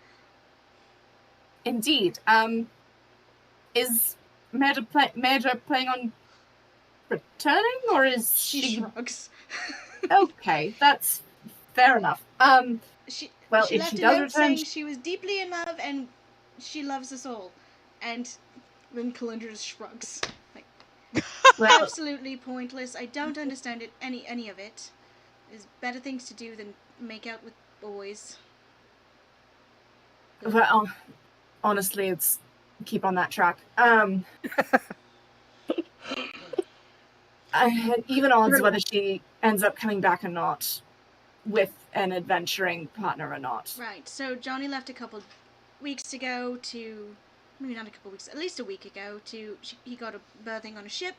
Indeed. Is Maedra planning on returning, or is she shrugs? Okay, that's fair enough. She if left she a does note return, saying she was deeply in love and she loves us all. And then Calindra just shrugs. Like, absolutely pointless. I don't understand it. Any of it. There's better things to do than make out with boys. Well, honestly, it's keep on that track. Even odds whether she ends up coming back or not, with an adventuring partner or not. Right. So Johnny left a couple weeks ago to, maybe not a couple weeks, at least a week ago he got a berthing on a ship.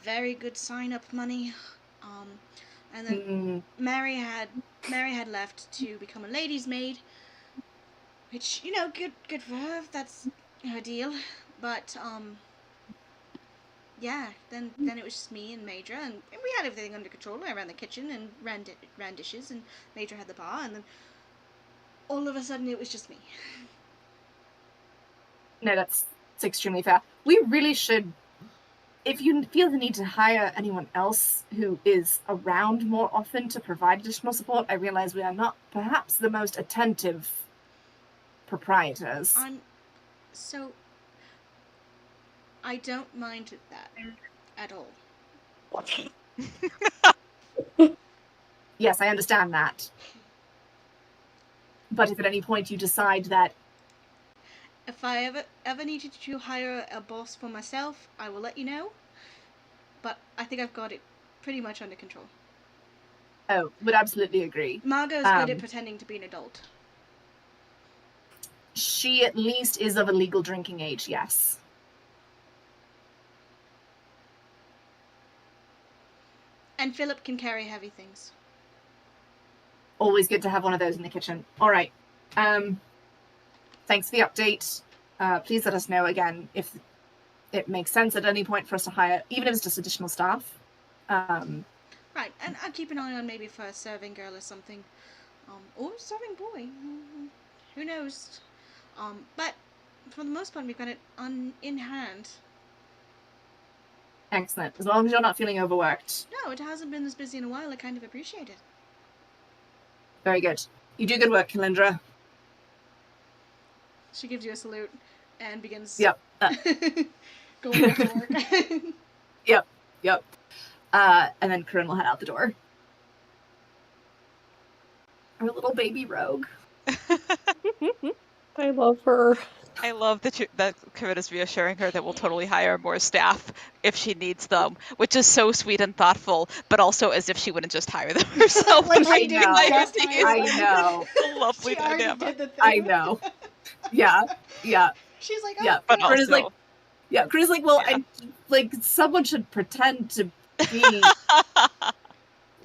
very good sign-up money. And then Mm, Mary had left to become a lady's maid, which good for her. If that's her deal. But yeah, then it was just me and Major, and we had everything under control. I ran the kitchen and ran dishes, and Major had the bar, and then all of a sudden it was just me. no, that's extremely fair. We really should, if you feel the need to hire anyone else who is around more often to provide additional support, I realize we are not perhaps the most attentive proprietors. So I don't mind that at all. Yes, I understand that. But if at any point you decide that, If I ever needed to hire a boss for myself, I will let you know. But I think I've got it pretty much under control. oh, would absolutely agree. Margot's good at pretending to be an adult. She at least is of a legal drinking age, yes. And Philip can carry heavy things. Always good to have one of those in the kitchen. All right. Thanks for the update. Please let us know again if it makes sense at any point for us to hire, even if it's just additional staff. Right, and I'll keep an eye on maybe for a serving girl or something. Or a serving boy. Who knows? But for the most part, we've got it in hand. Excellent. As long as you're not feeling overworked. No, it hasn't been this busy in a while. I kind of appreciate it. Very good. You do good work, Kalindra. She gives you a salute and begins Yep. going back to work. Yep. And then Corinne will head out the door. Our little baby rogue. I love her. I love that Corinna's reassuring her that we'll totally hire more staff if she needs them, which is so sweet and thoughtful, but also as if she wouldn't just hire them herself. Like I she didn't know. just hire I them. know. A lovely She already dynamic. did the thing. I know. Yeah. She's like, oh, Yeah. But Corinna's also, like, Corinna's like, well, Yeah. someone should pretend to be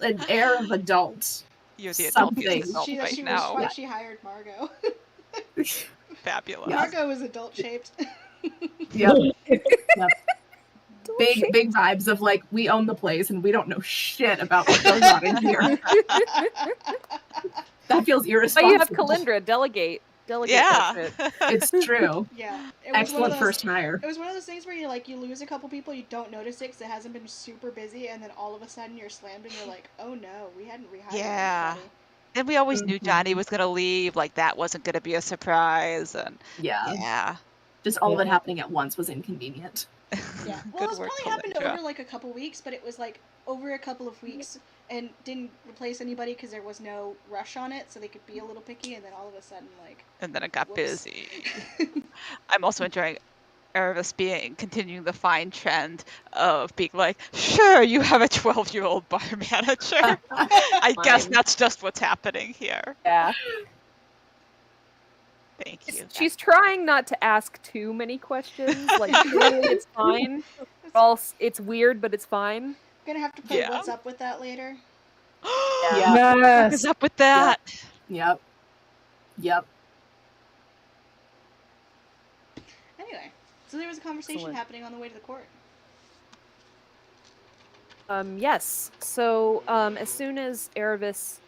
an heir of adult. You're the adult Something. adult she right was now. why she hired Margot. Fabulous. Yeah. Margot was adult shaped. Yep. Big vibes of like, we own the place and we don't know shit about what goes on in here. That feels But irresponsible. you have Kalindra, delegate Yeah. that shit. It's true. Yeah. Excellent first hire. It was one of those things where you lose a couple people, you don't notice it because it hasn't been super busy, and then all of a sudden you're slammed and you're like, oh no, we hadn't rehired Yeah. anybody. And we always knew Johnny Mhm. was going to leave, like that wasn't going to be a surprise. And Yeah. Just all of it happening at once was inconvenient. Yeah. Well, Good this work, probably happened Kalindra. over like a couple weeks, but it was like over a couple of weeks and didn't replace anybody because there was no rush on it, so they could be a little picky, and then all of a sudden, like, And then it got whoops. busy. I'm also enjoying Erebus continuing the fine trend of being like, sure, you have a 12-year-old bar manager. I guess Fine. that's just what's happening here. Yeah. Thank you. She's trying not to ask too many questions. Like, clearly it's fine. Else it's weird, but it's fine. Gonna have to play Yeah. What's Up with that later. Yeah. What is up with that? Yep. Anyway, so there was a conversation Excellent. happening on the way to the court. Yes. So, as soon as Erebus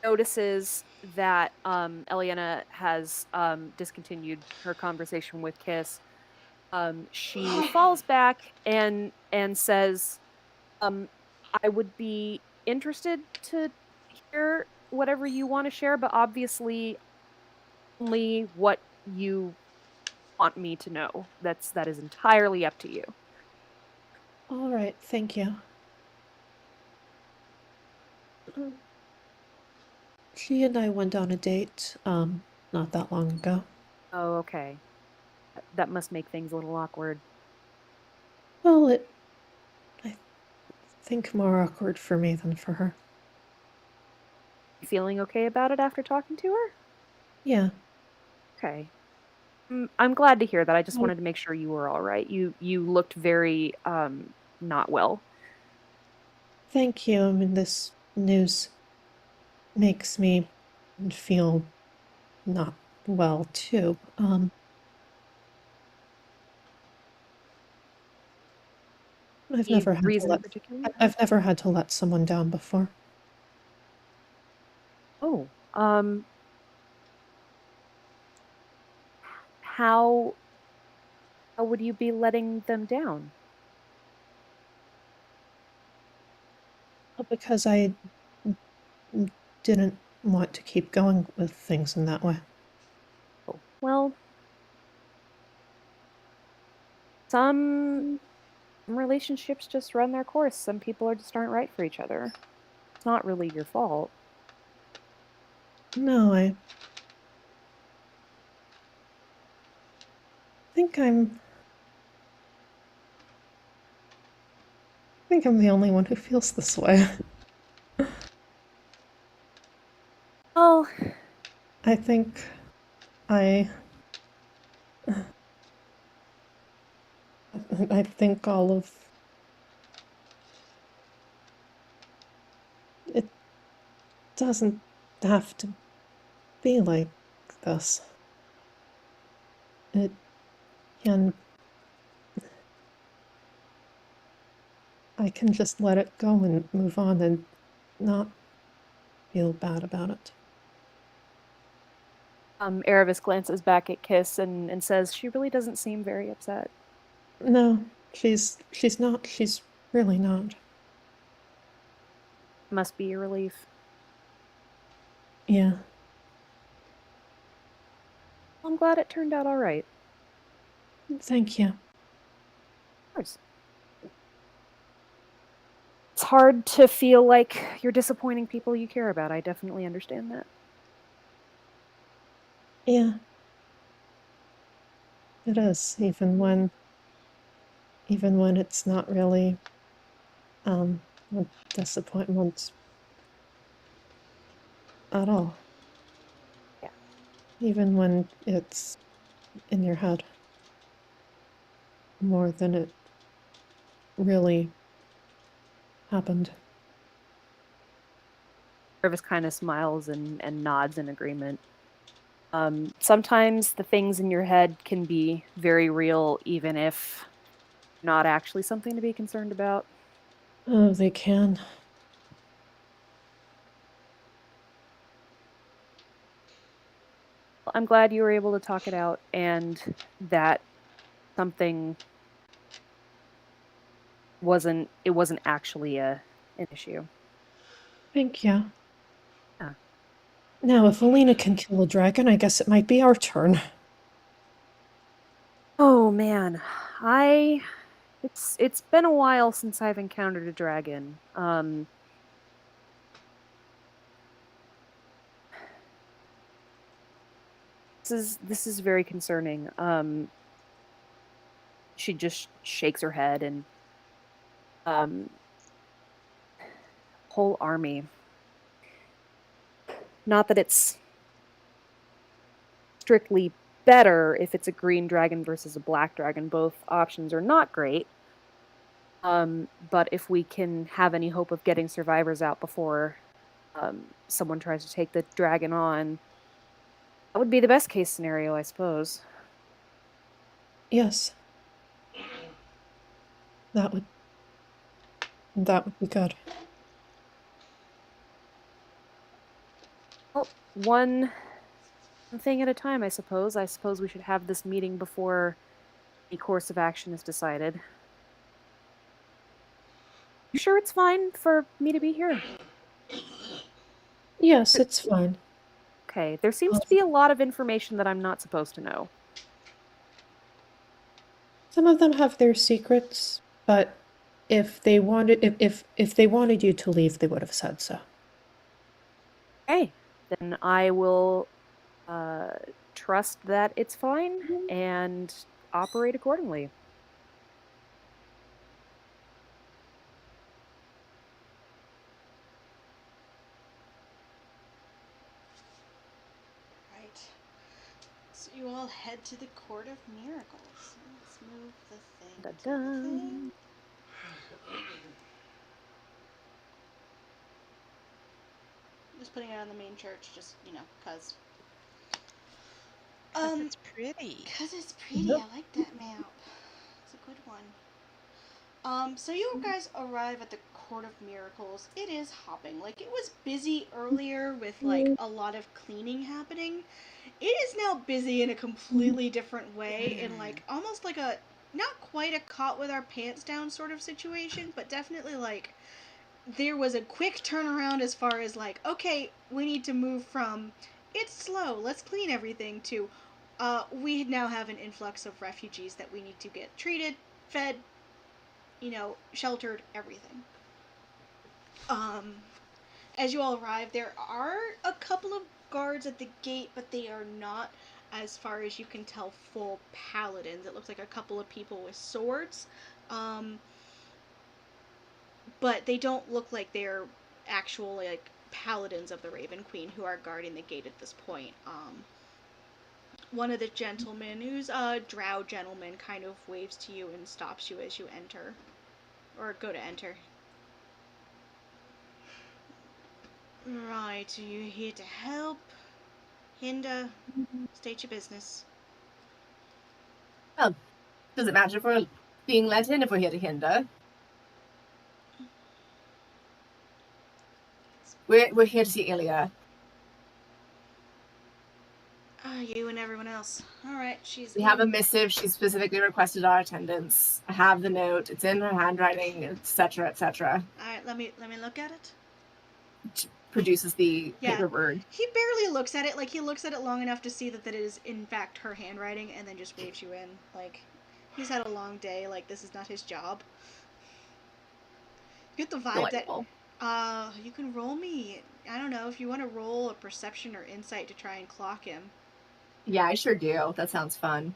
notices that Eliana has discontinued her conversation with Kiss, she falls back and says, I would be interested to hear whatever you want to share, but obviously only what you want me to know. That is entirely up to you. All right, thank you. She and I went on a date, not that long ago. Oh, okay. That must make things a little awkward. Well, I think more awkward for me than for her. You feeling okay about it after talking to her? Yeah. Okay. I'm glad to hear that. I just wanted to make sure you were all right. You looked very not well. Thank you. I mean, this news makes me feel not well too. I've Any never had to reason in let particular? I've never had to let someone down before. Oh, how would you be letting them down? Because I didn't want to keep going with things in that way. Oh, well, some relationships just run their course. Some people just aren't right for each other. It's not really your fault. No, I think I'm the only one who feels this way. Oh, I think I I think all of it doesn't have to be like this. It can I can just let it go and move on and not feel bad about it. Erebus glances back at Kiss and says she really doesn't seem very upset. No, she's not. She's really not. Must be a relief. Yeah. I'm glad it turned out all right. Thank you. Of course. It's hard to feel like you're disappointing people you care about. I definitely understand that. Yeah, it is. Even when it's not really a disappointment at all. Yeah. Even when it's in your head more than it really happened. Erebus kind of smiles and nods in agreement. Sometimes the things in your head can be very real, even if not actually something to be concerned about. Oh, they can. I'm glad you were able to talk it out and that something wasn't actually an issue. Thank you. Yeah. Now, if Alina can kill a dragon, I guess it might be our turn. Oh man, I it's been a while since I've encountered a dragon. This is very concerning. She just shakes her head and um whole army. Not that it's strictly better if it's a green dragon versus a black dragon. Both options are not great. But if we can have any hope of getting survivors out before someone tries to take the dragon on, that would be the best case scenario, I suppose. Yes, that would that would be good. Well, one thing at a time, I suppose. I suppose we should have this meeting before any course of action is decided. You sure it's fine for me to be here? Yes, it's fine. Okay, there seems Um, to be a lot of information that I'm not supposed to know. some of them have their secrets, but if they wanted you to leave, they would have said so. Okay, then I will uh, trust that it's fine and operate accordingly. Right. So you all head to the Court of Miracles. Let's move the thing to the thing. Dun-dun. Just putting it on the main church, just, cause. It's pretty. Cause it's pretty. I like that map. It's a good one. So you guys arrive at the Court of Miracles. It is hopping. Like, it was busy earlier with, like, a lot of cleaning happening. It is now busy in a completely different way, in, like, almost like a, not quite a caught with our pants down sort of situation, but definitely, like, there was a quick turnaround as far as, like, okay, we need to move from, it's slow, let's clean everything, to, we now have an influx of refugees that we need to get treated, fed, sheltered, everything. As you all arrive, there are a couple of guards at the gate, but they are not, as far as you can tell, full paladins. It looks like a couple of people with swords. But they don't look like they're actual, like, paladins of the Raven Queen who are guarding the gate at this point. One of the gentlemen, who's a drow gentleman, kind of waves to you and stops you as you enter. Or go to enter. Right, are you here to help? Hinder? State your business. Well, does it matter if we're being let in if we're here to hinder? We're here to see Ilya. You and everyone else. Alright, she's We have a missive. She specifically requested our attendance. I have the note. It's in her handwriting, etc., etc. Alright, let me look at it. Produces the Yeah. paperwork. He barely looks at it. Like, he looks at it long enough to see that it is, in fact, her handwriting, and then just waves you in. Like, he's had a long day. Like, this is not his job. You get the vibe Delightful. that, you can roll me. I don't know, if you want to roll a perception or insight to try and clock him. Yeah, I sure do. That sounds fun.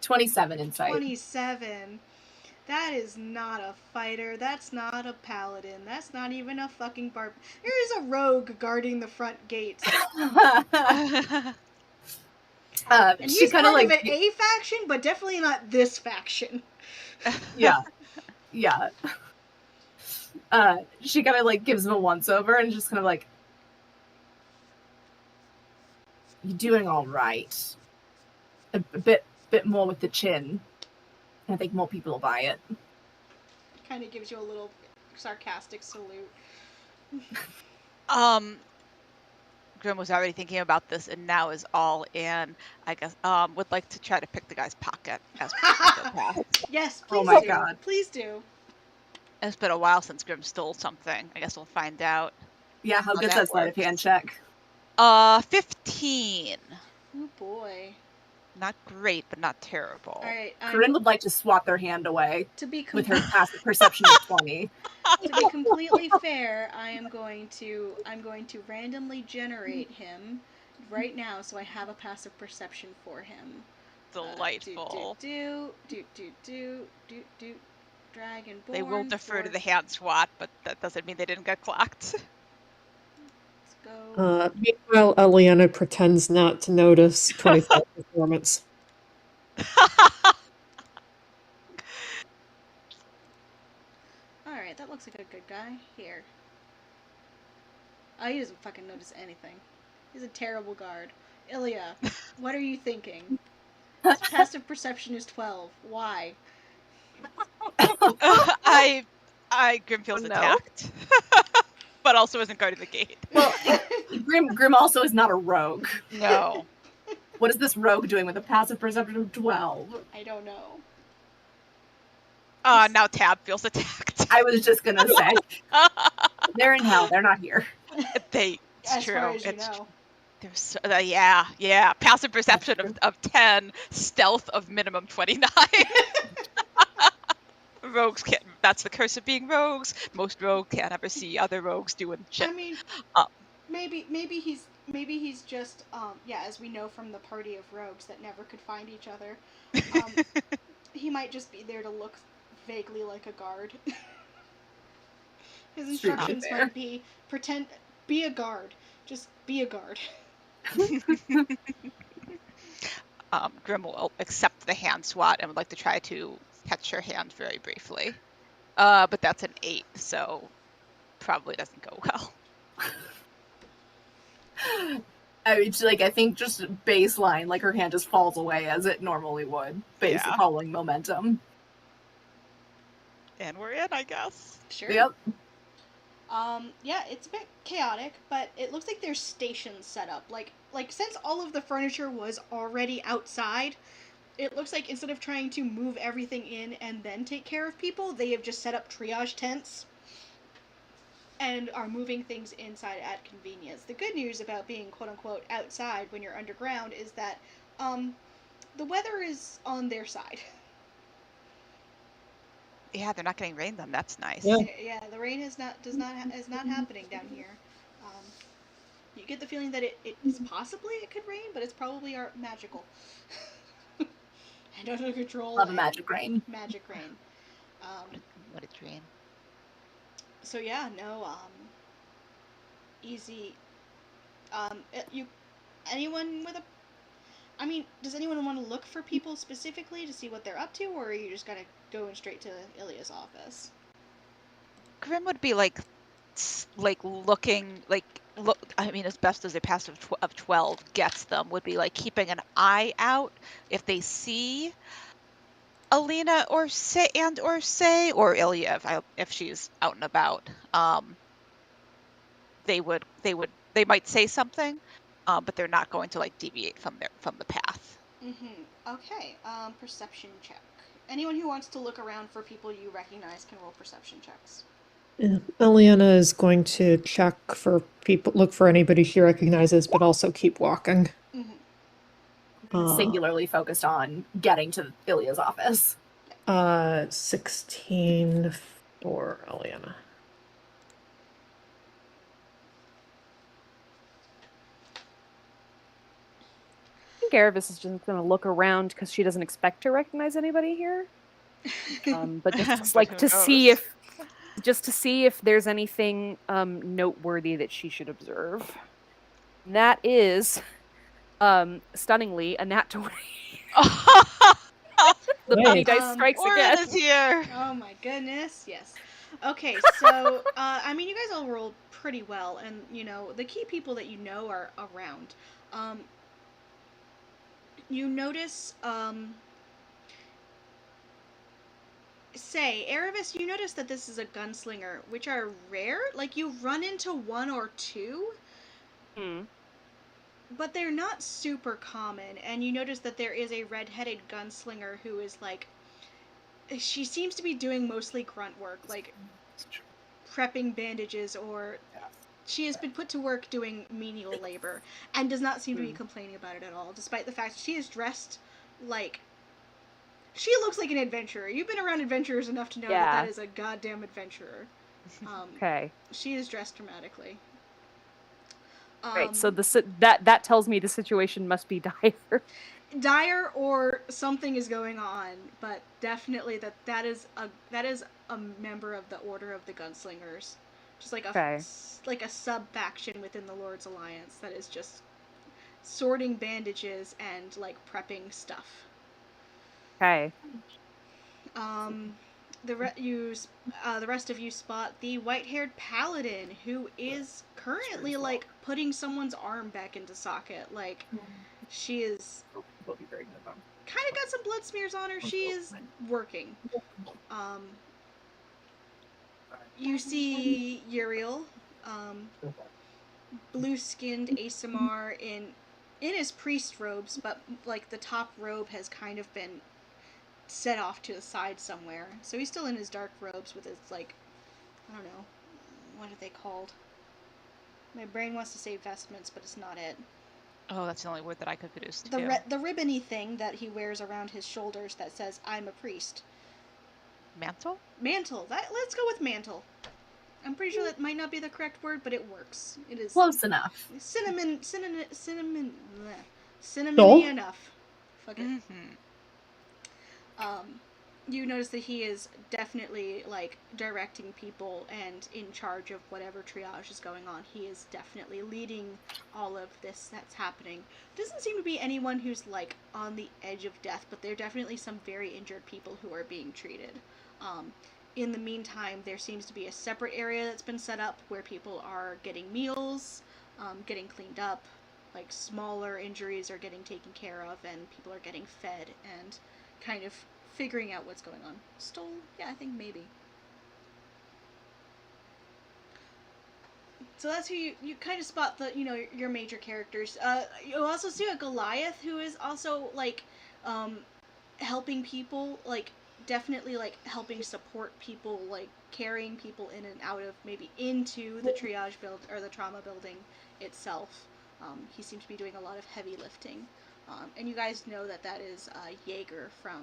27 insight. 27. That is not a fighter. That's not a paladin. That's not even a fucking barb. There is a rogue guarding the front gates. And he's kind part of of like a faction, but definitely not this faction. yeah. She kind of like gives him a once over and just kind of like, you're doing all right. A bit more with the chin. I think more people will buy it. Kind of gives you a little sarcastic salute. Grim was already thinking about this and now is all in. I guess would like to try to pick the guy's pocket as we go past. Yes, Oh please my do. God. Please do. It's been a while since Grim stole something. I guess we'll find out. Yeah, how good's that that sleight of hand works. check? 15. Oh boy. Not great, but not terrible. All right. Corinne would like to swat their hand away To be with her passive perception of 20. to be completely fair, I'm going to randomly generate him right now, so I have a passive perception for him. Delightful. Do. Dragonborn. They will defer to the hand swat, but that doesn't mean they didn't get clocked. Let's go. Meanwhile, Eliana pretends not to notice 25 performance. Alright, that looks like a good guy. Here. Oh, he doesn't fucking notice anything. He's a terrible guard. Ilya, what are you thinking? His passive perception is 12. Why? Grim feels Oh, no. attacked, but also isn't guarding the gate. Well, Grim also is not a rogue. No. What is this rogue doing with a passive perception of 12? I don't know. Now Tab feels attacked. I was just gonna say. They're in hell. They're not here. It's As true. far as you It's know. There's yeah. Passive perception of 10, stealth of minimum 29. Rogues can't. That's the curse of being rogues. Most rogues can't ever see other rogues doing shit. I mean, maybe he's just as we know from the party of rogues that never could find each other. He might just be there to look vaguely like a guard. His instructions might be be a guard. Just be a guard. Grim will accept the hand swat and would like to try to catch her hand very briefly. But that's an 8, so probably doesn't go well. I mean, I think just baseline, like her hand just falls away as it normally would, basically Yeah. following momentum. And we're in, I guess. Sure. Yep. Yeah, it's a bit chaotic, but it looks like there's stations set up. Like since all of the furniture was already outside, it looks like instead of trying to move everything in and then take care of people, they have just set up triage tents and are moving things inside at convenience. The good news about being quote unquote outside when you're underground is that the weather is on their side. Yeah, they're not getting rained on. That's nice. Yeah. Yeah, the rain is not happening down here. Um, you get the feeling that it is possibly it could rain, but it's probably magical. And under control. Love a magic rain. Magic rain. What a dream. So yeah, no. Easy. You. Anyone with a. I mean, does anyone want to look for people specifically to see what they're up to, or are you just gonna go straight to Ilya's office? Grim would be looking look. I mean, as best as a passive of 12 gets them, would be like keeping an eye out if they see Alina or say or Ilya if she's out and about. They might say something, but they're not going to like deviate from the path. Mm-hmm. Okay. Perception check. Anyone who wants to look around for people you recognize can roll perception checks. Yeah. Eliana is going to check for people, look for anybody she recognizes, but also keep walking. Mm-hmm. Singularly focused on getting to Ilya's office. 16 for Eliana. I think Erebus is just going to look around because she doesn't expect to recognize anybody here. But just But like who to see knows? if there's anything noteworthy that she should observe. And that is stunningly a nat 20. The bunny Nice. dice strikes Orin again. is here. Oh my goodness, yes. Okay, so I mean, you guys all rolled pretty well, and you know the key people that you know are around. You notice, say, Erebus, you notice that this is a gunslinger, which are rare. Like you run into one or two, Hmm. but they're not super common. And you notice that there is a red-headed gunslinger who is like, she seems to be doing mostly grunt work, like prepping bandages, or she has been put to work doing menial labor and does not seem to be complaining about it at all, despite the fact she is dressed like she looks like an adventurer. You've been around adventurers enough to know that Yeah. that is a goddamn adventurer. Okay. She is dressed dramatically. Right. So that tells me the situation must be dire. Dire or something is going on, but definitely that is a member of the Order of the Gunslingers, just like a sub faction within the Lord's Alliance that is just sorting bandages and like prepping stuff. Okay. The rest of you spot the white-haired paladin who is currently like putting someone's arm back into socket. Like she is kind of got some blood smears on her. She is working. You see Uriel, blue-skinned Asamar in his priest robes, but like the top robe has kind of been set off to the side somewhere. So he's still in his dark robes with his like, I don't know, what are they called? My brain wants to say vestments, but it's not it. Oh, that's the only word that I could produce too. The ribbony thing that he wears around his shoulders that says "I'm a priest." Mantle? Mantle. Let's go with mantle. I'm pretty sure that might not be the correct word, but it works. It is Close enough. cinnamony No. enough. Fuck it. You notice that he is definitely like directing people and in charge of whatever triage is going on. He is definitely leading all of this that's happening. Doesn't seem to be anyone who's like on the edge of death, but there are definitely some very injured people who are being treated. in the meantime, there seems to be a separate area that's been set up where people are getting meals, getting cleaned up, like smaller injuries are getting taken care of, and people are getting fed and kind of figuring out what's going on. Stole? Yeah, I think maybe. So that's who you kind of spot the your major characters. You also see a Goliath who is also like um, helping people, like definitely like helping support people, like carrying people in and out of maybe into the triage build or the trauma building itself. He seems to be doing a lot of heavy lifting, and you guys know that that is Jaeger from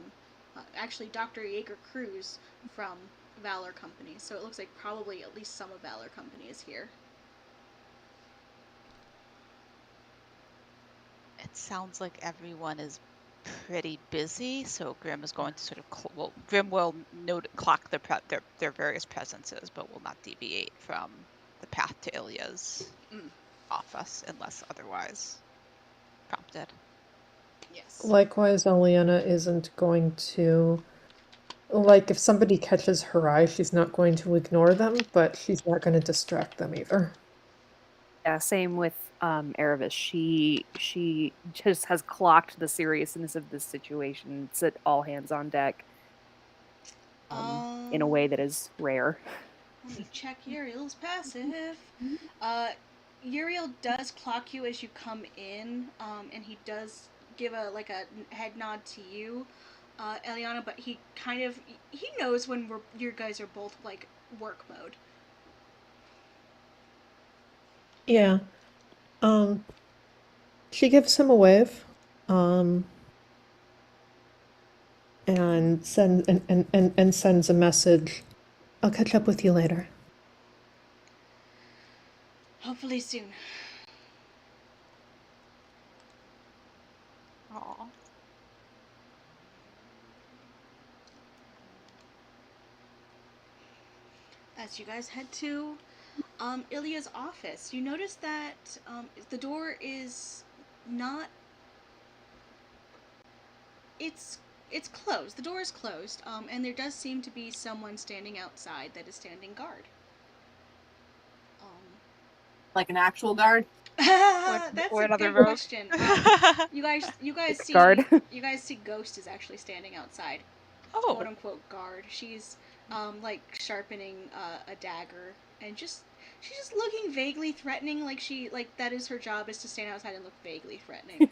actually Dr. Jaeger Cruz from Valor Company. So it looks like probably at least some of Valor Company is here. It sounds like everyone is pretty busy, so Grim is going to sort of Grim will clock their various presences, but will not deviate from the path to Ilya's office unless otherwise prompted. Yes. Likewise, Eliana isn't going to, like, if somebody catches her eye, she's not going to ignore them, but she's not going to distract them either. Yeah, same with Erebus. She just has clocked the seriousness of this situation. It's at all hands on deck. In a way that is rare. Let me check Uriel's passive. Uriel does clock you as you come in, and he does give a head nod to you, Eliana. But he he knows when you guys are both like work mode. Yeah. She gives him a wave, and sends a message. I'll catch up with you later. Hopefully soon. Aw. As you guys head to Ilya's office, you notice that the door is not. It's it's closed. The door is closed, and there does seem to be someone standing outside that is standing guard. Like an actual guard? That's or a another good rogue. question. You guys see Guard. you guys see Ghost is actually standing outside, Oh, quote unquote guard. She's like sharpening a dagger and she's just looking vaguely threatening, like that is her job, is to stand outside and look vaguely threatening.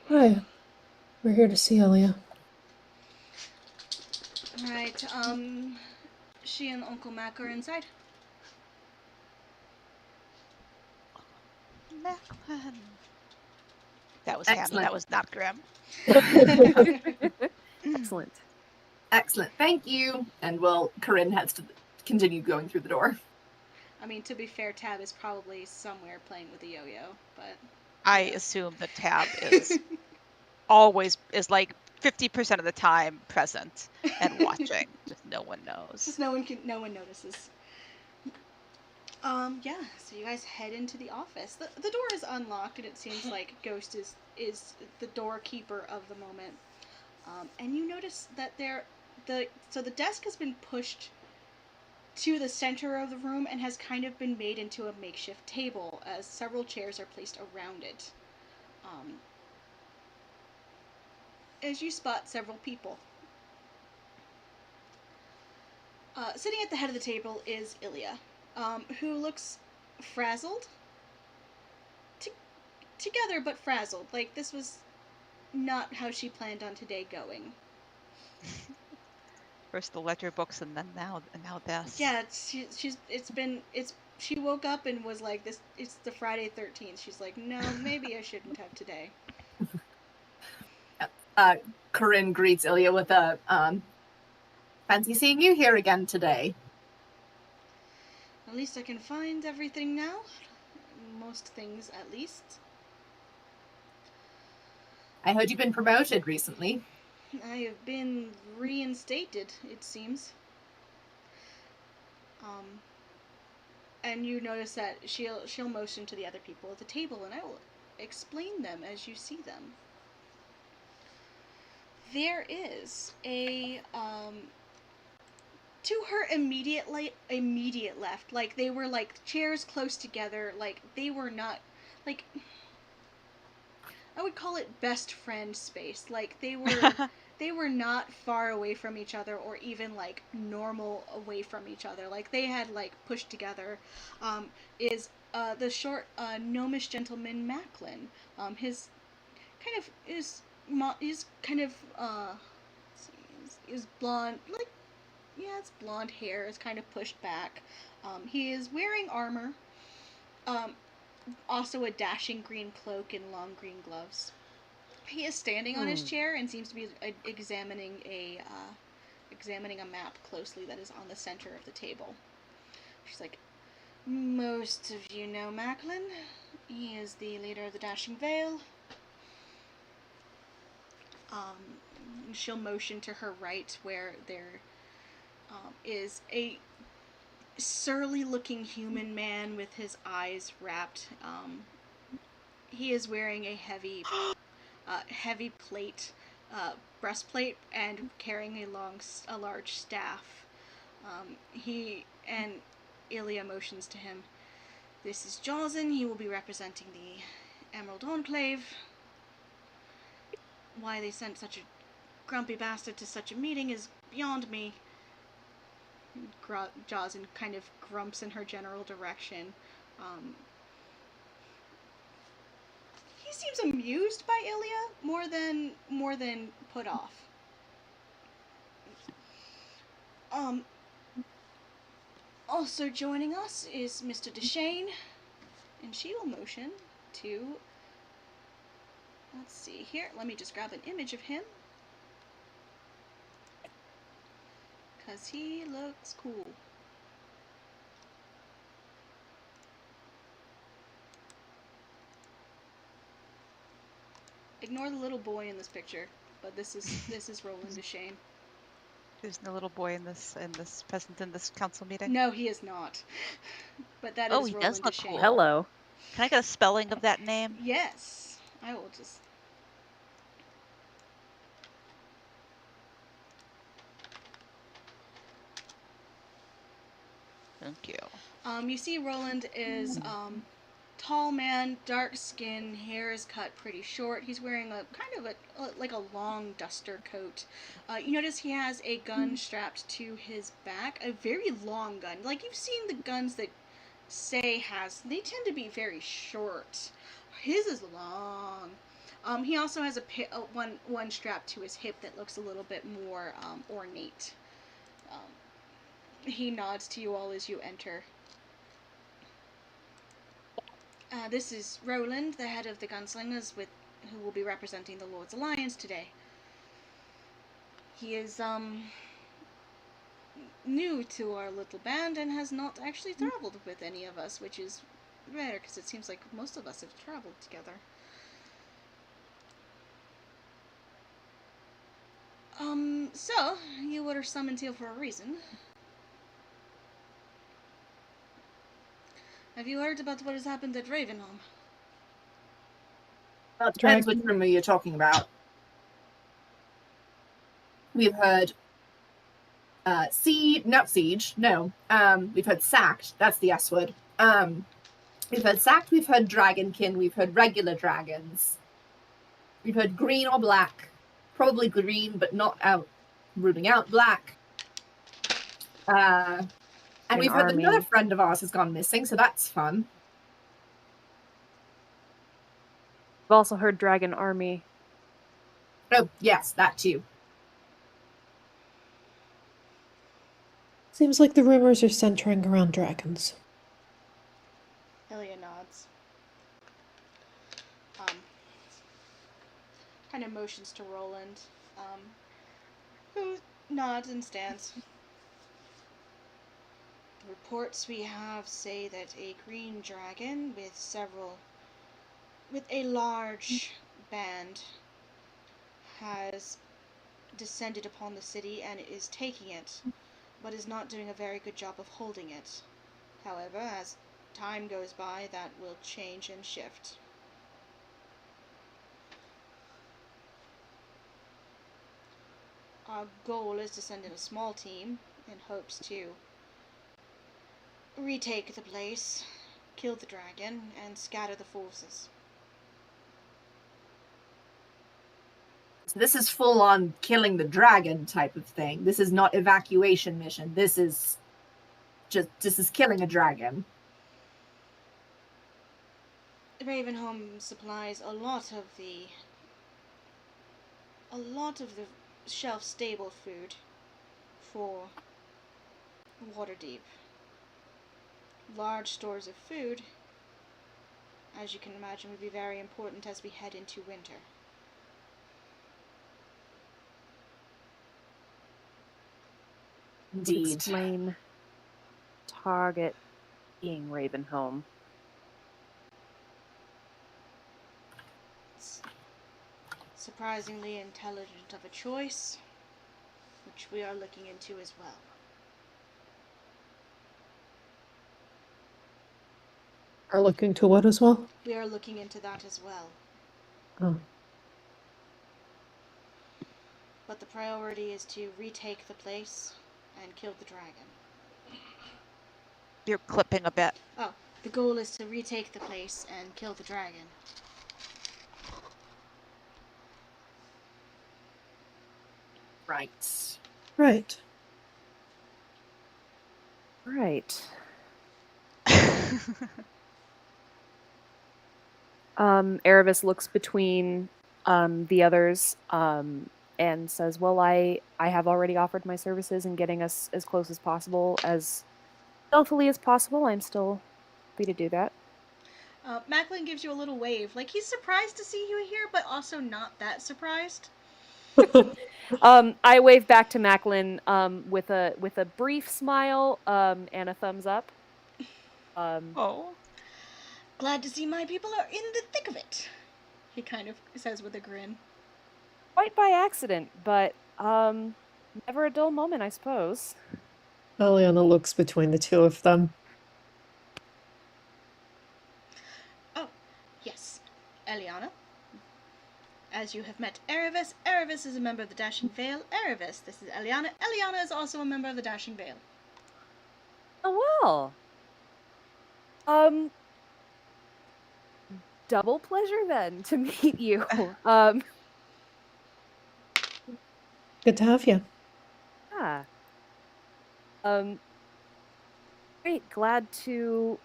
Hi, we're here to see Elia. Right. She and Uncle Mac are inside. Macklin. That was Hammy. Excellent. That was not Grim. Excellent. Excellent. Thank you. And Corinne has to continue going through the door. I mean, to be fair, Tab is probably somewhere playing with a yo-yo, but I assume the Tab is always like 50% of the time present and watching. Just no one knows. just no one notices. Yeah, so you guys head into the office. The door is unlocked, and it seems like Ghost is the doorkeeper of the moment. And you notice that the desk has been pushed to the center of the room and has kind of been made into a makeshift table, as several chairs are placed around it. As you spot several people. Sitting at the head of the table is Ilya, who looks frazzled. Together, but frazzled. Like, this was not how she planned on today going. First the ledger books and then now this. Yeah, she woke up and was like, it's the Friday 13th. She's like, no, maybe I shouldn't have today. Corinne greets Ilya with a fancy seeing you here again today. At least I can find everything now. Most things, at least. I heard you've been promoted recently. I have been reinstated, it seems. And you notice that she'll motion to the other people at the table, and I will explain them as you see them. There is a to her immediate left, like they were like chairs close together, like they were not like I would call it best friend space. Like they were not far away from each other or even like normal away from each other. Like they had like pushed together. Is the short gnomish gentleman Macklin. His kind of is kind of let's see, is blonde, like yeah, it's blonde hair is kind of pushed back. He is wearing armor. Um, Also a dashing green cloak and long green gloves. He is standing on his chair and seems to be examining a map closely that is on the center of the table. She's like, most of you know Macklin. He is the leader of the Dashing Vale. She'll motion to her right where there is a surly-looking human man with his eyes wrapped. He is wearing a heavy plate, breastplate, and carrying a large staff. He and Ilya motions to him. This is Jawson. He will be representing the Emerald Enclave. Why they sent such a grumpy bastard to such a meeting is beyond me. Jawson kind of grumps in her general direction. He seems amused by Ilya more than put off. Also joining us is Mr. Deshane, and she will motion to. Let's see here. Let me just grab an image of him, cause he looks cool. Ignore the little boy in this picture, but this is Roland Deshane. There's no little boy present in this council meeting. No, he is not. But that Oh, is he does Roland look Deshane. cool. Hello. Can I get a spelling of that name? Yes, I will just. Thank you. You see, Roland is tall man, dark skin, hair is cut pretty short. He's wearing a kind of like a long duster coat. You notice he has a gun strapped to his back, a very long gun. Like you've seen the guns that Say has, they tend to be very short. His is long. He also has one strapped to his hip that looks a little bit more ornate. He nods to you all as you enter. This is Roland, the head of the gunslingers, who will be representing the Lord's Alliance today. He is new to our little band and has not actually traveled with any of us, which is rare because it seems like most of us have traveled together. So you were summoned here for a reason. Have you heard about what has happened at Ravenholm? Well, it depends which rumor you're talking about. We've heard we've heard sacked, that's the S word. We've heard sacked, we've heard dragonkin, we've heard regular dragons. We've heard green or black. Probably green, but not ruling out black. And we've heard that another friend of ours has gone missing, so that's fun. I've also heard Dragon Army. Oh, yes, that too. Seems like the rumors are centering around dragons. Ilya nods. Kind of motions to Roland, who nods and stands. The reports we have say that a green dragon with a large band has descended upon the city and is taking it, but is not doing a very good job of holding it. However, as time goes by, that will change and shift. Our goal is to send in a small team in hopes to retake the place, kill the dragon, and scatter the forces. So this is full on killing the dragon type of thing. This is not evacuation mission. This is killing a dragon. Ravenholm supplies a lot of the shelf stable food for Waterdeep. Large stores of food, as you can imagine, would be very important as we head into winter. Indeed. Explain target being Ravenholm. It's surprisingly intelligent of a choice, which we are looking into as well. Are looking to what as well? We are looking into that as well. Oh, But the priority is to retake the place and kill the dragon. You're clipping a bit. Oh, the goal is to retake the place and kill the dragon. Right. right. Right. Erebus looks between the others and says, "Well, I have already offered my services in getting us as close as possible, as stealthily as possible. I'm still happy to do that." Macklin gives you a little wave, like he's surprised to see you here, but also not that surprised. I wave back to Macklin with a brief smile and a thumbs up. Oh. Glad to see my people are in the thick of it, he kind of says with a grin. Quite by accident, but never a dull moment, I suppose. Eliana looks between the two of them. Oh, yes, Eliana. As you have met Erebus, Erebus is a member of the Dashing Vale. Erebus, this is Eliana. Eliana is also a member of the Dashing Vale. Oh well. Double pleasure then to meet you. Good to have you. Yeah. Great. Glad to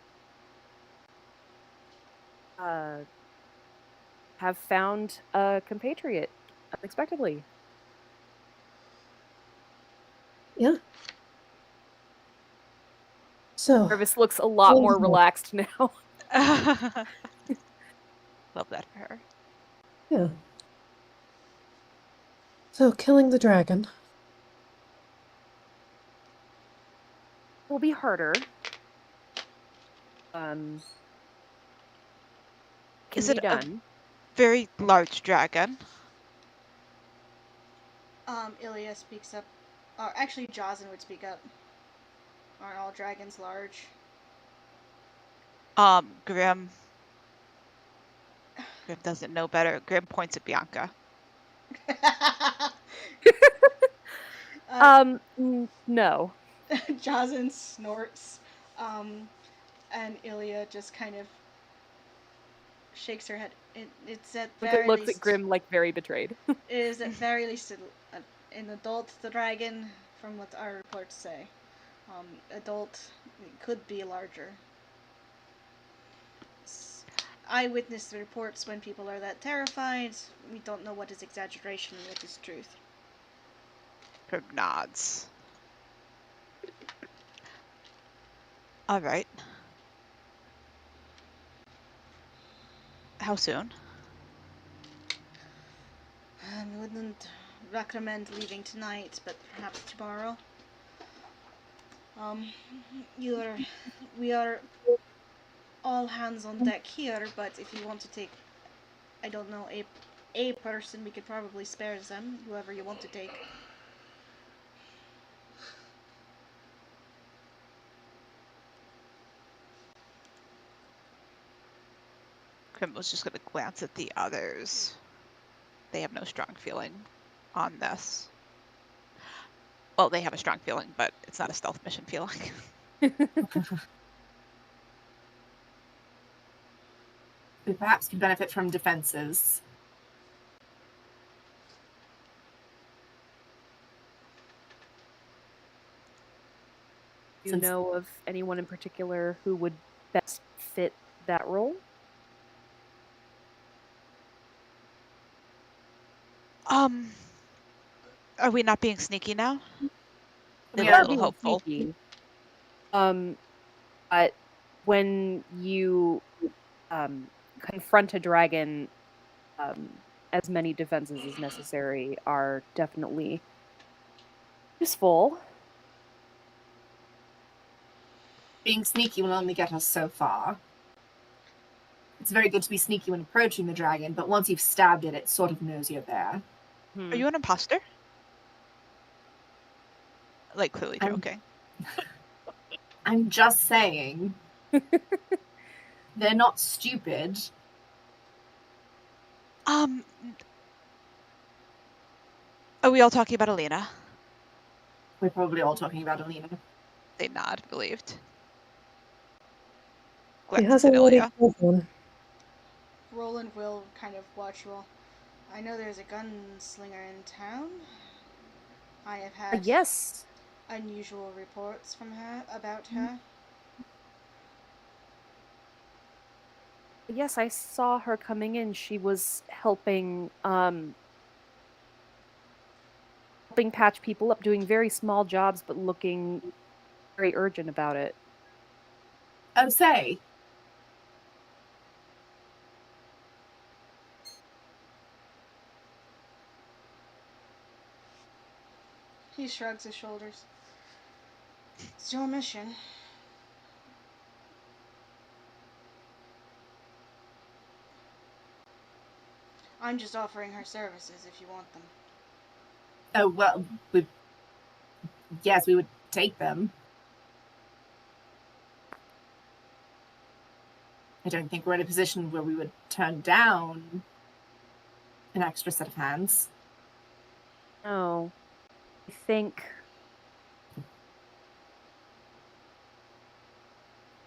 have found a compatriot unexpectedly. Yeah. So, Nervous looks a lot more relaxed now. Love that for her. yeah. So, killing the dragon. Will be harder. Can Is be it a done. very large dragon? Ilya speaks up. Or actually, Jazin would speak up. Aren't all dragons large? Grim. Grim doesn't know better. Grim points at Bianca. No. Jazin snorts, and Ilya just kind of shakes her head. It's at very Looks at least. Grim like very betrayed. It is at very least an adult the dragon, from what our reports say. Adult could be larger. Eyewitness reports when people are that terrified. We don't know what is exaggeration and what is truth. Grim nods. All right. How soon? I wouldn't recommend leaving tonight, but perhaps tomorrow. Um, we are all hands on deck here, but if you want to take, I don't know, a person, we could probably spare them, whoever you want to take. Grim was just going to glance at the others. They have no strong feeling on this. Well, they have a strong feeling, but it's not a stealth mission feeling. We perhaps could benefit from defenses. Do you Since- know of anyone in particular who would best fit that role? Are we not being sneaky now? They We look a are little hopeful. Sneaky. But when you confront a dragon, as many defenses as necessary are definitely useful. being sneaky will only get us so far. It's very good to be sneaky when approaching the dragon, but once you've stabbed it, it sort of knows you're there. Are you an imposter? Like, clearly I'm- joking. I'm just saying. They're not stupid. Are we all talking about Alina? We're probably all talking about Alina. They nod, relieved. He Glances has at already Ilya. killed one. Roland will kind of watch you all. I know there's a gunslinger in town. I have had Yes. unusual reports from her about her. Yes, I saw her coming in. She was helping patch people up, doing very small jobs, but looking very urgent about it. Oh, say. He shrugs his shoulders. It's your mission. I'm just offering her services if you want them. Oh, well, yes, we would take them. I don't think we're in a position where we would turn down an extra set of hands. No.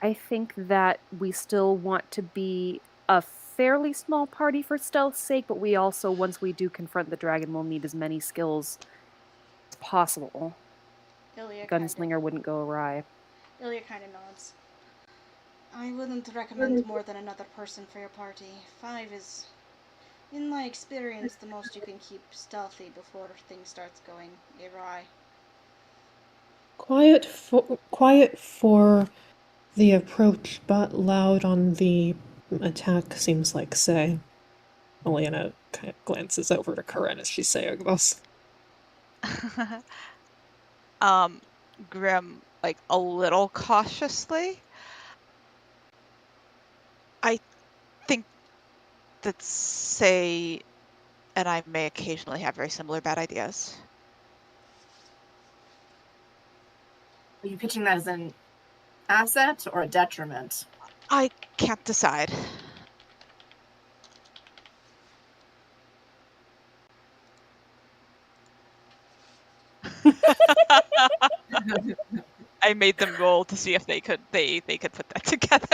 I think that we still want to be a fairly small party for stealth's sake, but we also, once we do confront the dragon, will need as many skills as possible. Ilya Gunslinger wouldn't go awry. kind of nods. I wouldn't recommend more than another person for your party. 5 is, in my experience, the most you can keep stealthy before things starts going awry. Quiet for the approach, but loud on the attack, seems like say. Elena kind of glances over to Corinne as she's saying this. Grim, like, a little cautiously. I think that Say and I may occasionally have very similar bad ideas. Are you pitching that as an asset or a detriment? I can't decide. I made them roll to see if they could put that together.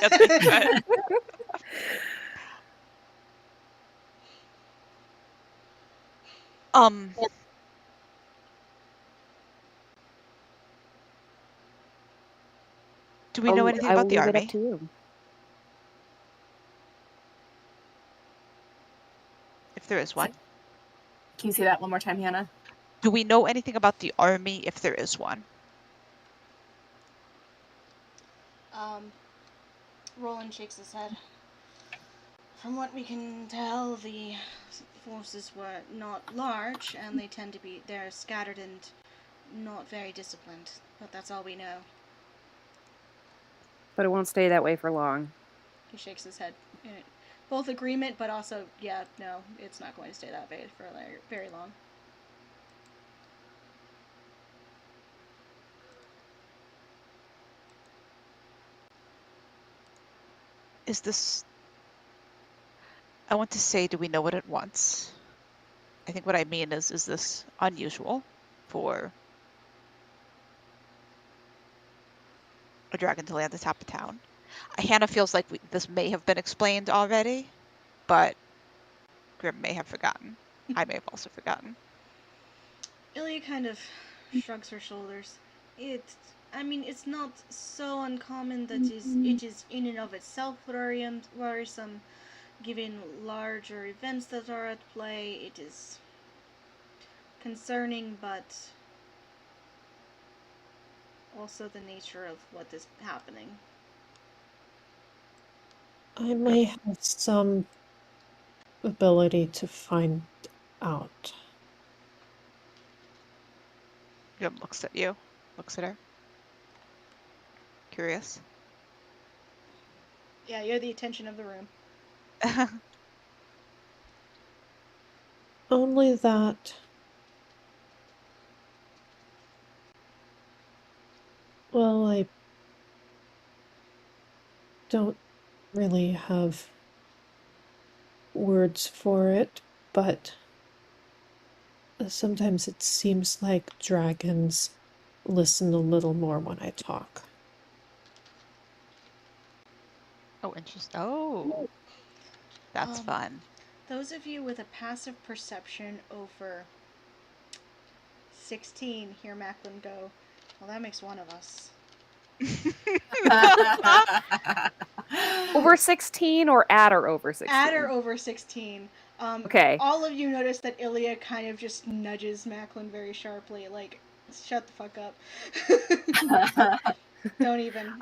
And they could. Do we know anything I will about the leave it up army? to you. If there is one. Can you say that one more time, Hannah? Do we know anything about the army if there is one? Roland shakes his head. From what we can tell, the forces were not large, and they're scattered and not very disciplined. But that's all we know. But it won't stay that way for long. He shakes his head. Both agreement, but also, yeah, no, it's not going to stay that way for very long. Is this... I want to say, do we know what it wants? I think what I mean is this unusual for a dragon to land at the top of town. Hannah feels like this may have been explained already, but Grim may have forgotten. I may have also forgotten. Ilya kind of shrugs her shoulders. It's not so uncommon that it is in and of itself worrisome. Given larger events that are at play, it is concerning, but also the nature of what is happening. I may have some ability to find out. Grim looks at you, looks at her. Curious. Yeah, you're the attention of the room. Only that. Well, I don't really have words for it, but sometimes it seems like dragons listen a little more when I talk. Oh, interesting. Oh, that's fun. Those of you with a passive perception over 16 hear Macklin go, well, that makes one of us. Over 16 or at or over 16? At or over 16. Okay. All of you notice that Ilya kind of just nudges Macklin very sharply, like, shut the fuck up. Don't even.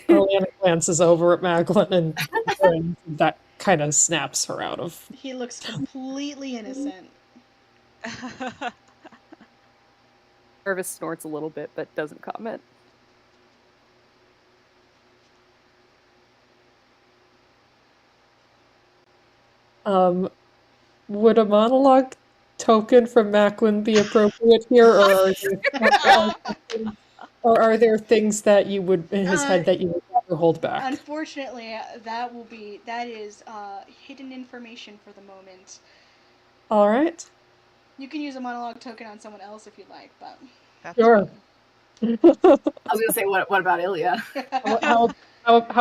Eliana glances over at Macklin and that kind of snaps her out of. He looks completely innocent. Nervous snorts a little bit, but doesn't comment. Would a monologue token from Macklin be appropriate here, or are there things that you would in his head that you would rather hold back? Unfortunately, that is hidden information for the moment. All right. You can use a monologue token on someone else if you'd like, but That's Sure. I was gonna say, what about Ilya? How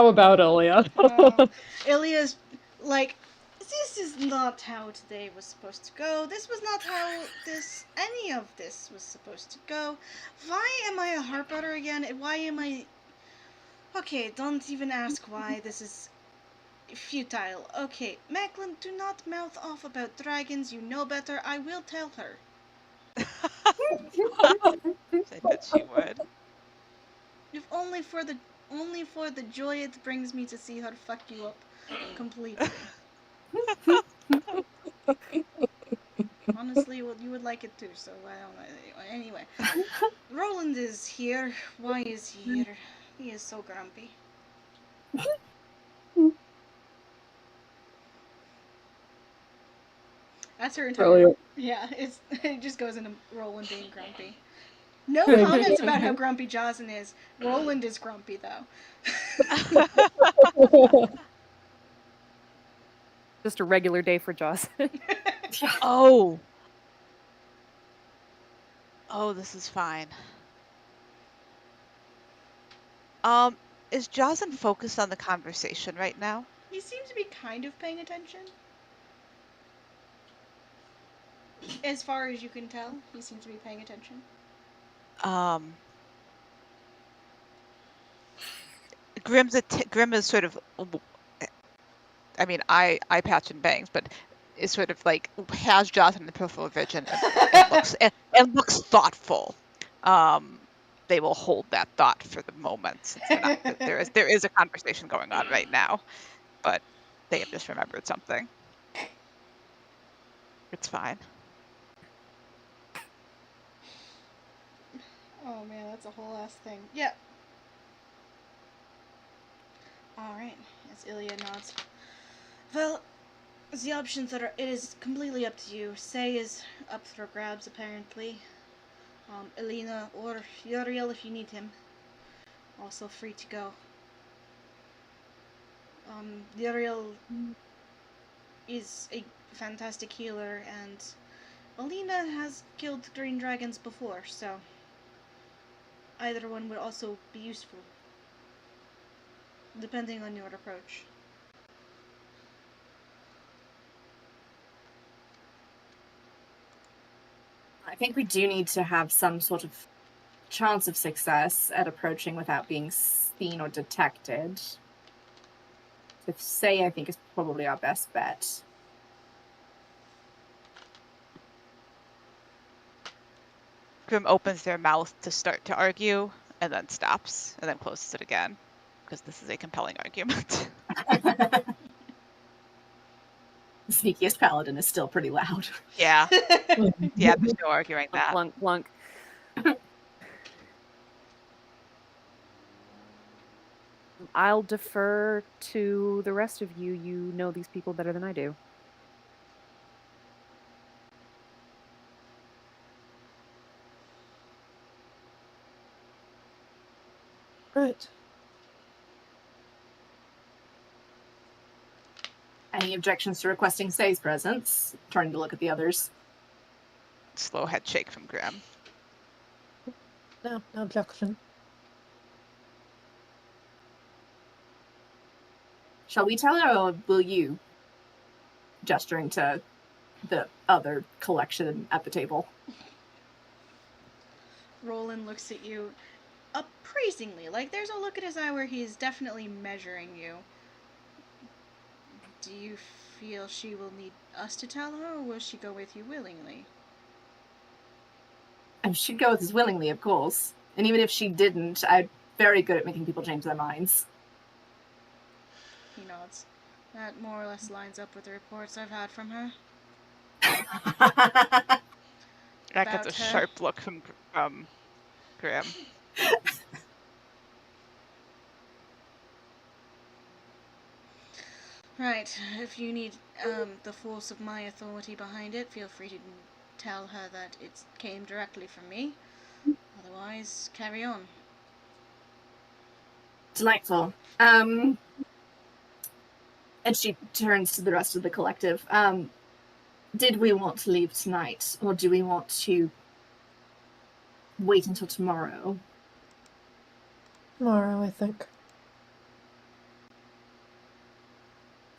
about Ilya? Ilya's like, this is not how today was supposed to go. This was not how any of this was supposed to go. Why am I a harpouter again? Why am I... Okay, don't even ask why. This is futile. Okay, Macklin, do not mouth off about dragons. You know better. I will tell her. I bet she would. If only for the joy it brings me to see her fuck you up completely. Honestly, well, you would like it too, so I don't know. Anyway, Roland is here. Why is he here? He is so grumpy. That's her entire... Brilliant. Yeah, it just goes into Roland being grumpy. No Thank comments about how grumpy Jocelyn is. Roland is grumpy, though. Just a regular day for Joss. Oh. Oh, this is fine. Is Jocelyn focused on the conversation right now? He seems to be kind of paying attention. As far as you can tell, he seems to be paying attention. Grim is sort of, I mean, I patch and bangs, but is sort of like has Jocelyn in the peripheral vision and looks thoughtful. They will hold that thought for the moment since there is a conversation going on right now, but they have just remembered something. It's fine. Oh man, that's a whole ass thing. Yeah. Alright, as Ilya nods. Well, the options it is completely up to you. Say is up for grabs, apparently. Elena or Uriel if you need him. Also free to go. Uriel is a fantastic healer, and Alina has killed green dragons before, so either one would also be useful, depending on your approach. I think we do need to have some sort of chance of success at approaching without being seen or detected. To say, I think, is probably our best bet. Grim opens their mouth to start to argue, and then stops, and then closes it again, because this is a compelling argument. The sneakiest paladin is still pretty loud. Yeah, yeah, there's no arguing that. Plunk, plunk. I'll defer to the rest of you. You know these people better than I do. Right. Any objections to requesting Say's presence? Turning to look at the others. Slow head shake from Grim. No objection. Shall we tell her, or will you? Gesturing to the other collection at the table. Roland looks at you appraisingly, like there's a look in his eye where he's definitely measuring you. Do you feel she will need us to tell her, or will she go with you willingly? And she'd go with us willingly, of course. And even if she didn't, I'm very good at making people change their minds. He nods. That more or less lines up with the reports I've had from her. That About gets a her. sharp look from Grim. Right, if you need the force of my authority behind it, feel free to tell her that it came directly from me. Otherwise, carry on. Delightful. And she turns to the rest of the collective. Did we want to leave tonight, or do we want to wait until tomorrow? Tomorrow, I think.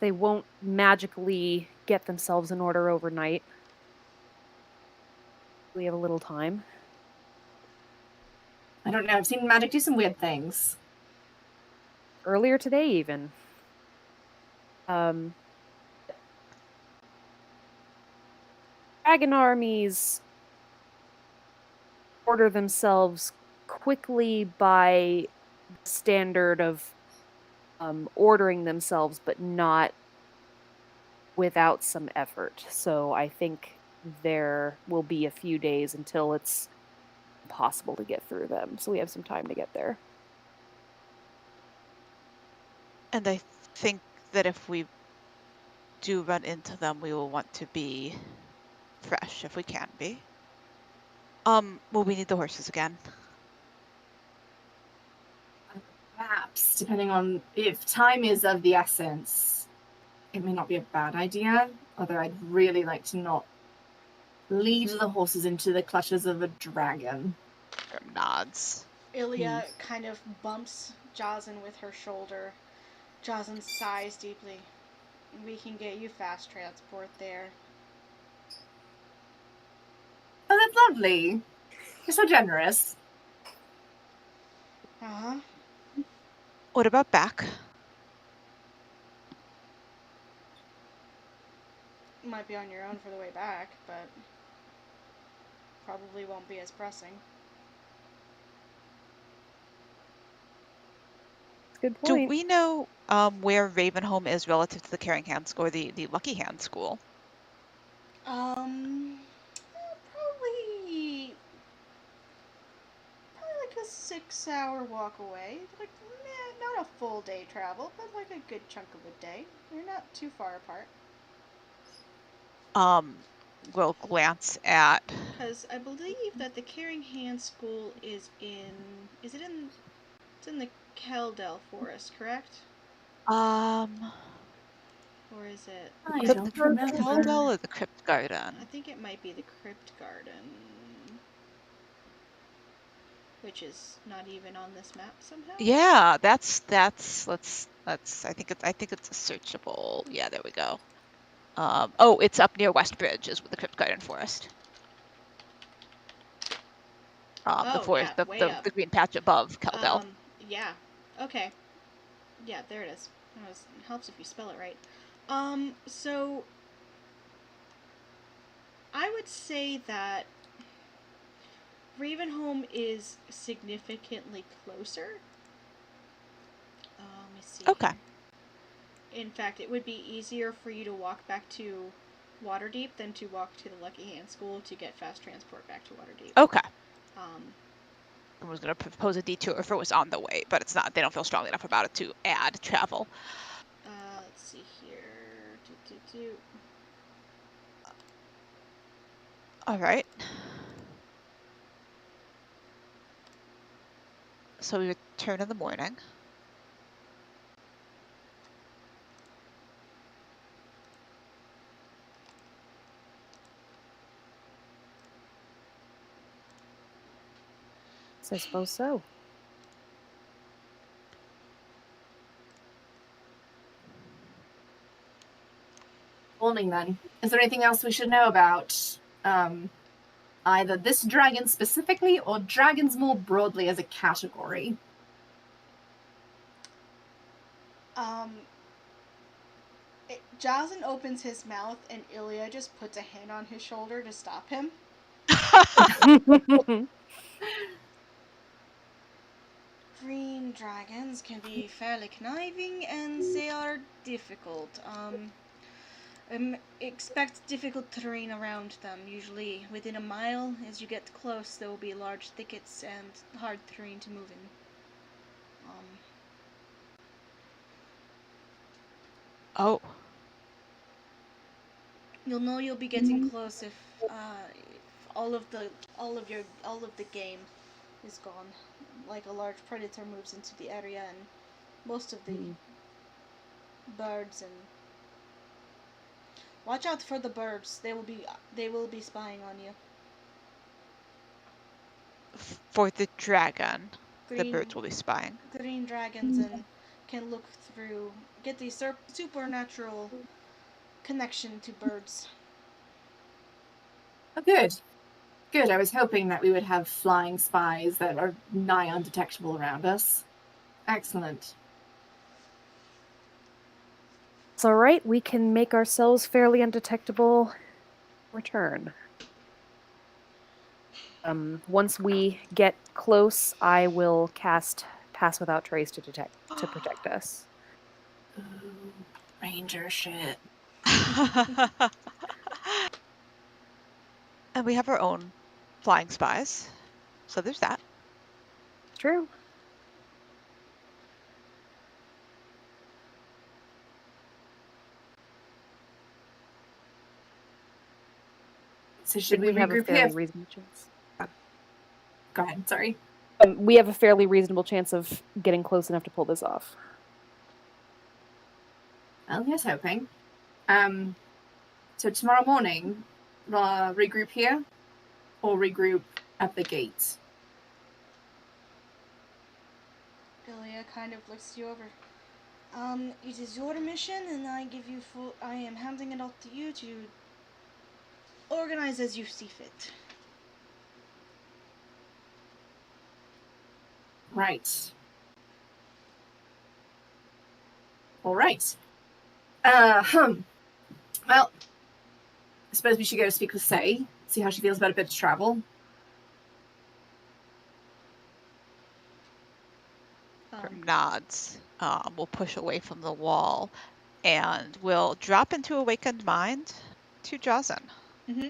They won't magically get themselves in order overnight. We have a little time. I don't know. I've seen magic do some weird things. Earlier today, even. Dragon armies order themselves quickly by the standard of ordering themselves, but not without some effort. So I think there will be a few days until it's impossible to get through them. So we have some time to get there. And I think that if we do run into them, we will want to be fresh if we can be. Will we need the horses again? Perhaps, depending on if time is of the essence, it may not be a bad idea. Although I'd really like to not lead the horses into the clutches of a dragon. Grim nods. Ilya kind of bumps Jazin with her shoulder. Jazin sighs deeply. We can get you fast transport there. Oh, that's lovely. You're so generous. Uh-huh. What about back? Might be on your own for the way back, but probably won't be as pressing. Good Do point. we know where Ravenholm is relative to the Caring Hand School or the Lucky Hand School? Probably like a 6-hour walk away. Like, not a full day travel, but like a good chunk of a day. They're not too far apart. We'll glance at. Because I believe that the Caring Hand School is in. Is it in? It's in the Keldell Forest, correct? Or Or is it? I the don't Crypt remember. Caldwell or the Crypt I Garden? think it might be the Crypt Garden. which is not even on this map somehow. Yeah, that's let's I think it's searchable. Yeah, there we go. Oh, it's up near Westbridge is the Crypt Garden Forest. The Oh, forest, yeah, way up. the green patch above Keldell. Yeah. Okay. Yeah, there it is. It helps if you spell it right. So I would say that Ravenholm is significantly closer. Let me see. Okay. Here. In fact, it would be easier for you to walk back to Waterdeep than to walk to the Lucky Hand School to get fast transport back to Waterdeep. Okay. Um, I was going to propose a detour if it was on the way, but it's not. They don't feel strongly enough about it to add travel. let's see here. All right. So we return in the morning. I suppose so. Morning then. Is there anything else we should know about either this dragon specifically or dragons more broadly as a category? Jazen opens his mouth and Ilya just puts a hand on his shoulder to stop him. Green dragons can be fairly conniving and they are difficult. Expect difficult terrain around them. Usually within a mile, as you get close, there will be large thickets and hard terrain to move in. Oh. You'll know you'll be getting close if all of the game is gone. Like a large predator moves into the area and most of the birds and watch out for the birds. They will be spying on you. For the dragon, the Green birds will be spying. Green dragons and can look through get the supernatural connection to birds. Oh, good. Good. I was hoping that we would have flying spies that are nigh undetectable around us. Excellent. It's all right. We can make ourselves fairly undetectable. Return. Once we get close, I will cast Pass Without Trace to protect us. Ooh, ranger shit. And we have our own flying spies. So there's that. True. So should we have a regroup fairly here? reasonable chance. Go ahead. Sorry. We have a fairly reasonable chance of getting close enough to pull this off. Well, here's hoping. So tomorrow morning, regroup here, or regroup at the gate. Ilya kind of looks you over. It is your mission, and I am handing it off to you to organize as you see fit. Right. All right. Well, I suppose we should go speak with Say, see how she feels about a bit of travel. Nods. We'll push away from the wall, and we'll drop into Awakened Mind to Jazen. Mm-hmm.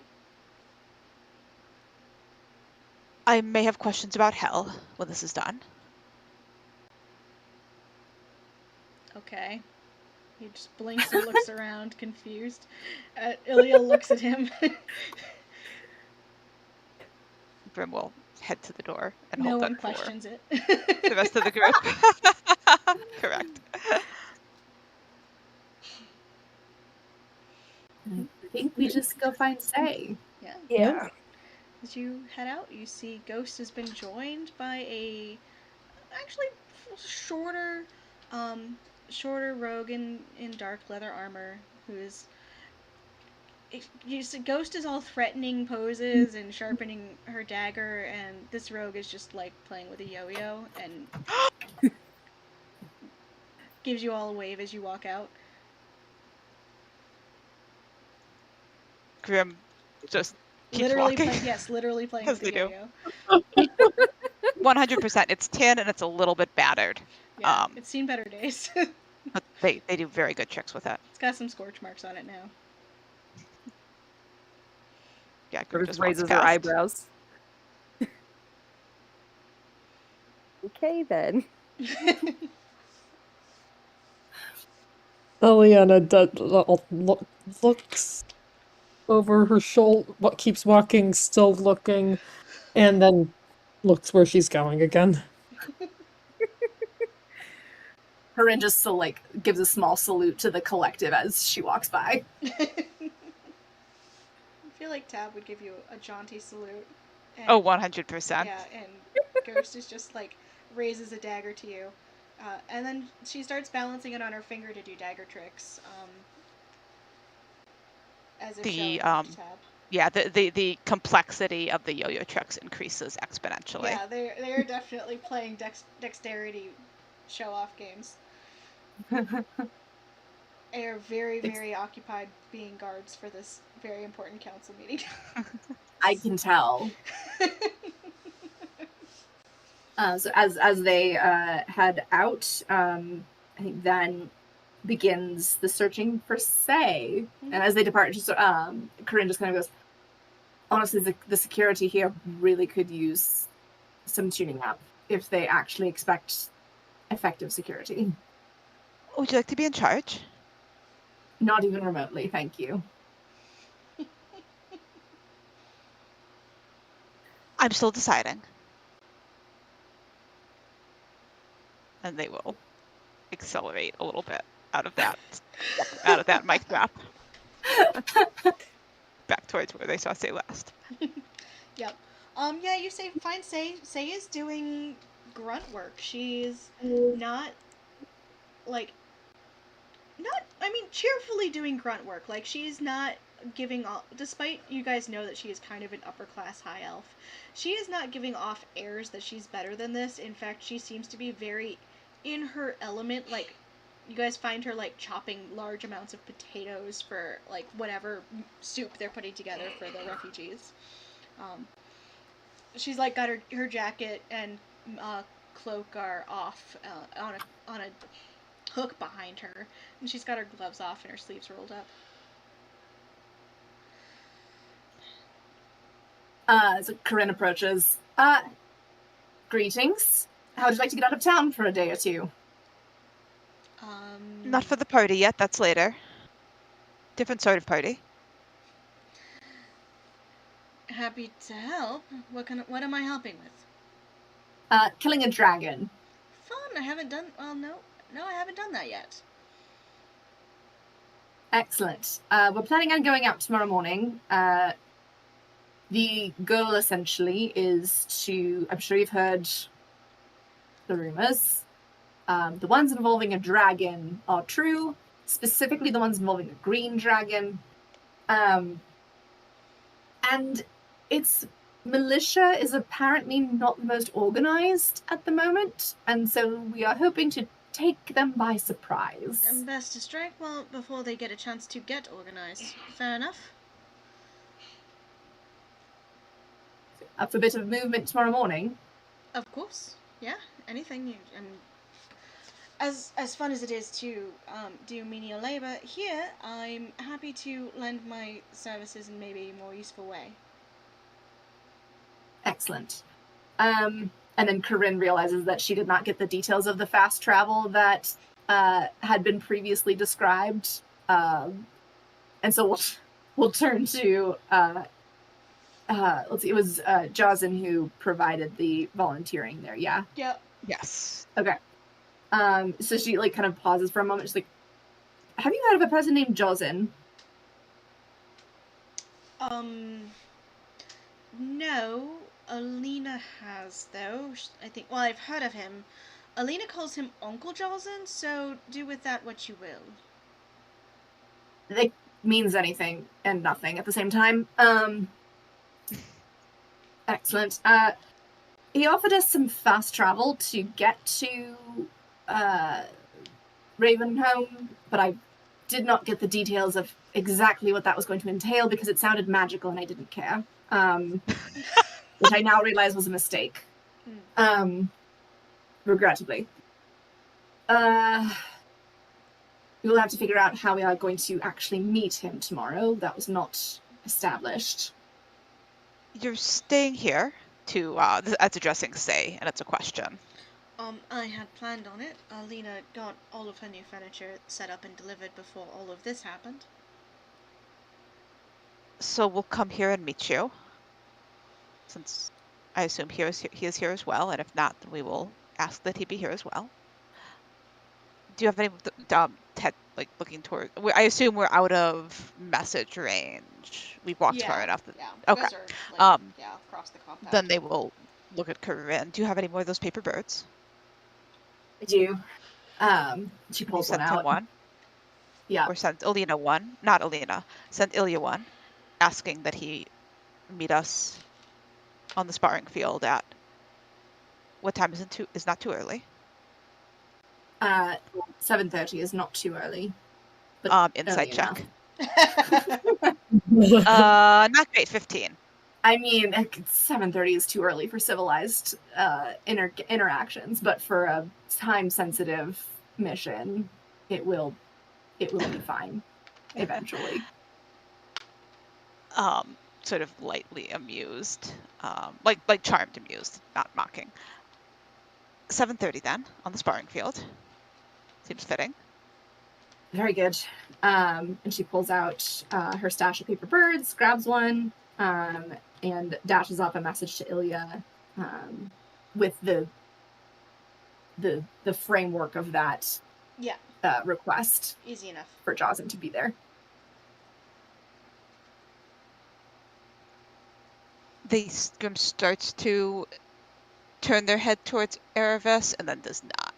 I may have questions about Hell when this is done. Okay. He just blinks and looks around, confused. Ilya looks at him. Brim will head to the door and No hold one it for questions it. the rest of the group. Correct. I think we just go find Say. Yeah. Yeah. As you head out, you see Ghost has been joined by a actually shorter, um, shorter rogue in dark leather armor who is. You see, Ghost is all threatening poses and sharpening her dagger, and this rogue is just like playing with a yo-yo and gives you all a wave as you walk out. Grim just keeps Literally walking. playing, yes, literally playing As with a they do. yo-yo. 100%. It's tin and it's a little bit battered. Yeah, it's seen better days. But they do very good tricks with it. It's got some scorch marks on it now. Yeah, Or Grim just just walks raises her past. eyebrows. Okay, then. Eliana looks over her shoulder, what keeps walking, still looking, and then looks where she's going again. Corinne just so like gives a small salute to the collective as she walks by. I feel like Tab would give you a jaunty salute. And, Oh, 100%. yeah, and Ghost is just like raises a dagger to you. And then she starts balancing it on her finger to do dagger tricks. As if showing The off to Tab. yeah, the complexity of the yo-yo tricks increases exponentially. Yeah, they're definitely playing dexterity show off games. They are very, very occupied being guards for this very important council meeting. I can tell. So as they head out, I think then begins the searching for Say. And as they depart, just Corinne just kind of goes, honestly, the security here really could use some tuning up if they actually expect effective security. Would you like to be in charge? Not even remotely, thank you. I'm still deciding. And they will accelerate a little bit out of that mic drop. Back towards where they saw Say last. Yep. Yeah, you find Say. Say is doing grunt work. She's not cheerfully doing grunt work. Like, she's not giving off, despite you guys know that she is kind of an upper class high elf, she is not giving off airs that she's better than this. In fact, she seems to be very in her element. Like, you guys find her like chopping large amounts of potatoes for like whatever soup they're putting together for the refugees. She's like got her jacket and cloak are off on a hook behind her, and she's got her gloves off and her sleeves rolled up. So Corinne approaches. Greetings. How would you like to get out of town for a day or two? Not for the party yet, that's later. Different sort of party. Happy to help. What am I helping with? Killing a dragon. Fun. I haven't done. Well, no, I haven't done that yet. Excellent. We're planning on going out tomorrow morning. The goal essentially is to, I'm sure you've heard the rumors. The ones involving a dragon are true, specifically the ones involving a green dragon. And its militia is apparently not the most organized at the moment, and so we are hoping to take them by surprise. And best to strike before they get a chance to get organized. Fair enough. Up for a bit of movement tomorrow morning? Of course. Yeah. Anything you and as fun as it is to do menial labor here, I'm happy to lend my services in maybe a more useful way. Excellent. And then Corinne realizes that she did not get the details of the fast travel that had been previously described. And so we'll turn to let's see, it was Jazin who provided the volunteering there, yeah? Yep. Yes. Okay. So she like kind of pauses for a moment. She's like, have you heard of a person named Jazin? No, Alina has, though. I think, well, I've heard of him. Alina calls him Uncle Jalzin, so do with that what you will. It means anything and nothing at the same time. Excellent. He offered us some fast travel to get to Ravenholm, but I did not get the details of exactly what that was going to entail because it sounded magical and I didn't care. Which I now realize was a mistake. Regrettably. We will have to figure out how we are going to actually meet him tomorrow. That was not established. You're staying here to, that's addressing Say, and it's a question. I had planned on it. Alina got all of her new furniture set up and delivered before all of this happened. So we'll come here and meet you, since I assume he is here as well, and if not, then we will ask that he be here as well. Do you have any looking toward? I assume we're out of message range. We've walked far enough. Yeah. Okay. Those are, across the compound. Then they will look at Corinne. Do you have any more of those paper birds? I do. She pulls one Sent him out. one. Yeah. Or sent Alina one. Not Alina. Sent Ilya one, asking that he meet us on the sparring field at what time is not too early. 7:30 is not too early. But insight early check. enough. Not great. 15. I mean, 7:30 is too early for civilized interactions, but for a time-sensitive mission, it will be fine eventually. Sort of lightly amused, like charmed amused, not mocking. 7:30 then on the sparring field. Seems fitting. Very good. And she pulls out her stash of paper birds, grabs one, and dashes off a message to Ilya with the framework of that request. Easy enough. For Jawson to be there. Grim starts to turn their head towards Erebus and then does not.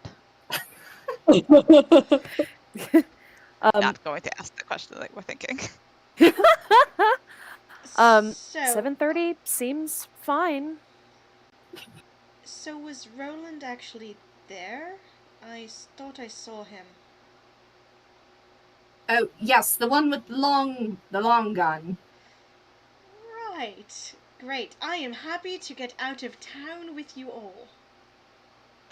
Not going to ask the question that we're thinking. 7:30 seems fine. So was Roland actually there? I thought I saw him. Oh yes, the one with the long gun. Right. Great. I am happy to get out of town with you all.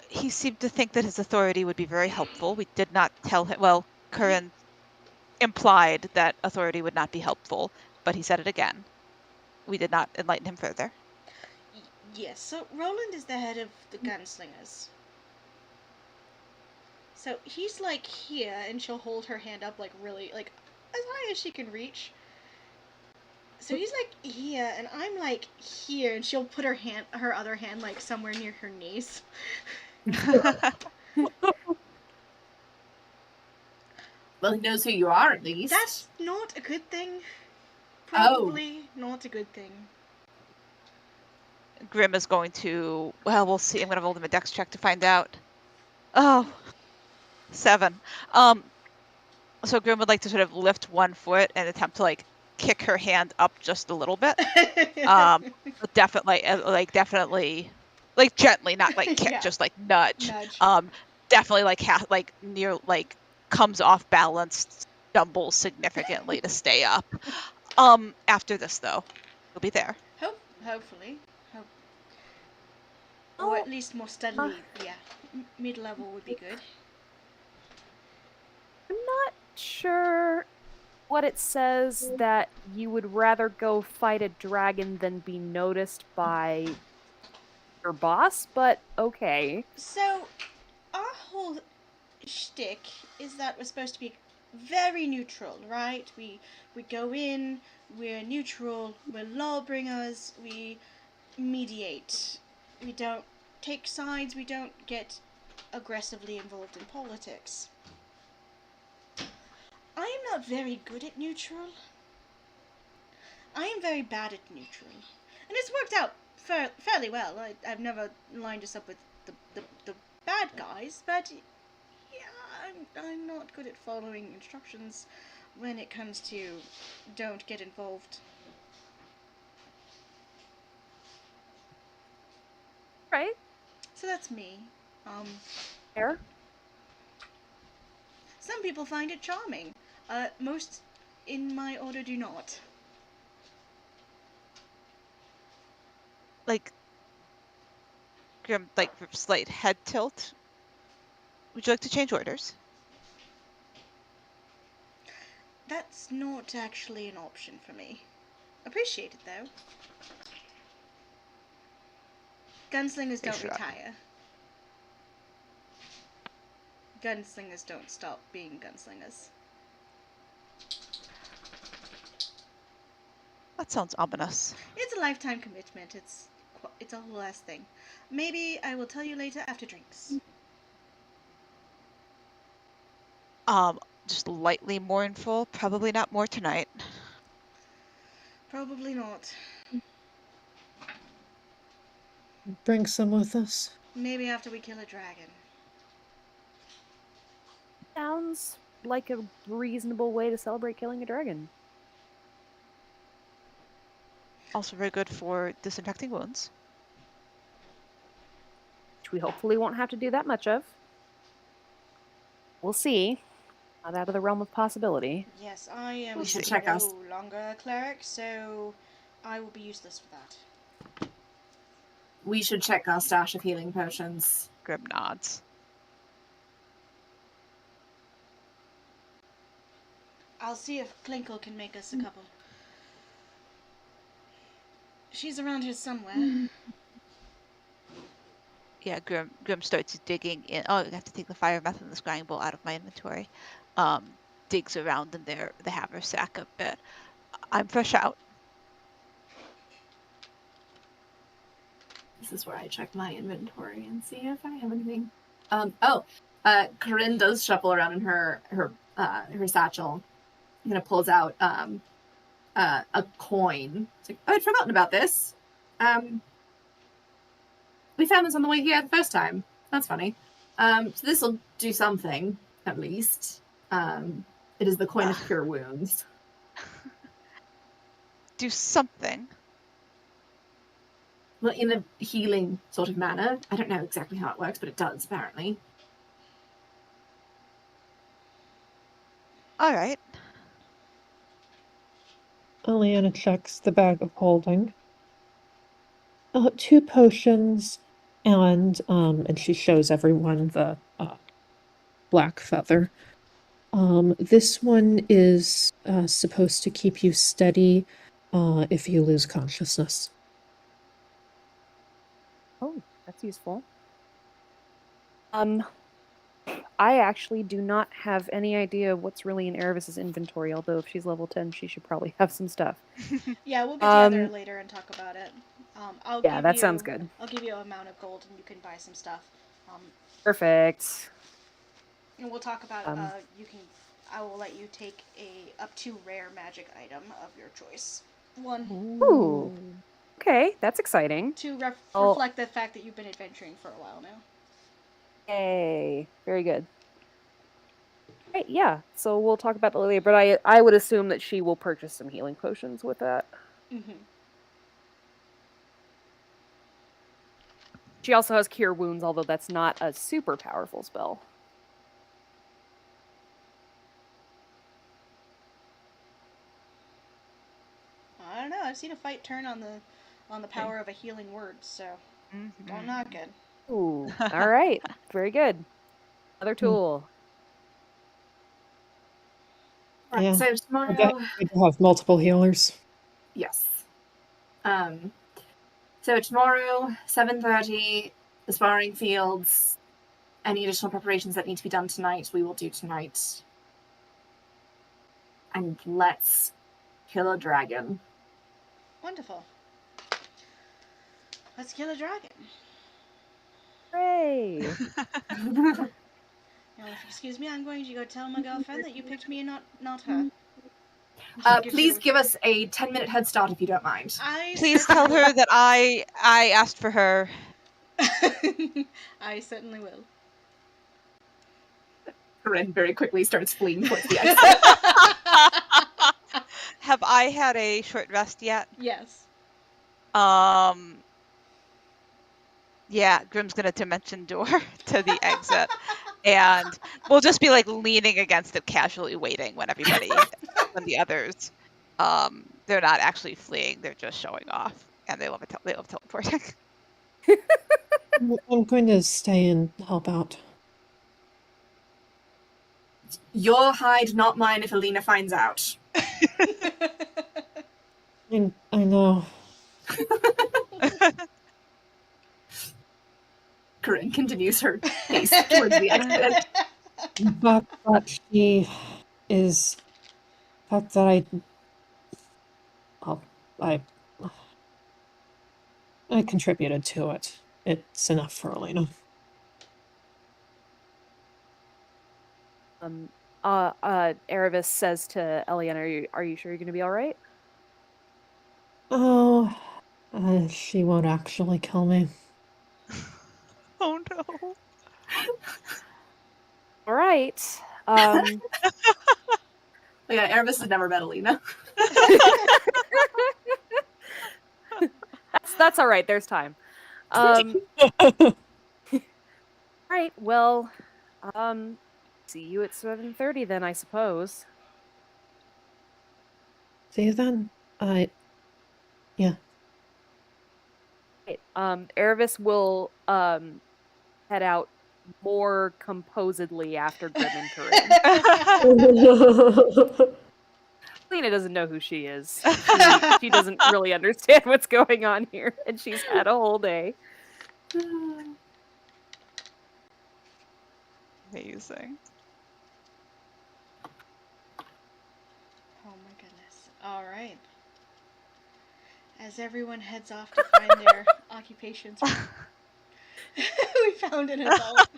He seemed to think that his authority would be very helpful. We did not tell him. Well, Corinne implied that authority would not be helpful, but he said it again. We did not enlighten him further. Yes, so Roland is the head of the gunslingers. So he's like here, and she'll hold her hand up like really, like as high as she can reach. So he's like here, and I'm like here, and she'll put her other hand like somewhere near her knees. Well, he knows who you are at least. That's not a good thing. Probably not a good thing. Grim is going to, well, we'll see. I'm going to roll him a dex check to find out. Oh, 7. So Grim would like to sort of lift one foot and attempt to like kick her hand up just a little bit. Definitely, like gently, not like kick, just like nudge. Definitely like near, like comes off balance, stumbles significantly to stay up. After this though, he'll be there. Hopefully. Or at least more steadily, mid-level would be good. I'm not sure what it says that you would rather go fight a dragon than be noticed by your boss, but okay. So, our whole shtick is that we're supposed to be very neutral, right? We go in, we're neutral, we're lawbringers, we mediate. We don't take sides, we don't get aggressively involved in politics. I am not very good at neutral. I am very bad at neutral. And it's worked out fairly well. I've never lined us up with the bad guys, but yeah, I'm not good at following instructions when it comes to don't get involved. Right? So that's me. Um, Fair. some people find it charming. Most in my order do not. Like, Grim, like, slight head tilt. Would you like to change orders? That's not actually an option for me. Appreciate it though. Gunslingers They don't shrug. retire. Gunslingers don't stop being gunslingers. That sounds ominous. It's a lifetime commitment. It's a whole ass thing. Maybe I will tell you later after drinks. Just lightly mournful. Probably not more tonight. Probably not. Bring some with us. Maybe after we kill a dragon. Sounds like a reasonable way to celebrate killing a dragon. Also very good for disinfecting wounds. Which we hopefully won't have to do that much of. We'll see. Not out of the realm of possibility. Yes, I am We should check us. no longer a cleric, so I will be useless for that. We should check our stash of healing potions. Grim nods. I'll see if Klinkle can make us a couple. She's around here somewhere. Yeah, Grim starts digging in. Oh, I have to take the fire method and the scrying bowl out of my inventory. Digs around in the haversack a bit. I'm fresh out. This is where I check my inventory and see if I have anything. Corinne does shuffle around in her satchel. And pulls out a coin. It's like, oh, I'd forgotten about this. We found this on the way here the first time. That's funny. So this will do something, at least. It is the coin of cure wounds. Do something. Well, in a healing sort of manner. I don't know exactly how it works, but it does, apparently. All right. Eliana checks the bag of holding. 2 potions, and she shows everyone the black feather. This one is supposed to keep you steady if you lose consciousness. Oh, that's useful. I actually do not have any idea what's really in Erebus's inventory, although if she's level 10, she should probably have some stuff. Yeah, we'll get together later and talk about it. Sounds good. I'll give you an amount of gold and you can buy some stuff. Perfect. And we'll talk about I will let you take a up to rare magic item of your choice. One. Ooh. Okay, that's exciting. To reflect the fact that you've been adventuring for a while now. Yay. Very good. Right, yeah. So we'll talk about that later, but I would assume that she will purchase some healing potions with that. Mm-hmm. She also has Cure Wounds, although that's not a super powerful spell. I don't know. I've seen a fight turn on the power of a healing word, so don't knock it. Ooh. All right. Very good. Another tool. Right, Yeah. so tomorrow... We do have multiple healers. Yes. So tomorrow, 7:30, the sparring fields. Any additional preparations that need to be done tonight, we will do tonight. And let's kill a dragon. Wonderful. Let's kill a dragon. Hooray! Now, if you excuse me, I'm going to go tell my girlfriend that you picked me and not her. Please give us a 10-minute head start if you don't mind. Please tell her that I asked for her. I certainly will. Corinne very quickly starts fleeing towards the exit. Have I had a short rest yet? Yes. Yeah, Grim's gonna dimension door to the exit, and we'll just be like leaning against it, casually waiting when when the others, they're not actually fleeing, they're just showing off, and they love teleporting. I'm going to stay and help out. Your hide, not mine, if Alina finds out. I know. Corinne continues her pace towards the exit. But she is. Fact that I contributed to it. It's enough for Elena. Erebus says to Eliana, are you sure you're gonna be all right? Oh, she won't actually kill me. Oh no. All right. Yeah, Erebus has never met Alina. That's all right. There's time. Right. Well, see you at 7:30 then, I suppose. See you then. Yeah. Right. Erebus will head out more composedly after Grim and Corinne. Lena doesn't know who she is. She doesn't really understand what's going on here, and she's had a whole day. Amazing. Oh my goodness. All right. As everyone heads off to find their occupations, we found an adult.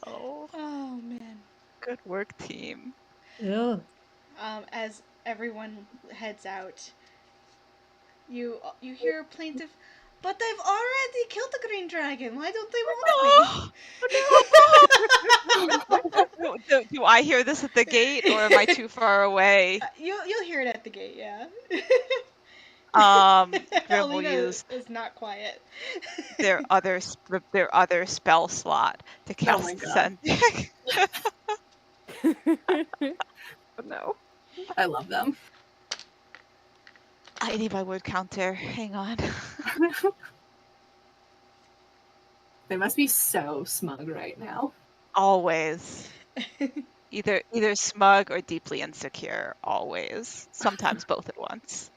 Oh, Oh man. good work, team. Yeah. As everyone heads out, you hear a plaintive, "But they've already killed the green dragon. Why don't they want Do I hear this at the gate, or am I too far away? me?" You'll hear it at the gate, yeah. Grim will Alina use is not quiet. their other spell slot to cast my God. sending. No. I love them. I need my word counter. Hang on. They must be so smug right now. Always. Either smug or deeply insecure. Always. Sometimes both at once.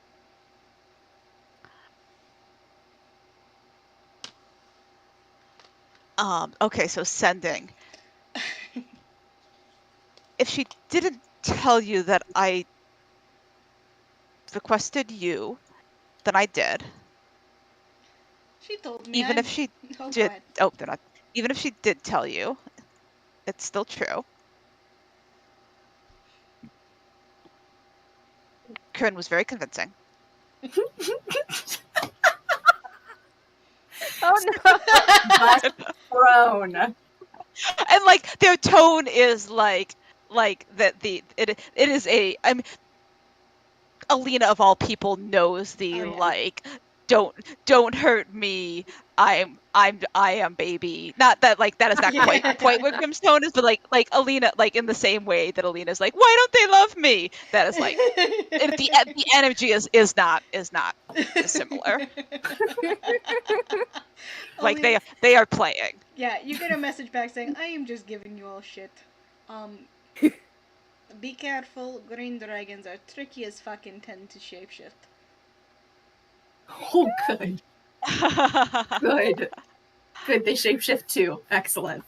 Okay, so sending. If she didn't tell you that I requested you, then I did. She told me. Even if she Oh, did, go ahead. they're not. Even if she did tell you, it's still true. Corinne was very convincing. Oh no. But thrown. And like their tone is like that it is a Alina of all people knows the Oh, yeah. like don't hurt me. I am baby. Not that like that is not quite what Grim's tone is, but like Alina, like in the same way that Alina's like, why don't they love me? That is like the energy is not dissimilar. Like they are playing. Yeah, you get a message back saying, "I am just giving you all shit. Be careful. Green dragons are tricky as fuck and tend to shapeshift." Oh, good. Good. Good, they shapeshift too. Excellent.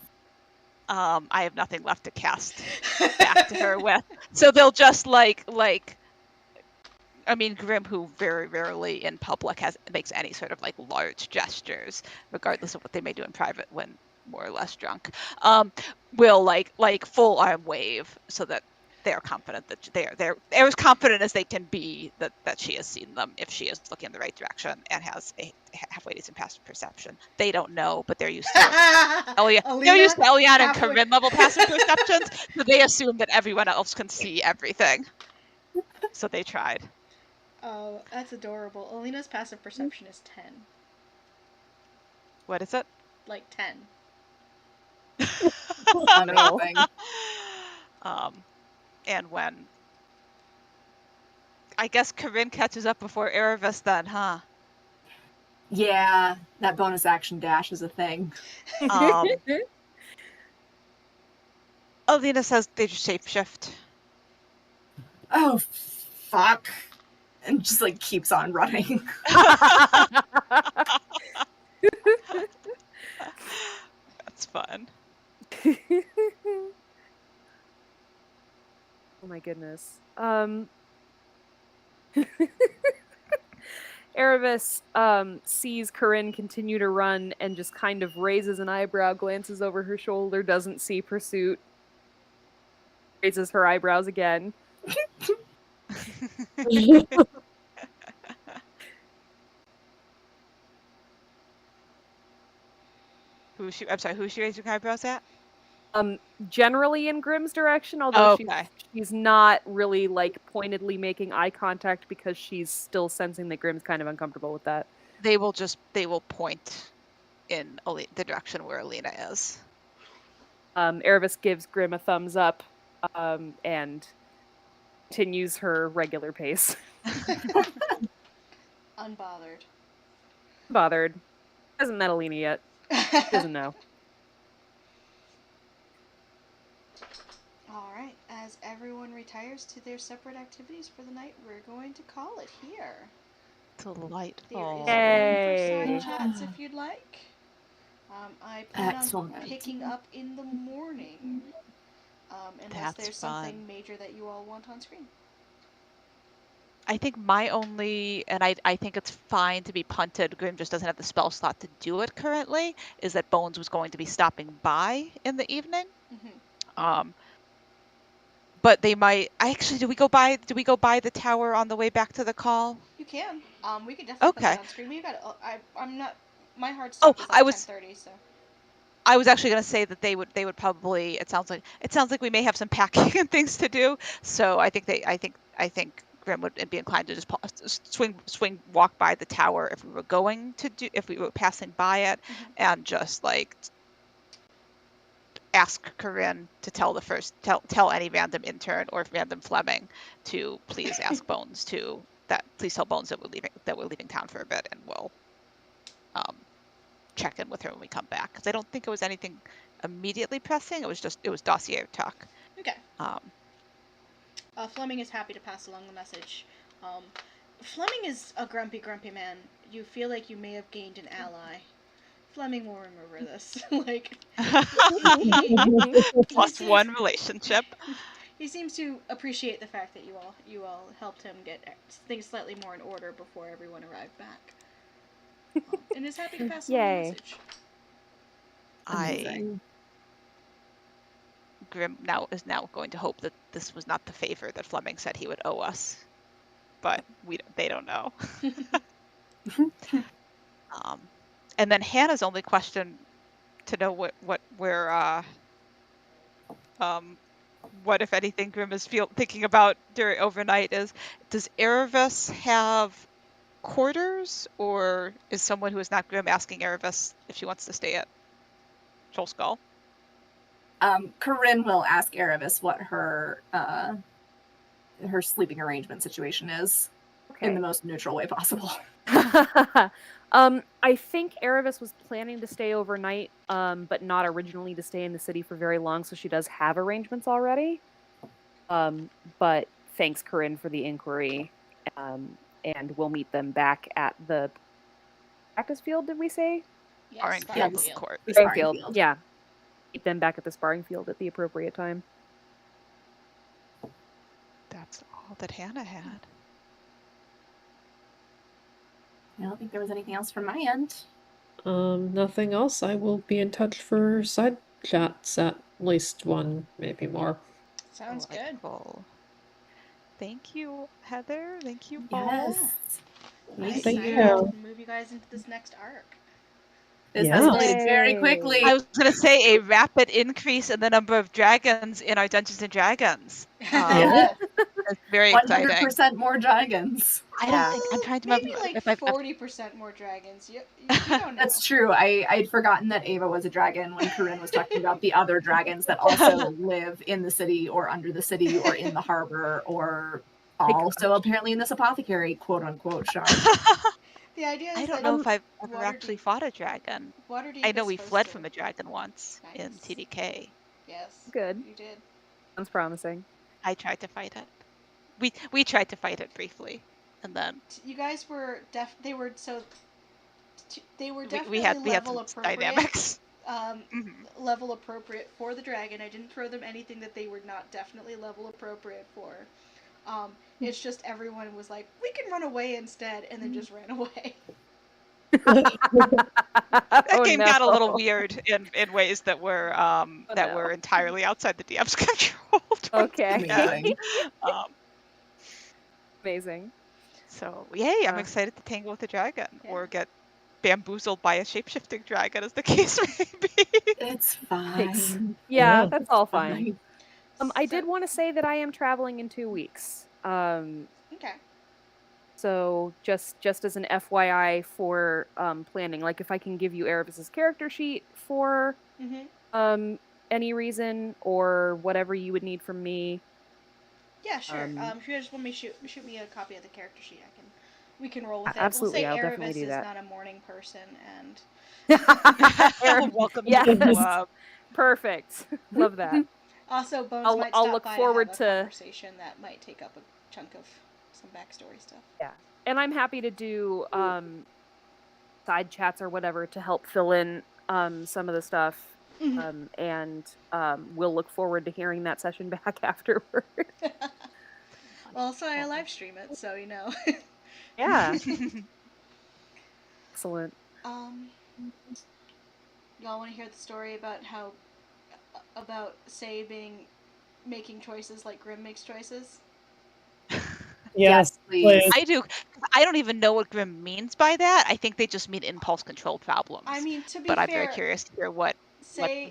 I have nothing left to cast back to her with. So they'll just like I mean, Grim, who very rarely in public makes any sort of like large gestures, regardless of what they may do in private when more or less drunk, will like full arm wave so that they're confident that they're as confident as they can be that she has seen them if she is looking in the right direction and has a halfway decent passive perception. They don't know, but they're used to they're used to Eliana and Corinne level passive perceptions, so they assume that everyone else can see everything. So they tried. Oh, that's adorable. Alina's passive perception is 10. What is it? Like 10. Amazing. And when I guess Corinne catches up before Erebus then, huh? Yeah, that bonus action dash is a thing. Alina says they just shapeshift. Oh, fuck. And just like keeps on running. That's fun. Oh my goodness. Erebus sees Corinne continue to run and just kind of raises an eyebrow, glances over her shoulder, doesn't see pursuit, raises her eyebrows again. Who's she raising her eyebrows at? Generally in Grimm's direction, although Okay. she's not really like pointedly making eye contact because she's still sensing that Grimm's kind of uncomfortable with that. They will point in the direction where Alina is. Erebus gives Grimm a thumbs up, and continues her regular pace. Unbothered. Bothered. Hasn't met Alina yet. Doesn't know. Alright, as everyone retires to their separate activities for the night, we're going to call it here. Delightful. There is room Yay. for side chats if you'd like. I plan Excellent. on picking up in the morning. Unless That's there's fun. something major that you all want on screen. I think my only, and I think it's fine to be punted, Grimm just doesn't have the spell slot to do it currently, is that Bones was going to be stopping by in the evening. Mm-hmm. But they might actually do we go by the tower on the way back to the call? You can. We could definitely put Okay. that on screen. We got. I'm not. My hard Oh, stop is I like was 10:30, so. I was actually going to say that they would probably. It sounds like we may have some packing and things to do. So I think Grim would be inclined to just swing walk by the tower if we were passing by it, and just like ask Corinne to tell any random intern or random Fleming to please ask Bones please tell Bones that we're leaving town for a bit, and we'll check in with her when we come back, because I don't think it was anything immediately pressing. It was dossier talk. Okay. Fleming is happy to pass along the message. Fleming is a grumpy man. You feel like you may have gained an ally. Fleming will remember this. Like, Plus one relationship. He seems to appreciate the fact that you all helped him get things slightly more in order before everyone arrived back. And is happy to pass along the message. Amazing. Grim is now going to hope that this was not the favor that Fleming said he would owe us, but they don't know. And then Hannah's only question to know what if anything Grim is thinking about during overnight is, does Erebus have quarters, or is someone who is not Grim asking Erebus if she wants to stay at Troll Skull? Corinne will ask Erebus what her sleeping arrangement situation is in the most neutral way possible. I think Erebus was planning to stay overnight, but not originally to stay in the city for very long, so she does have arrangements already. But thanks, Corinne, for the inquiry. And we'll meet them back at the practice field, did we say? Yes, sparring court. Sparring field, yeah. Meet them back at the sparring field at the appropriate time. That's all that Hannah had. I don't think there was anything else from my end. Nothing else. I will be in touch for side chats, at least one, maybe more. Sounds good. Delightful. Thank you, Heather. Thank you Yes. all. I'm Thank excited you. to move you guys into this next arc. This Yeah. escalated very Yay. quickly. I was going to say a rapid increase in the number of dragons in our Dungeons and Dragons. Yeah. It's very exciting. 100% more dragons. I don't think I'm trying to remember Maybe like if I've 40% more dragons. You don't know. That's true. I'd forgotten that Ava was a dragon when Corinne was talking about the other dragons that also live in the city or under the city or in the harbor or also apparently in this apothecary, quote unquote, shop. The idea is I don't that know if I've ever Waterdeep- actually fought a dragon. Waterdeep I know is we supposed fled to- from a dragon once in Nice. TDK. Yes. Good. You did. Sounds promising. I tried to fight it. We tried to fight it briefly, and then You guys were they were definitely we had level some appropriate. dynamics. Level appropriate for the dragon. I didn't throw them anything that they were not definitely level appropriate for. It's just everyone was like, we can run away instead, and then just ran away. That game got a little no. weird in ways that were no. were entirely outside the DM's control. Okay. Amazing. Amazing. So yay! I'm Uh. excited to tangle with a dragon Yeah. or get bamboozled by a shapeshifting dragon, as the case may be. It's Thanks. fine. Yeah, Yeah. that's all fine. I So- did want to say that I am traveling in 2 weeks. Okay. So just as an FYI for planning, like if I can give you Erebus's character sheet for Mm-hmm. any reason or whatever you would need from me. Yeah, sure. Um, If you just want me shoot me a copy of the character sheet, we can roll with it. Absolutely, We'll say I'll definitely Erebus do is that. not a morning person, and Welcome Yes. to the club. Perfect. Love that. also Bones I'll- might I'll stop look by forward to have a to- conversation that might take up a chunk of some backstory stuff. Yeah. And I'm happy to do side chats or whatever to help fill in some of the stuff. Mhm. And we'll look forward to hearing that session back afterward. Well, also I live stream it, so you know. Yeah. Excellent. Y'all want to hear the story about Say making choices like Grim makes choices? Yes, please. please. I do. I don't even know what Grim means by that. I think they just mean impulse control problems. I mean, to be but fair, I'm very curious to hear what. Say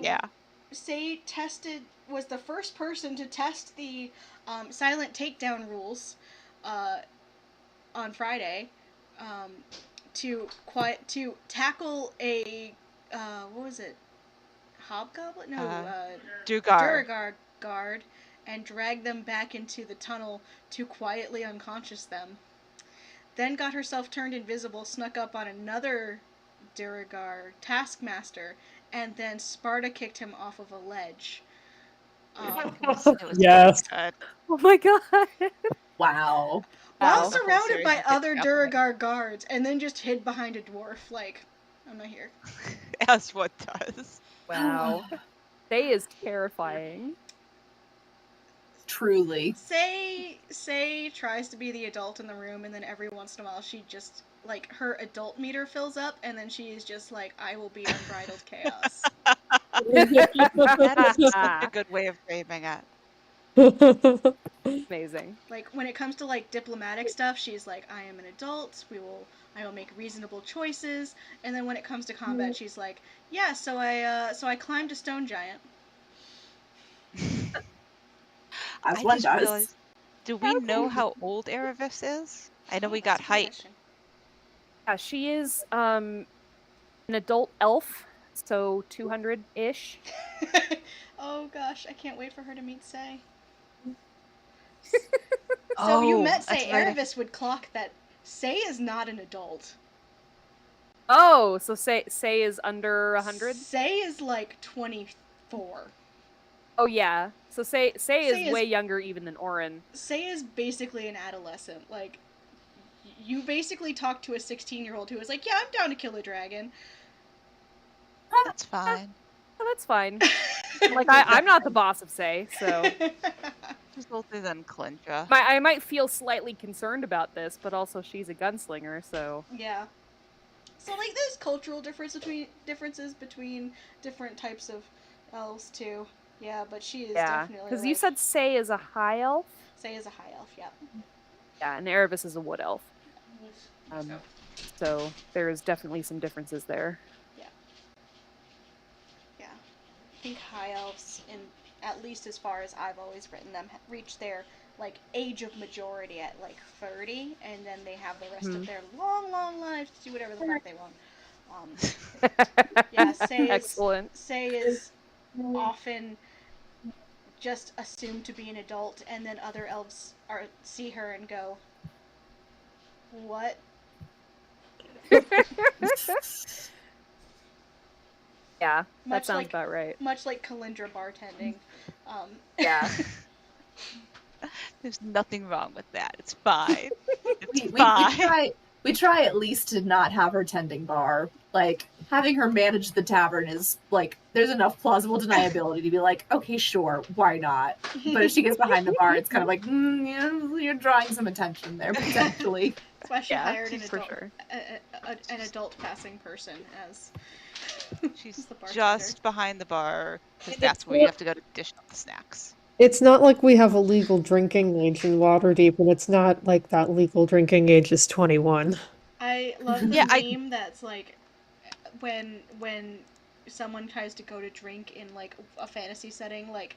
Yeah. Say was the first person to test the silent takedown rules on Friday to tackle a what was it, hobgoblin? No, Duergar. Duergar guard, and drag them back into the tunnel to quietly unconscious them. Then got herself turned invisible, snuck up on another Duergar taskmaster, and then Sparta kicked him off of a ledge. It was Yes. good. Oh my god. Wow. While Wow. surrounded series by is other good stuff. Duergar guards, and then just hid behind a dwarf, like, I'm not here. As what does. Wow. Say is terrifying. Truly. Say tries to be the adult in the room, and then every once in a while she just, like, her adult meter fills up, and then she is just like, I will be unbridled chaos. That is such a good way of framing it. Amazing. Like, when it comes to, like, diplomatic stuff, she's like, I am an adult, I will make reasonable choices, and then when it comes to combat, she's like, yeah, so I climbed a stone giant. As I one just does. realized, do we know how old Erebus is? I know we got That's a good height. question. Yeah, she is an adult elf, so 200-ish. Oh gosh, I can't wait for her to meet Say. Oh, So you met Say. that's right. Erebus would clock that Say is not an adult. Oh, so say is under 100? Say is like 24. Oh yeah. So say Say is is- way younger even than Orin. Say is basically an adolescent. Like, you basically talk to a 16-year-old who is like, yeah, I'm down to kill a dragon. That's fine. Oh, that's fine. Like I'm not the boss of Say, so Just older than Clincha. I might feel slightly concerned about this, but also she's a gunslinger, so Yeah. So, like, there's cultural differences between different types of elves, too. Yeah, but she is Yeah, definitely because like, you said Say is a high elf. Say is a high elf. Yep. Yeah, and Erebus is a wood elf. So there's definitely some differences there. Yeah. Yeah. I think high elves, in at least as far as I've always written them, reach their like age of majority at like 30, and then they have the rest of their long, long lives to do whatever the fuck they want. Yeah, Excellent. Say is often just assumed to be an adult, and then other elves see her and go, "What?" Yeah, that Much sounds like about right. much like Kalindra bartending. Yeah. There's nothing wrong with that. It's fine. It's We fine. try at least to not have her tending bar. Like, having her manage the tavern is like, there's enough plausible deniability to be like, okay, sure, why not? But if she gets behind the bar, it's kind of like, you're drawing some attention there potentially. That's why she Yeah, hired an for adult, sure. an adult passing person as She's the bartender. just behind the bar because It's that's where you not, have to go to dish up the snacks. it's not like we have a legal drinking age in Waterdeep, and it's not like that legal drinking age is 21. I love the Yeah, meme that's like when someone tries to go to drink in like a fantasy setting, like